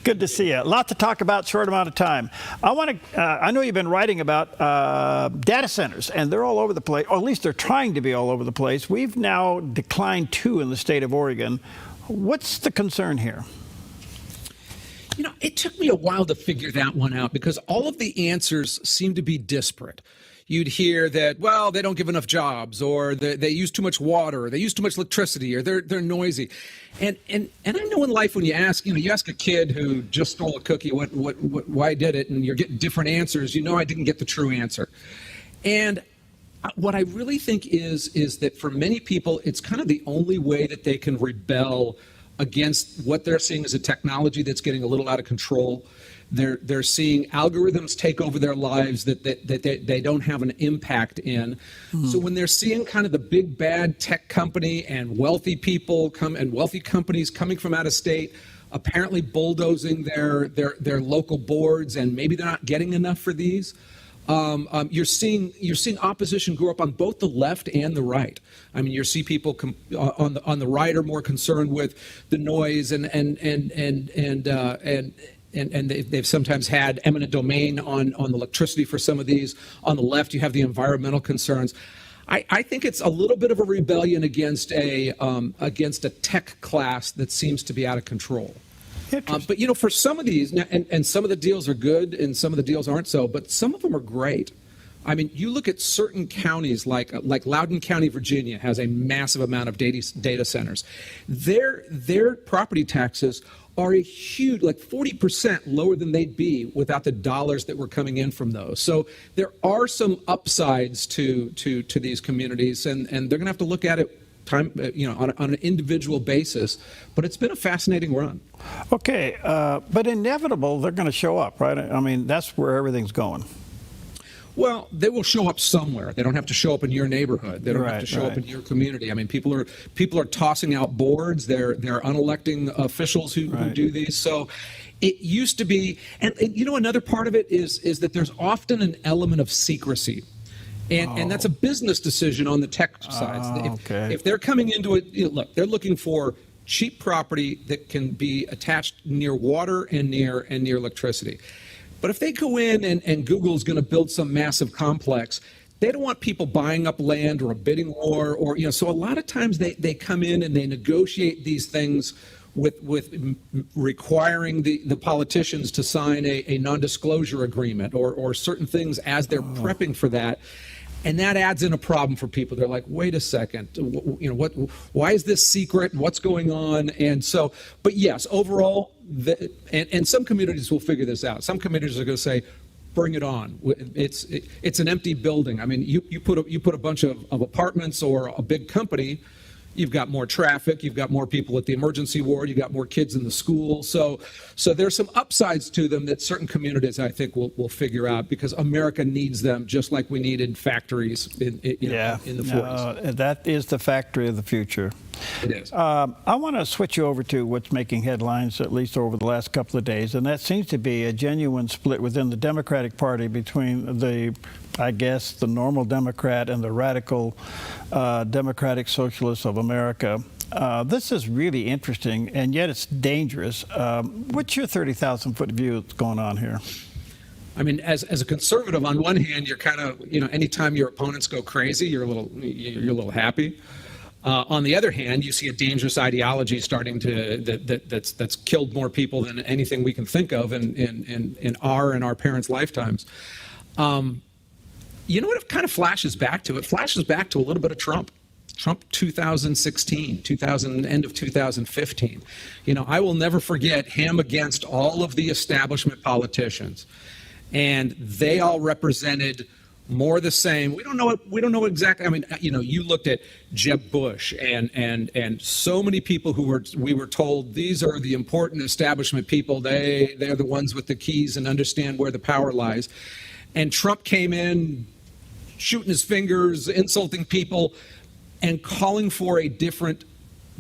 Good to see you. A lot to talk about, short amount of time. I know you've been writing about data centers, and they're all over the place, or at least they're trying to be all over the place. We've now declined 2 in the state of Oregon. What's the concern here? It took me a while to figure that one out because all of the answers seem to be disparate. You'd hear that, well, they don't give enough jobs, or they use too much water, or they use too much electricity, or they're noisy. And I know in life when you ask a kid who just stole a cookie, why did it, and you're getting different answers, I didn't get the true answer. And what I really think is that for many people, it's kind of the only way that they can rebel against what they're seeing as a technology that's getting a little out of control. They're seeing algorithms take over their lives that they don't have an impact in. So when they're seeing kind of the big bad tech company and wealthy people wealthy companies coming from out of state, apparently bulldozing their local boards, and maybe they're not getting enough for these. You're seeing opposition grow up on both the left and the right. I mean, you see people on the right are more concerned with the noise and they've sometimes had eminent domain on the electricity for some of these. On the left, you have the environmental concerns. I think it's a little bit of a rebellion against a tech class that seems to be out of control. But you know, for some of these, and some of the deals are good, and some of the deals aren't so, but some of them are great. I mean, you look at certain counties like Loudoun County, Virginia, has a massive amount of data centers. Their property taxes are a huge, like 40% lower than they'd be without the dollars that were coming in from those. So there are some upsides to these communities, and they're going to have to look at it on an individual basis. But it's been a fascinating run. Okay, but inevitable, they're going to show up, right? I mean, that's where everything's going. Well, they will show up somewhere. They don't have to show up in your neighborhood. They don't have to show up in your community. I mean, people are tossing out boards. They're unelecting officials who do these. So it used to be, and you know, another part of it is that there's often an element of secrecy. And that's a business decision on the tech side. If they're coming into it, look, they're looking for cheap property that can be attached near water and near electricity. But if they go in and Google's going to build some massive complex, they don't want people buying up land or a bidding war, or so a lot of times they come in and they negotiate these things with requiring the politicians to sign a non-disclosure agreement or certain things as they're prepping for that. And that adds in a problem for people. They're like, wait a second, why is this secret? What's going on? And so, but yes, overall, and some communities will figure this out. Some communities are going to say, bring it on. It's an empty building. I mean, you put a bunch of apartments or a big company, you've got more traffic, you've got more people at the emergency ward, you've got more kids in the school. So there's some upsides to them that certain communities, I think, will figure out, because America needs them just like we needed factories in the 40s. That is the factory of the future. It is. I want to switch you over to what's making headlines, at least over the last couple of days, and that seems to be a genuine split within the Democratic Party between the normal Democrat and the radical Democratic Socialists of America. This is really interesting, and yet it's dangerous. What's your 30,000-foot view that's going on here? I mean, as a conservative, on one hand, you're kind of, anytime your opponents go crazy, you're a little happy. On the other hand, you see a dangerous ideology starting that's killed more people than anything we can think of in our parents' lifetimes. You know what it kind of flashes back to? It flashes back to a little bit of Trump 2016, end of 2015. I will never forget him against all of the establishment politicians, and they all represented more the same. We don't know exactly. I mean, you looked at Jeb Bush and so many people we were told these are the important establishment people. They're the ones with the keys and understand where the power lies. And Trump came in shooting his fingers, insulting people, and calling for a different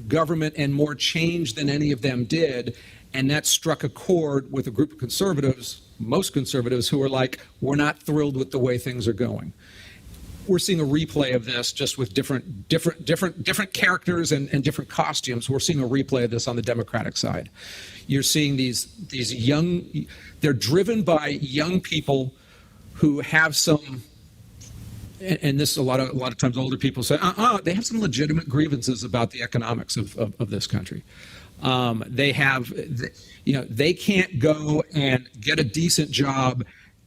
government and more change than any of them did. And that struck a chord with a group of conservatives, most conservatives, who are like, we're not thrilled with the way things are going. We're seeing a replay of this, just with different characters and different costumes. We're seeing a replay of this on the Democratic side. You're seeing these young, they're driven by young people who have some, and this a lot of times older people say, they have some legitimate grievances about the economics of this country. They can't go and get a decent job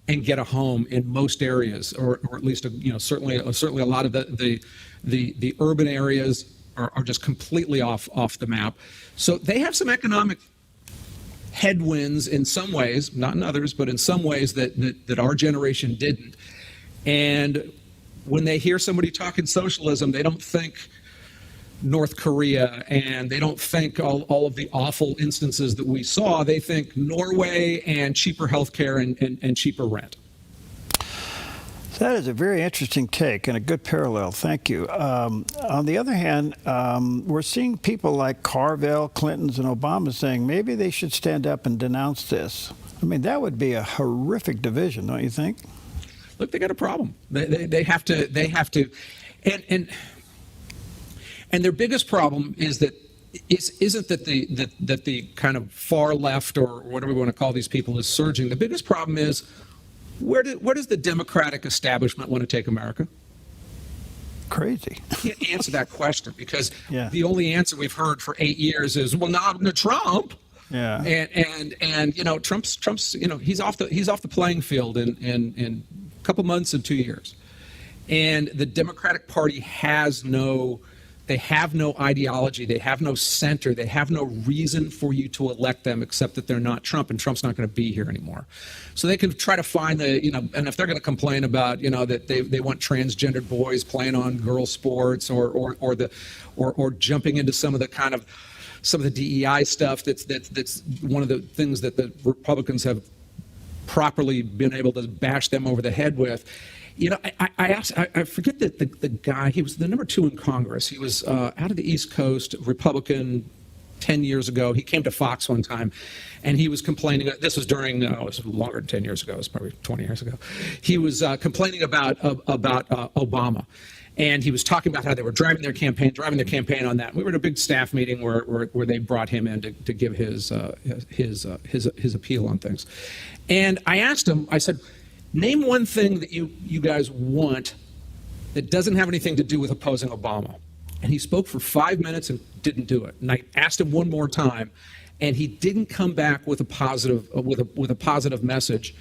and get a home in most areas, or at least certainly a lot of the urban areas are just completely off the map. So they have some economic headwinds in some ways, not in others, but in some ways that our generation didn't. And when they hear somebody talking socialism, they don't think North Korea, and they don't think all of the awful instances that we saw. They think Norway and cheaper healthcare and cheaper rent. That is a very interesting take and a good parallel. Thank you. On the other hand, we're seeing people like Carville, Clintons, and Obama saying maybe they should stand up and denounce this. I mean, that would be a horrific division, don't you think? Look, they got a problem. They have to, and their biggest problem is that isn't that the kind of far left, or whatever we want to call these people, is surging. The biggest problem is where does the Democratic establishment want to take America? Crazy. I can't answer that question because the only answer we've heard for 8 years is, well, not under Trump. Yeah. And Trump's he's off the playing field in a couple months and 2 years. And the Democratic Party have no ideology, they have no center, they have no reason for you to elect them except that they're not Trump, and Trump's not going to be here anymore. So they can try to find and if they're going to complain about, that they want transgendered boys playing on girl sports or jumping into some of the DEI stuff, that's one of the things that the Republicans have properly been able to bash them over the head with. I forget that the guy, he was the number 2 in Congress. He was out of the East Coast, Republican, 10 years ago. He came to Fox one time, and he was complaining. This was during, it was longer than 10 years ago. It was probably 20 years ago. He was complaining about Obama. And he was talking about how they were driving their campaign on that. We were at a big staff meeting where they brought him in to give his appeal on things. And I asked him, I said, name one thing that you guys want that doesn't have anything to do with opposing Obama. And he spoke for 5 minutes and didn't do it. And I asked him one more time, and he didn't come back with a positive message.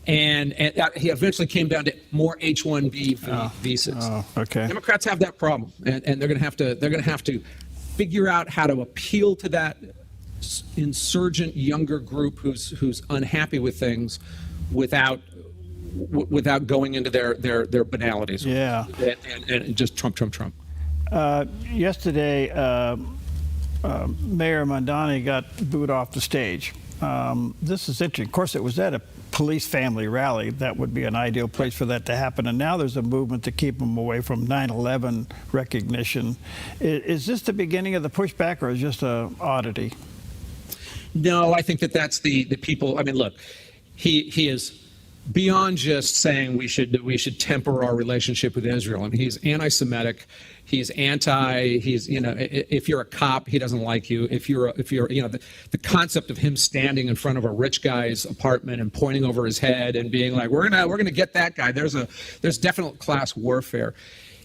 And he eventually came down to more H-1B visas. Oh, okay. Democrats have that problem, and they're going to have to figure out how to appeal to that insurgent younger group who's unhappy with things without going into their banalities. Yeah. And just Trump. Yesterday, Mayor Mondani got booed off the stage. This is interesting. Of course, it was at a police family rally. That would be an ideal place for that to happen. And now there's a movement to keep him away from 9/11 recognition. Is this the beginning of the pushback, or is it just an oddity? No, I think that's the people. I mean, look, he is beyond just saying we should temper our relationship with Israel. I mean, he's anti-Semitic. He's if you're a cop, he doesn't like you. If you're the concept of him standing in front of a rich guy's apartment and pointing over his head and being like, we're gonna get that guy. There's definite class warfare.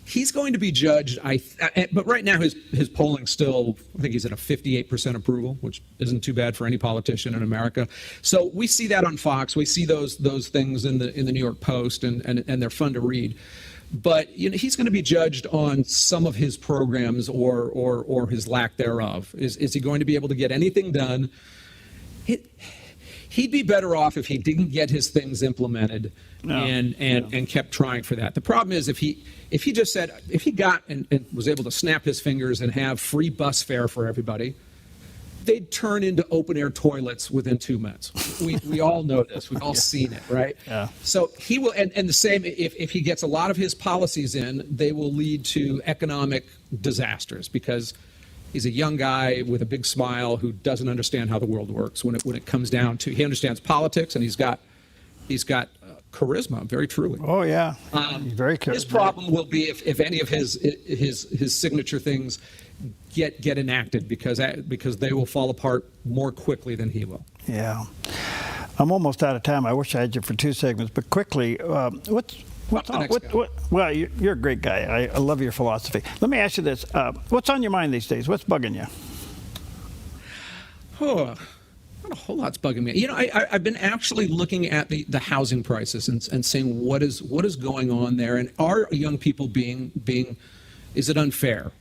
He's going to be judged. But right now his polling still, I think he's at a 58% approval, which isn't too bad for any politician in America. So we see that on Fox. We see those things in the New York Post, and they're fun to read. But he's going to be judged on some of his programs or his lack thereof. Is he going to be able to get anything done? He'd be better off if he didn't get his things implemented and kept trying for that. The problem is if he got and was able to snap his fingers and have free bus fare for everybody, they'd turn into open air toilets within 2 minutes. We all know this. We've all seen it, right? Yeah. So he will, and the same, if he gets a lot of his policies in, they will lead to economic disasters because he's a young guy with a big smile who doesn't understand how the world works. When it comes down to, he understands politics, and he's got charisma, very truly. Oh yeah, very charismatic. His problem will be if any of his signature things get enacted because they will fall apart more quickly than he will. Yeah, I'm almost out of time. I wish I had you for 2 segments, but quickly, well, you're a great guy. I love your philosophy. Let me ask you this: what's on your mind these days? What's bugging you? Oh, not a whole lot's bugging me. I've been actually looking at the housing prices and saying what is going on there, and are young people being is it unfair?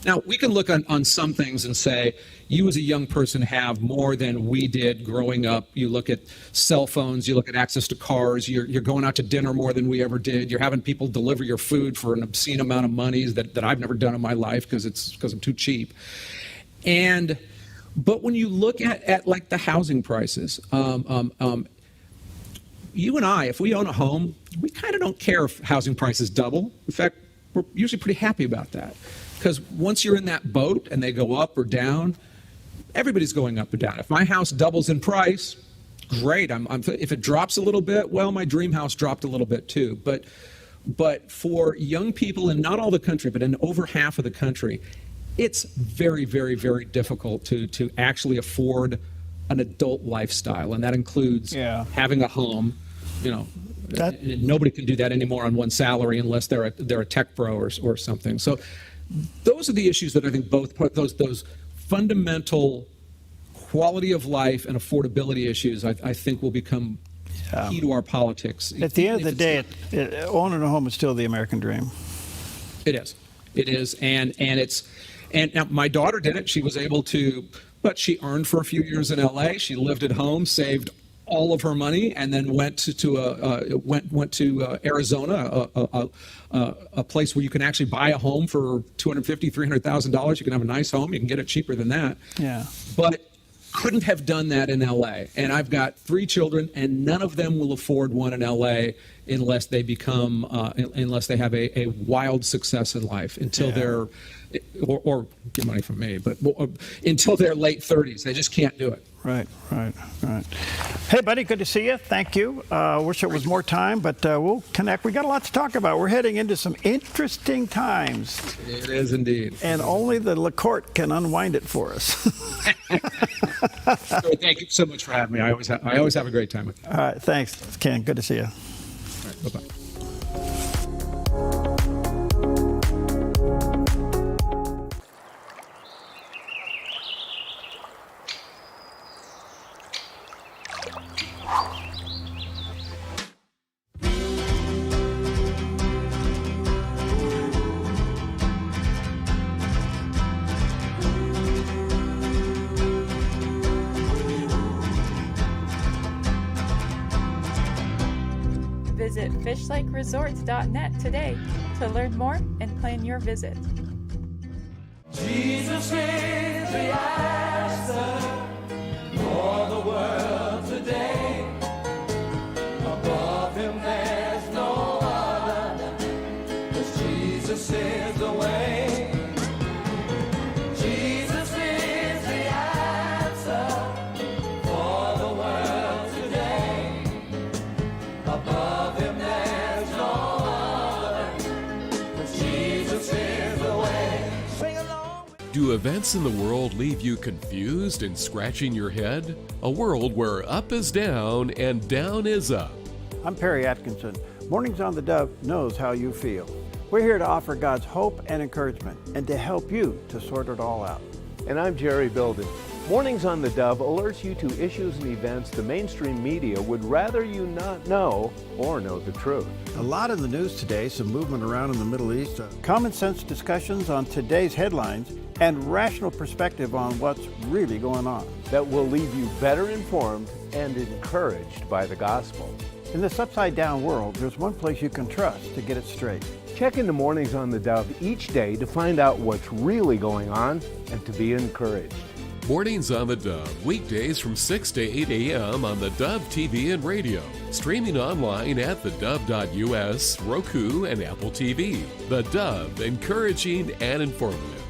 Now, we can look on some things and say, you as a young person have more than we did growing up. You look at cell phones, you look at access to cars, you're going out to dinner more than we ever did. You're having people deliver your food for an obscene amount of money that I've never done in my life because I'm too cheap. But when you look at like the housing prices, you and I, if we own a home, we kind of don't care if housing prices double. In fact, we're usually pretty happy about that. Because once you're in that boat and they go up or down, everybody's going up or down. If my house doubles in price, great. If it drops a little bit, well, my dream house dropped a little bit too. But for young people in not all the country, but in over half of the country, it's very, very, very difficult to actually afford an adult lifestyle, and that includes having a home. Nobody can do that anymore on one salary unless they're a tech pro or something. So those are the issues that I think both those fundamental quality of life and affordability issues I think will become key to our politics. At the end of the day, owning a home is still the American dream. It is, and now my daughter did it. She was able to, but she earned for a few years in LA. She lived at home, saved all of her money, and then went to Arizona, a place where you can actually buy a home for $250,000, $300,000. You can have a nice home. You can get it cheaper than that. Yeah. But couldn't have done that in LA. And I've got 3 children, and none of them will afford one in LA unless they become, unless they have a wild success in life until they're, or get money from me, but until their late 30s. They just can't do it. Right. Hey, buddy, good to see you. Thank you. Wish it was more time, but we'll connect. We got a lot to talk about. We're heading into some interesting times. It is indeed. And only the LaCourte can unwind it for us. So thank you so much for having me. I always have a great time with you. All right, thanks, Ken. Good to see you. All right, bye-bye. Visit fishlakeresorts.net today to learn more and plan your visit. Jesus is the answer for the world today. Above him there's no other, 'cause Jesus is the way. Jesus is the answer for the world today. Above him there's no other, 'cause Jesus is the way. Sing along. Do events in the world leave you confused and scratching your head? A world where up is down and down is up. I'm Perry Atkinson. Mornings on the Dove knows how you feel. We're here to offer God's hope and encouragement and to help you to sort it all out. And I'm Jerry Bilden. Mornings on the Dove alerts you to issues and events the mainstream media would rather you not know or know the truth. A lot in the news today, some movement around in the Middle East, common sense discussions on today's headlines, and rational perspective on what's really going on. That will leave you better informed and encouraged by the gospel. In this upside-down world, there's one place you can trust to get it straight. Check into Mornings on the Dove each day to find out what's really going on and to be encouraged. Mornings on the Dove, weekdays from 6 to 8 a.m. on the Dove TV and radio. Streaming online at thedove.us, Roku, and Apple TV. The Dove, encouraging and informative.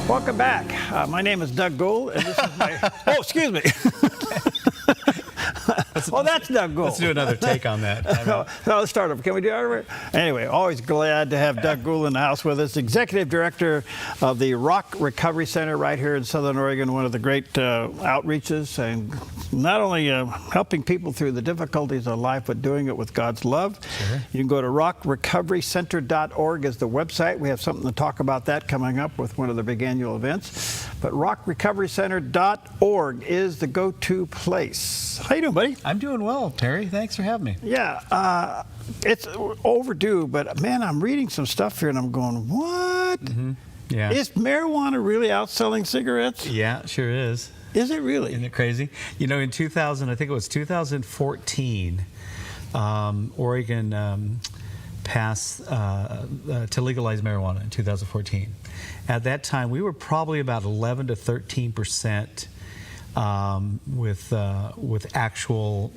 Welcome back. My name is Doug Gould, and this is my... Oh, excuse me. Well, that's Doug Gould. Let's do another take on that. No, let's start over. Can we do it? Anyway, always glad to have Doug Gould in the house with us, Executive Director of the Rock Recovery Center right here in Southern Oregon, one of the great outreaches, and not only helping people through the difficulties of life, but doing it with God's love. Sure. You can go to rockrecoverycenter.org is the website. We have something to talk about that coming up with one of the big annual events. But rockrecoverycenter.org is the go-to place. How you doing, buddy? I'm doing well, Terry. Thanks for having me. Yeah, it's overdue, but man, I'm reading some stuff here and I'm going, what? Mm-hmm. Yeah. Is marijuana really outselling cigarettes? Yeah, it sure is. Is it really? Isn't it crazy? You know, in 2014, Oregon passed to legalize marijuana in 2014. At that time, we were probably about 11 to 13% with actual,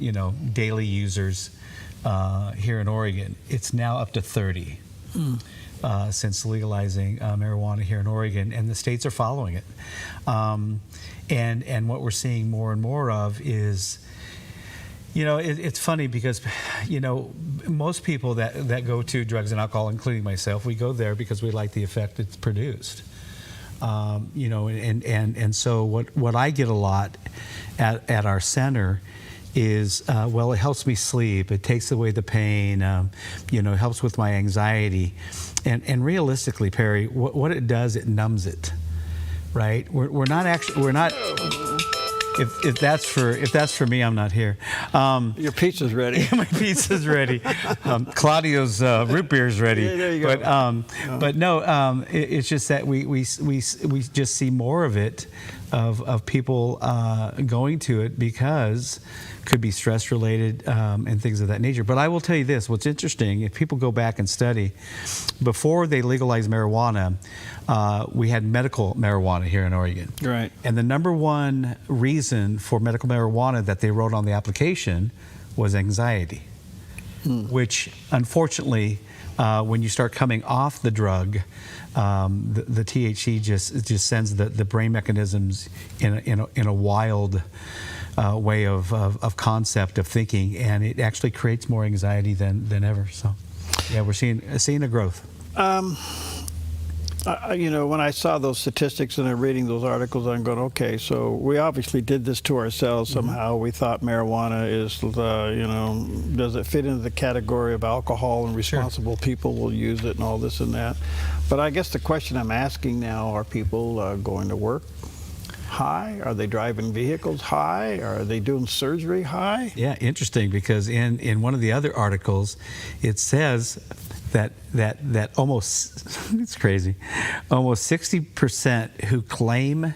daily users here in Oregon. It's now up to 30. since legalizing marijuana here in Oregon, and the states are following it. And what we're seeing more and more of is, it's funny because, most people that go to drugs and alcohol, including myself, we go there because we like the effect it's produced. And so what I get a lot at our center is, it helps me sleep. It takes away the pain. It helps with my anxiety. And realistically, Perry, what it does, it numbs it, right? We're not. If that's for me, I'm not here. Your pizza's ready. My pizza's ready. Claudio's root beer's ready. Yeah, there you go. But no, it's just that we just see more of it, of people going to it because could be stress related and things of that nature. But I will tell you this: what's interesting, if people go back and study, before they legalized marijuana, we had medical marijuana here in Oregon. Right. And the number one reason for medical marijuana that they wrote on the application was anxiety, which unfortunately, when you start coming off the drug, the THC just sends the brain mechanisms in a wild way of concept of thinking, and it actually creates more anxiety than ever. So, yeah, we're seeing a growth. When I saw those statistics and I'm reading those articles, I'm going, okay, so we obviously did this to ourselves somehow. We thought marijuana is, does it fit into the category of alcohol and responsible people will use it and all this and that. But I guess the question I'm asking now, are people going to work high? Are they driving vehicles high? Are they doing surgery high? Yeah, interesting, because in one of the other articles, it says that almost, it's crazy, almost 60% who claim,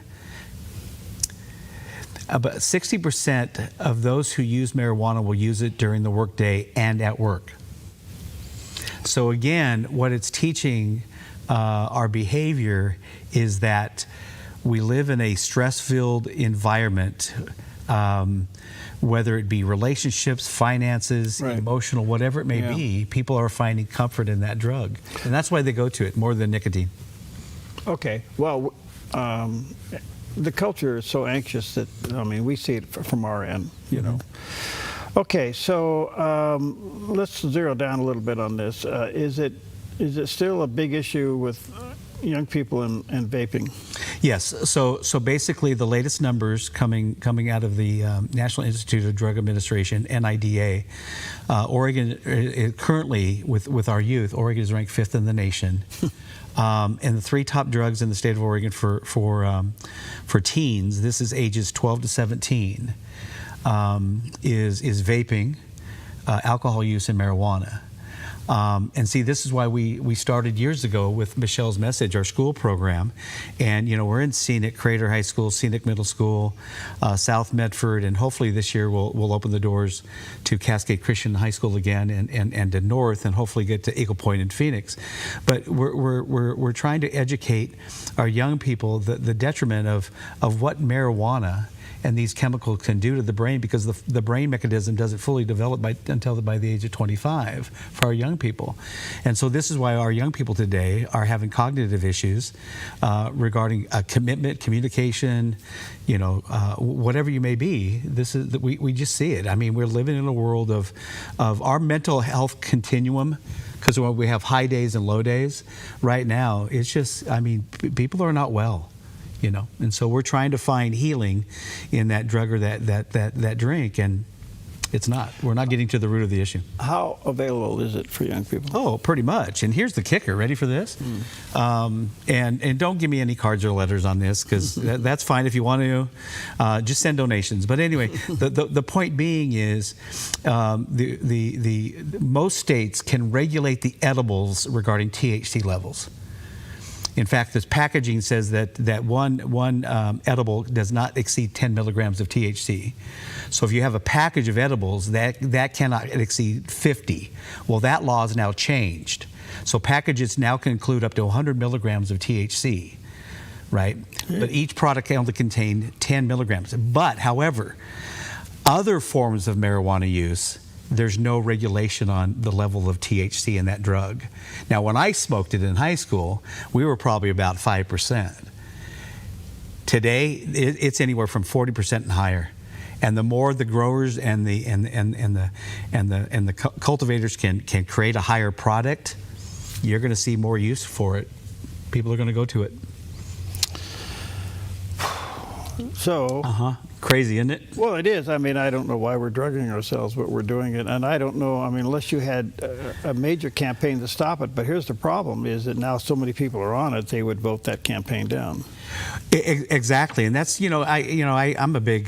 about 60% of those who use marijuana will use it during the workday and at work. So again, what it's teaching our behavior is that we live in a stress-filled environment, whether it be relationships, finances, emotional, whatever it may be, people are finding comfort in that drug. And that's why they go to it, more than nicotine. Okay. Well, the culture is so anxious that, we see it from our end, Okay, so let's zero down a little bit on this. Is it still a big issue with young people and vaping? Yes. So basically, the latest numbers coming out of the National Institute of Drug Administration, NIDA, Oregon currently with our youth, Oregon is ranked 5th in the nation. And the 3 top drugs in the state of Oregon for teens, this is ages 12 to 17, is vaping, alcohol use, and marijuana. And see, this is why we started years ago with Michelle's Message, our school program. And, we're in Scenic, Crater High School, Scenic Middle School, South Medford, and hopefully this year we'll open the doors to Cascade Christian High School again and to North, and hopefully get to Eagle Point and Phoenix. But we're trying to educate our young people the detriment of what marijuana and these chemicals can do to the brain, because the brain mechanism doesn't fully develop until by the age of 25 for our young people. And so this is why our young people today are having cognitive issues regarding commitment, communication, whatever you may be. We just see it. We're living in a world of our mental health continuum, because we have high days and low days. Right now, it's just, people are not well. And so we're trying to find healing in that drug or that drink, and it's not. We're not getting to the root of the issue. How available is it for young people? Oh, pretty much. And here's the kicker. Ready for this? And don't give me any cards or letters on this, because that's fine if you want to. Just send donations. But anyway, the point being is, the most states can regulate the edibles regarding THC levels. In fact, this packaging says that one edible does not exceed 10 milligrams of THC. So if you have a package of edibles, that cannot exceed 50. Well, that law is now changed. So packages now can include up to 100 milligrams of THC, right? But each product can only contain 10 milligrams. But, however, other forms of marijuana use there's no regulation on the level of THC in that drug. Now, when I smoked it in high school, we were probably about 5%. Today, it's anywhere from 40% and higher. And the more the growers and the cultivators can create a higher product, you're going to see more use for it. People are going to go to it. So, crazy, isn't it? Well, it is. I mean, I don't know why we're drugging ourselves, but we're doing it. And I don't know, I mean, unless you had a major campaign to stop it. But here's the problem, is that now so many people are on it, they would vote that campaign down. Exactly, and that's I'm a big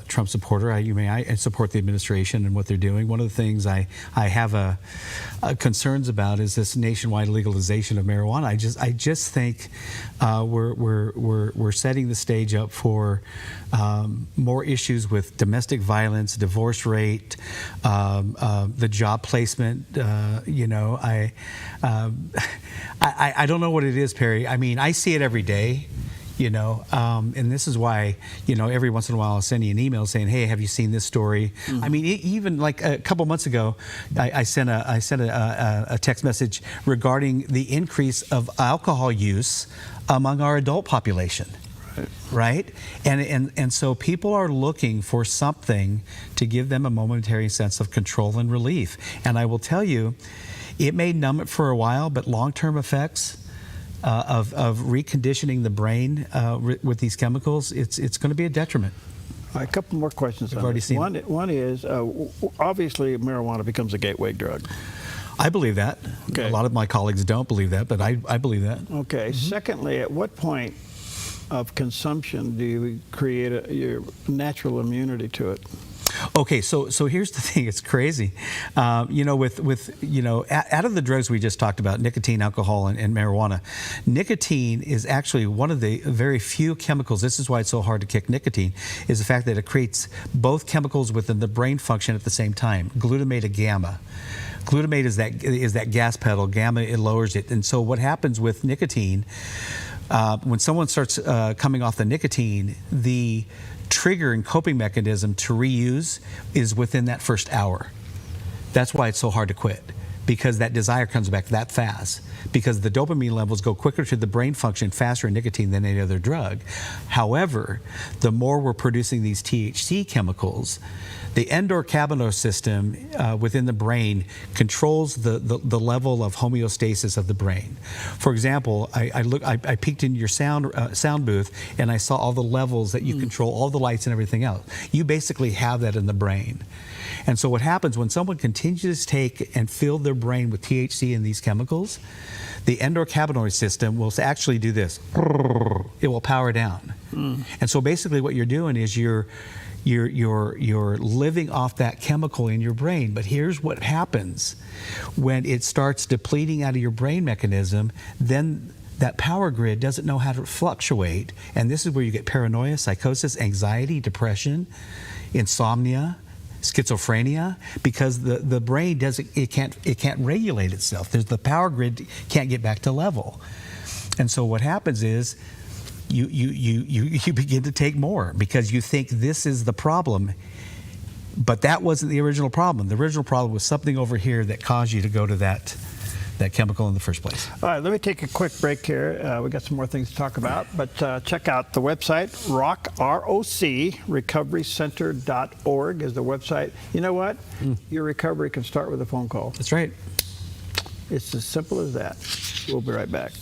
Trump supporter. I support the administration and what they're doing. One of the things I have concerns about is this nationwide legalization of marijuana. I just think we're setting the stage up for more issues with domestic violence, divorce rate, the job placement. I don't know what it is, Perry. I mean, I see it every day, and this is why, every once in a while I'll send you an email saying, hey, have you seen this story? I mean, even like a couple months ago, I sent a text message regarding the increase of alcohol use among our adult population. Right? And so people are looking for something to give them a momentary sense of control and relief. And I will tell you, it may numb it for a while, but long-term effects of reconditioning the brain with these chemicals, it's going to be a detriment. All right, a couple more questions. I've already seen one is, obviously, marijuana becomes a gateway drug. I believe that. Okay. A lot of my colleagues don't believe that, but I believe that. Okay. Secondly, at what point of consumption do you create your natural immunity to it? Okay, so here's the thing. It's crazy. Out of the drugs we just talked about, nicotine, alcohol, and marijuana, nicotine is actually one of the very few chemicals. This is why it's so hard to kick nicotine, is the fact that it creates both chemicals within the brain function at the same time, glutamate and gamma. Glutamate is that gas pedal. Gamma, it lowers it. And so what happens with nicotine, when someone starts coming off the nicotine, the trigger and coping mechanism to reuse is within that first hour. That's why it's so hard to quit, because that desire comes back that fast, because the dopamine levels go quicker to the brain function faster in nicotine than any other drug. However, the more we're producing these THC chemicals, the endocannabinoid system within the brain controls the level of homeostasis of the brain. For example, I peeked in your sound booth and I saw all the levels that you control, all the lights and everything else. You basically have that in the brain. And so what happens when someone continues to take and fill their brain with THC and these chemicals, the endocannabinoid system will actually do this. It will power down. And so basically what you're doing is you're living off that chemical in your brain. But here's what happens when it starts depleting out of your brain mechanism. Then that power grid doesn't know how to fluctuate, and this is where you get paranoia, psychosis, anxiety, depression, insomnia, schizophrenia, because the brain can't regulate itself. The power grid can't get back to level. And so what happens is you begin to take more because you think this is the problem, but that wasn't the original problem. The original problem was something over here that caused you to go to that chemical in the first place. All right, let me take a quick break here. We got some more things to talk about, but check out the website, recoverycenter.org is the website. You know what? Your recovery can start with a phone call. That's right. It's as simple as that. We'll be right back.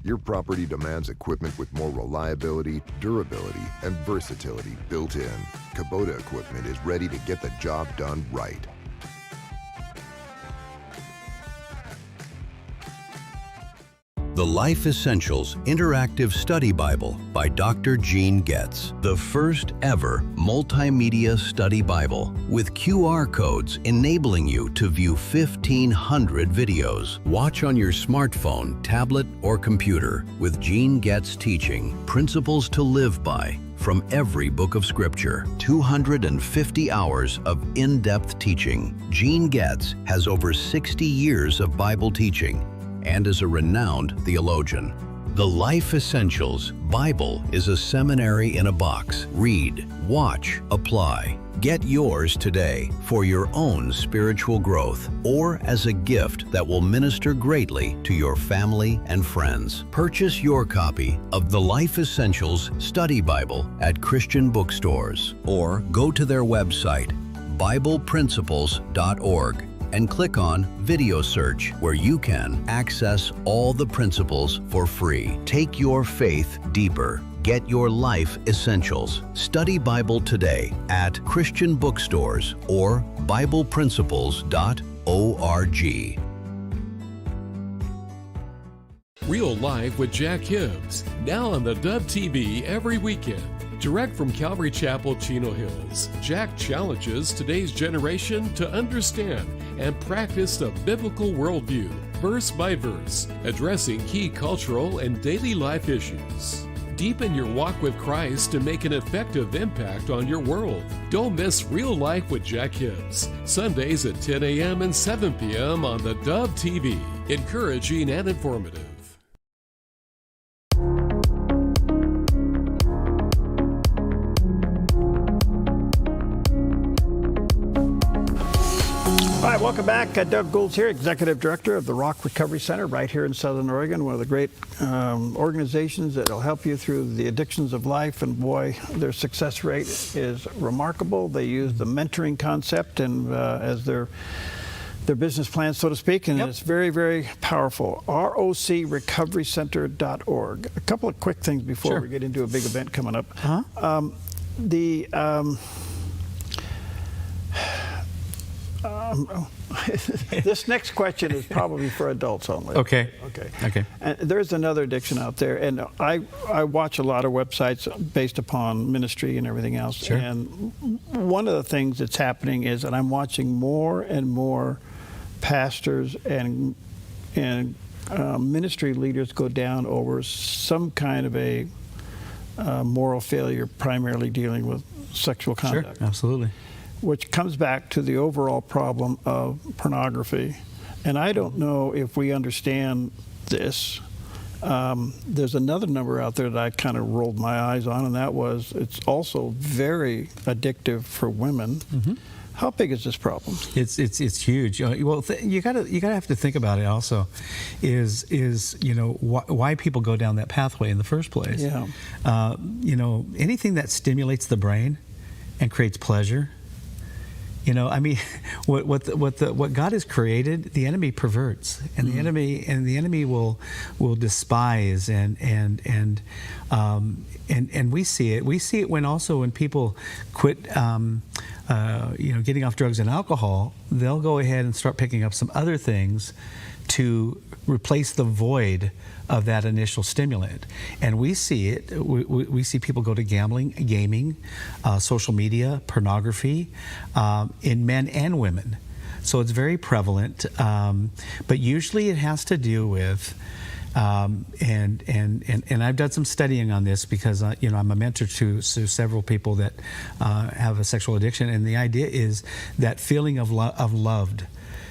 Your property demands equipment with more reliability, durability, and versatility built in. Kubota equipment is ready to get the job done right. The Life Essentials Interactive Study Bible by Dr. Gene Getz. The first ever multimedia study Bible with QR codes enabling you to view 1,500 videos. Watch on your smartphone, tablet, or computer with Gene Getz teaching Principles to Live By from every book of Scripture. 250 hours of in-depth teaching. Gene Getz has over 60 years of Bible teaching and is a renowned theologian. The Life Essentials Bible is a seminary in a box. Read, watch, apply. Get yours today for your own spiritual growth or as a gift that will minister greatly to your family and friends. Purchase your copy of the Life Essentials Study Bible at Christian bookstores or go to their website, BiblePrinciples.org, and click on Video Search, where you can access all the principles for free. Take your faith deeper. Get your Life Essentials. Study Bible today at Christian bookstores or BiblePrinciples.org. Real Life with Jack Hibbs, now on the Dove TV every weekend. Direct from Calvary Chapel, Chino Hills, Jack challenges today's generation to understand and practice a biblical worldview, verse by verse, addressing key cultural and daily life issues. Deepen your walk with Christ to make an effective impact on your world. Don't miss Real Life with Jack Hibbs, Sundays at 10 a.m. and 7 p.m. on the Dove TV. Encouraging and informative. All right, welcome back. Doug Gould's here, Executive Director of the Rock Recovery Center right here in Southern Oregon, one of the great organizations that will help you through the addictions of life. And boy, their success rate is remarkable. They use the mentoring concept and as their business plan, so to speak, and it's very, very powerful. ROCRecoveryCenter.org. A couple of quick things before we get into a big event coming up. This next question is probably for adults only. Okay. And there's another addiction out there, and I watch a lot of websites based upon ministry and everything else. Sure. And one of the things that's happening is that I'm watching more and more pastors and ministry leaders go down over some kind of a moral failure, primarily dealing with sexual conduct. Sure, absolutely. Which comes back to the overall problem of pornography. And I don't know if we understand this. There's another number out there that I kind of rolled my eyes on, and that was it's also very addictive for women. Mm-hmm. How big is this problem? It's huge. Well, you gotta have to think about it. Also, is why people go down that pathway in the first place. Yeah. Anything that stimulates the brain and creates pleasure. I mean, what God has created, the enemy perverts, and the enemy will despise and we see it. We see it when people quit, getting off drugs and alcohol. They'll go ahead and start picking up some other things to replace the void of that initial stimulant. And we see it. We see people go to gambling, gaming, social media, pornography, in men and women. So it's very prevalent. But usually it has to do with, and I've done some studying on this because I'm a mentor to several people that have a sexual addiction, and the idea is that feeling of loved.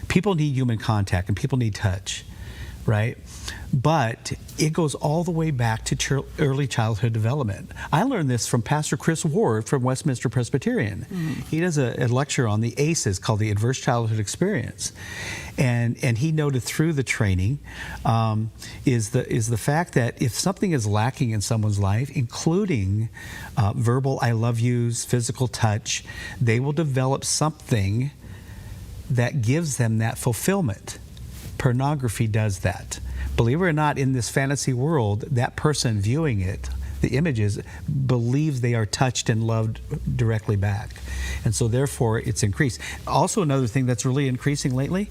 People need human contact and people need touch, right? But it goes all the way back to early childhood development. I learned this from Pastor Chris Ward from Westminster Presbyterian. He does a lecture on the ACEs called the Adverse Childhood Experience. And he noted through the training is the fact that if something is lacking in someone's life, including verbal I love yous, physical touch, they will develop something that gives them that fulfillment. Pornography does that. Believe it or not, in this fantasy world, that person viewing it, the images, believes they are touched and loved directly back. And so therefore it's increased. Also another thing that's really increasing lately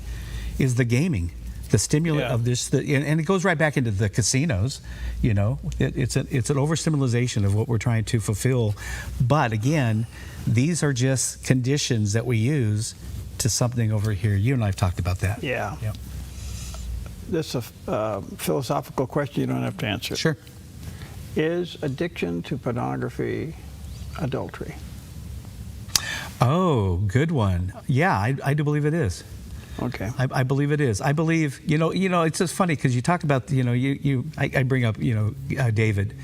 is the gaming. The stimulant of this, and it goes right back into the casinos. It's an overstimulation of what we're trying to fulfill. But again, these are just conditions that we use to something over here. You and I have talked about that. Yeah. Yep. This is a philosophical question you don't have to answer. Sure. Is addiction to pornography adultery? Oh, good one. Yeah, I do believe it is. Okay. I believe it is. I believe, it's just funny because you talk about, I bring up, David.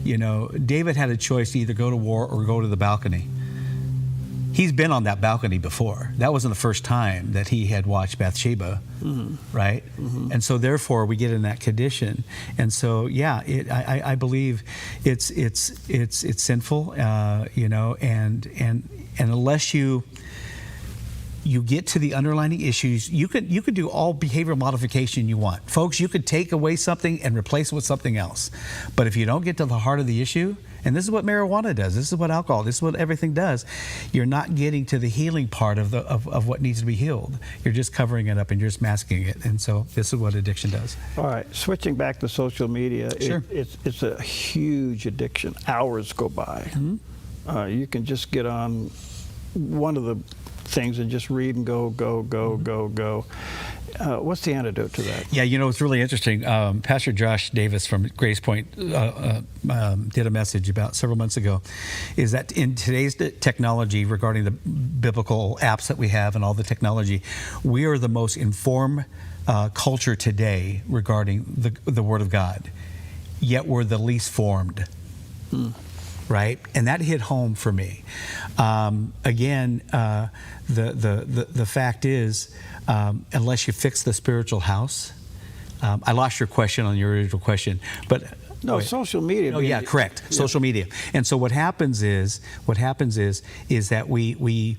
David had a choice to either go to war or go to the balcony. He's been on that balcony before. That wasn't the first time that he had watched Bathsheba, right? Mm-hmm. And so therefore we get in that condition. And so, yeah, I believe it's sinful, and unless you get to the underlying issues, you could do all behavioral modification you want. Folks, you could take away something and replace it with something else. But if you don't get to the heart of the issue, and this is what marijuana does, this is what alcohol, this is what everything does, you're not getting to the healing part of what needs to be healed. You're just covering it up and you're just masking it. And so this is what addiction does. All right, switching back to social media, sure. It's a huge addiction. Hours go by. Mm-hmm. You can just get on one of the things and just read and go. What's the antidote to that? Yeah, it's really interesting. Pastor Josh Davis from Grace Point did a message about several months ago, is that in today's technology regarding the biblical apps that we have and all the technology, we are the most informed culture today regarding the Word of God, yet we're the least formed. Right, and that hit home for me. Again, the fact is, unless you fix the spiritual house, I lost your question on your original question, but no, social media. Oh, yeah, correct. Yeah. Social media, and so what happens is that we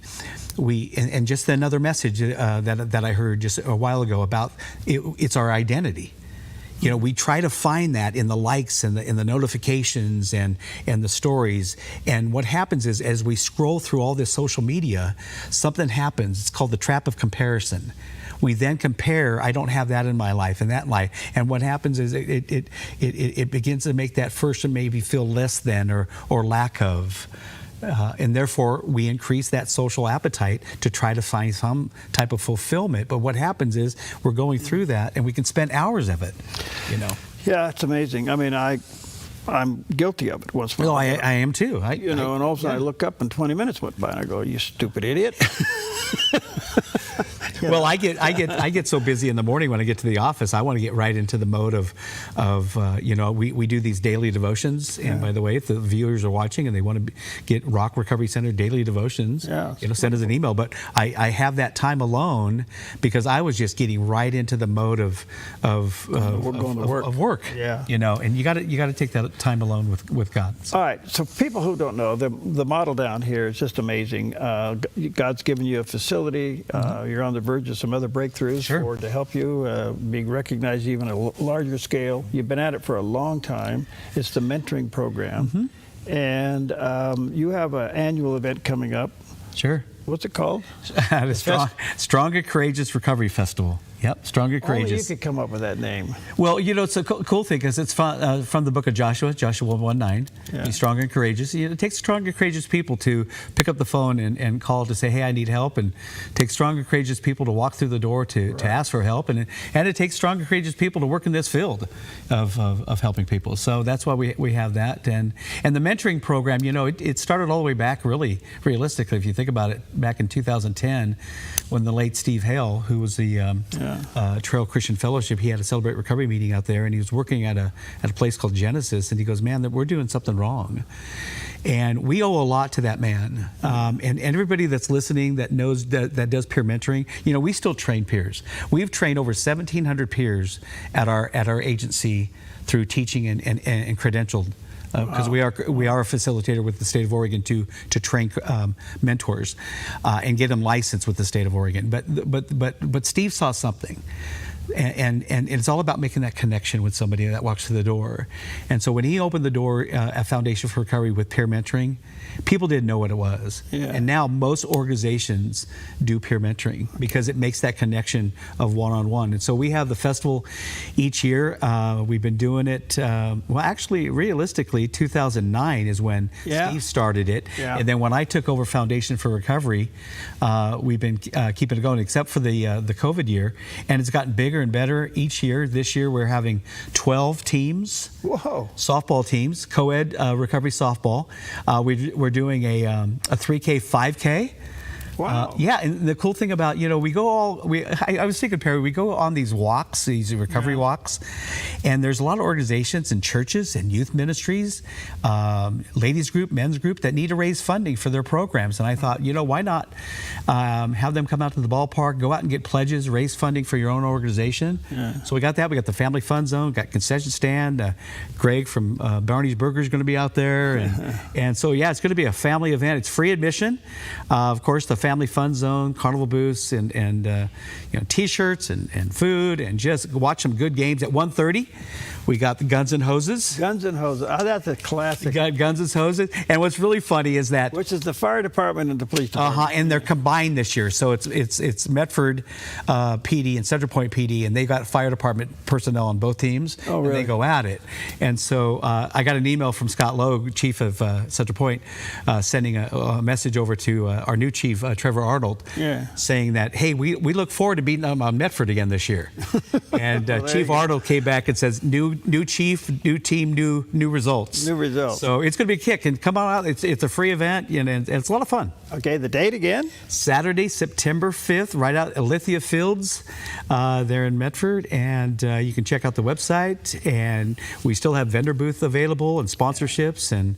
and just another message that I heard just a while ago about it's our identity. We try to find that in the likes and the notifications and the stories. And what happens is, as we scroll through all this social media, something happens. It's called the trap of comparison. We then compare, I don't have that in my life and that life. And what happens is it begins to make that person maybe feel less than or lack of. And therefore, we increase that social appetite to try to find some type of fulfillment. But what happens is we're going through that, and we can spend hours of it, Yeah, it's amazing. I mean, I'm guilty of it once in a while. I am too. And all of a sudden I look up and 20 minutes went by, and I go, "You stupid idiot." Well, I get so busy in the morning when I get to the office. I want to get right into the mode of we do these daily devotions. And by the way, if the viewers are watching and they want to get Rock Recovery Center daily devotions, send us an email. But I have that time alone because I was just getting right into the mode of work. Yeah. And you got to take that time alone with God. So. All right. So people who don't know, the model down here is just amazing. God's given you a facility. You're on the verge of some other breakthroughs to help you being recognized even at a larger scale. You've been at it for a long time. It's the mentoring program. And you have an annual event coming up. Sure. What's it called? Strong and Courageous Recovery Festival. Yep, Strong and Courageous. Only you could come up with that name. Well, it's a cool thing because it's from the book of Joshua 1:9. Yeah. Be strong and courageous. It takes strong and courageous people to pick up the phone and call to say, "Hey, I need help," and it takes strong and courageous people to walk through the door to ask for help, and it takes strong and courageous people to work in this field of helping people. So that's why we have that, and the mentoring program. It started all the way back, really realistically, if you think about it, back in 2010, when the late Steve Hale, who was the Trail Christian Fellowship, he had a Celebrate Recovery meeting out there, and he was working at a place called Genesis, and he goes, "Man, we're doing something wrong." And we owe a lot to that man. And everybody that's listening that knows that does peer mentoring, we still train peers. We've trained over 1,700 peers at our agency through teaching and credentialed. Because we are a facilitator with the state of Oregon to train mentors and get them licensed with the state of Oregon. But Steve saw something. And it's all about making that connection with somebody that walks through the door. And so when he opened the door at Foundation for Recovery with peer mentoring, people didn't know what it was. Yeah. And now most organizations do peer mentoring because it makes that connection of one-on-one. And so we have the festival each year. We've been doing it, actually, realistically, 2009 is when Steve started it. Yeah. And then when I took over Foundation for Recovery, we've been keeping it going, except for the COVID year. And it's gotten bigger and better each year. This year we're having 12 teams. Whoa. Softball teams, co-ed recovery softball. We're doing a 3K, 5K. Wow. Yeah, and the cool thing about, we go I was thinking, Perry, we go on these walks, these recovery walks, and there's a lot of organizations and churches and youth ministries, ladies group, men's group that need to raise funding for their programs. And I thought, why not have them come out to the ballpark, go out and get pledges, raise funding for your own organization. Yeah. So we got that. We got the Family Fun Zone, got concession stand. Greg from Barney's Burger is going to be out there. And so, yeah, it's going to be a family event. It's free admission. Of course, the Family Fun Zone, carnival booths, and T-shirts and food, and just watch some good games. At 1:30, we got the Guns and Hoses. Guns and Hoses. Oh, that's a classic. We got Guns and Hoses. And what's really funny is that, which is the fire department and the police department. And they're combined this year. So it's Medford PD and Central Point PD, and they got fire department personnel on both teams. Oh, really? And they go at it. And so I got an email from Scott Lowe, chief of Central Point, sending a message over to our new chief, Trevor Arnold, saying that, hey, we look forward to beating them on Medford again this year. And Chief Arnold came back and says, new chief, new team, new results. New results. So it's going to be a kick. And come on out. It's a free event, and it's a lot of fun. Okay, the date again? Saturday, September 5th, right out at Alithia Fields there in Medford. And you can check out the website. And we still have vendor booth available and sponsorships. And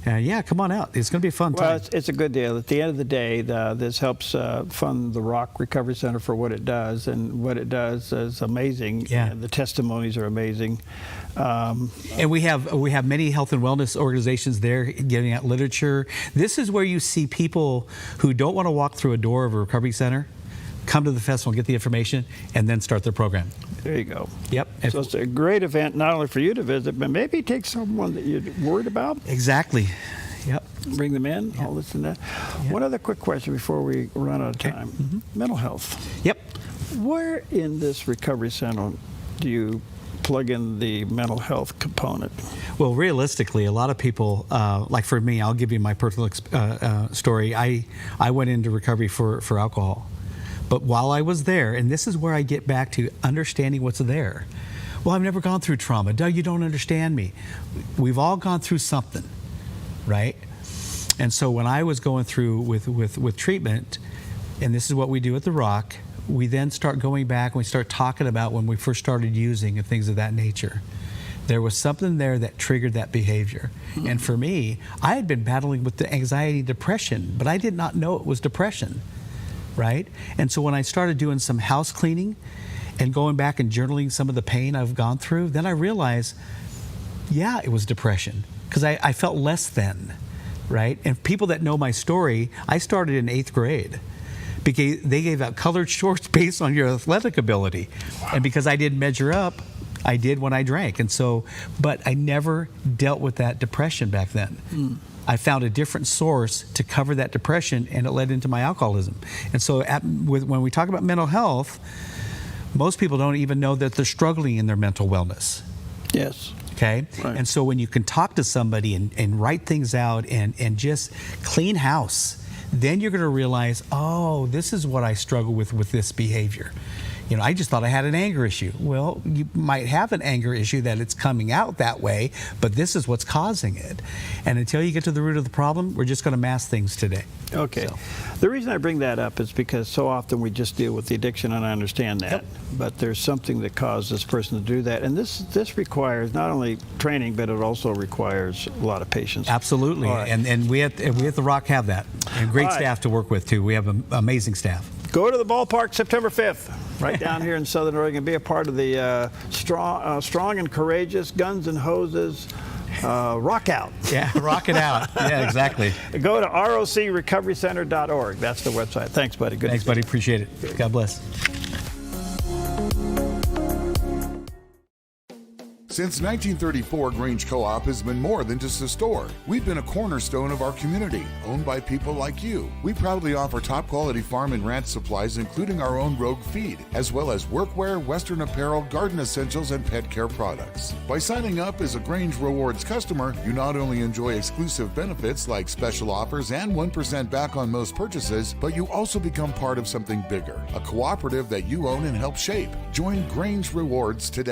yeah, come on out. It's going to be a fun time. Well, it's a good deal. At the end of the day, this helps fund the Rock Recovery Center for what it does. And what it does is amazing. Yeah. And the testimonies are amazing. And we have many health and wellness organizations there getting out literature. This is where you see people who don't want to walk through a door of a recovery center come to the festival, get the information, and then start their program. There you go. Yep. So it's a great event, not only for you to visit, but maybe take someone that you're worried about. Exactly. Yep. Bring them in, all this and that. Yep. One other quick question before we run out of time. Mm-hmm. Mental health. Yep. Where in this recovery center do you plug in the mental health component? Well, realistically, a lot of people, like for me, I'll give you my personal story. I went into recovery for alcohol. But while I was there, and this is where I get back to understanding what's there. Well, I've never gone through trauma. Doug, you don't understand me. We've all gone through something, right? And so when I was going through with treatment, and this is what we do at The Rock, we then start going back and we start talking about when we first started using and things of that nature. There was something there that triggered that behavior. Mm-hmm. And for me, I had been battling with the anxiety, depression, but I did not know it was depression, right? And so when I started doing some house cleaning and going back and journaling some of the pain I've gone through, then I realized, yeah, it was depression, because I felt less than, right? And people that know my story, I started in 8th grade. Because they gave out colored shorts based on your athletic ability. Wow. And because I didn't measure up, I did when I drank. And so, but I never dealt with that depression back then. Mm. I found a different source to cover that depression, and it led into my alcoholism. And so when we talk about mental health, most people don't even know that they're struggling in their mental wellness. Yes. Okay? Right. And so when you can talk to somebody and write things out and just clean house, then you're going to realize, oh, this is what I struggle with this behavior. I just thought I had an anger issue. Well, you might have an anger issue that it's coming out that way, but this is what's causing it. And until you get to the root of the problem, we're just going to mask things today. Okay. So. The reason I bring that up is because so often we just deal with the addiction, and I understand that. Yep. But there's something that caused this person to do that. And this requires not only training, but it also requires a lot of patience. Absolutely. Right. And we at The Rock have that. And great staff to work with, too. We have amazing staff. Go to the ballpark September 5th, right down here in Southern Oregon. Be a part of the strong and courageous Guns and Hoses Rock Out. Yeah, rock it out. Yeah, exactly. Go to rocrecoverycenter.org. That's the website. Thanks, buddy. Thanks, buddy. Appreciate it. God bless. Since 1934, Grange Co-op has been more than just a store. We've been a cornerstone of our community, owned by people like you. We proudly offer top-quality farm and ranch supplies, including our own Rogue feed, as well as workwear, Western apparel, garden essentials, and pet care products. By signing up as a Grange Rewards customer, you not only enjoy exclusive benefits like special offers and 1% back on most purchases, but you also become part of something bigger, a cooperative that you own and help shape. Join Grange Rewards today.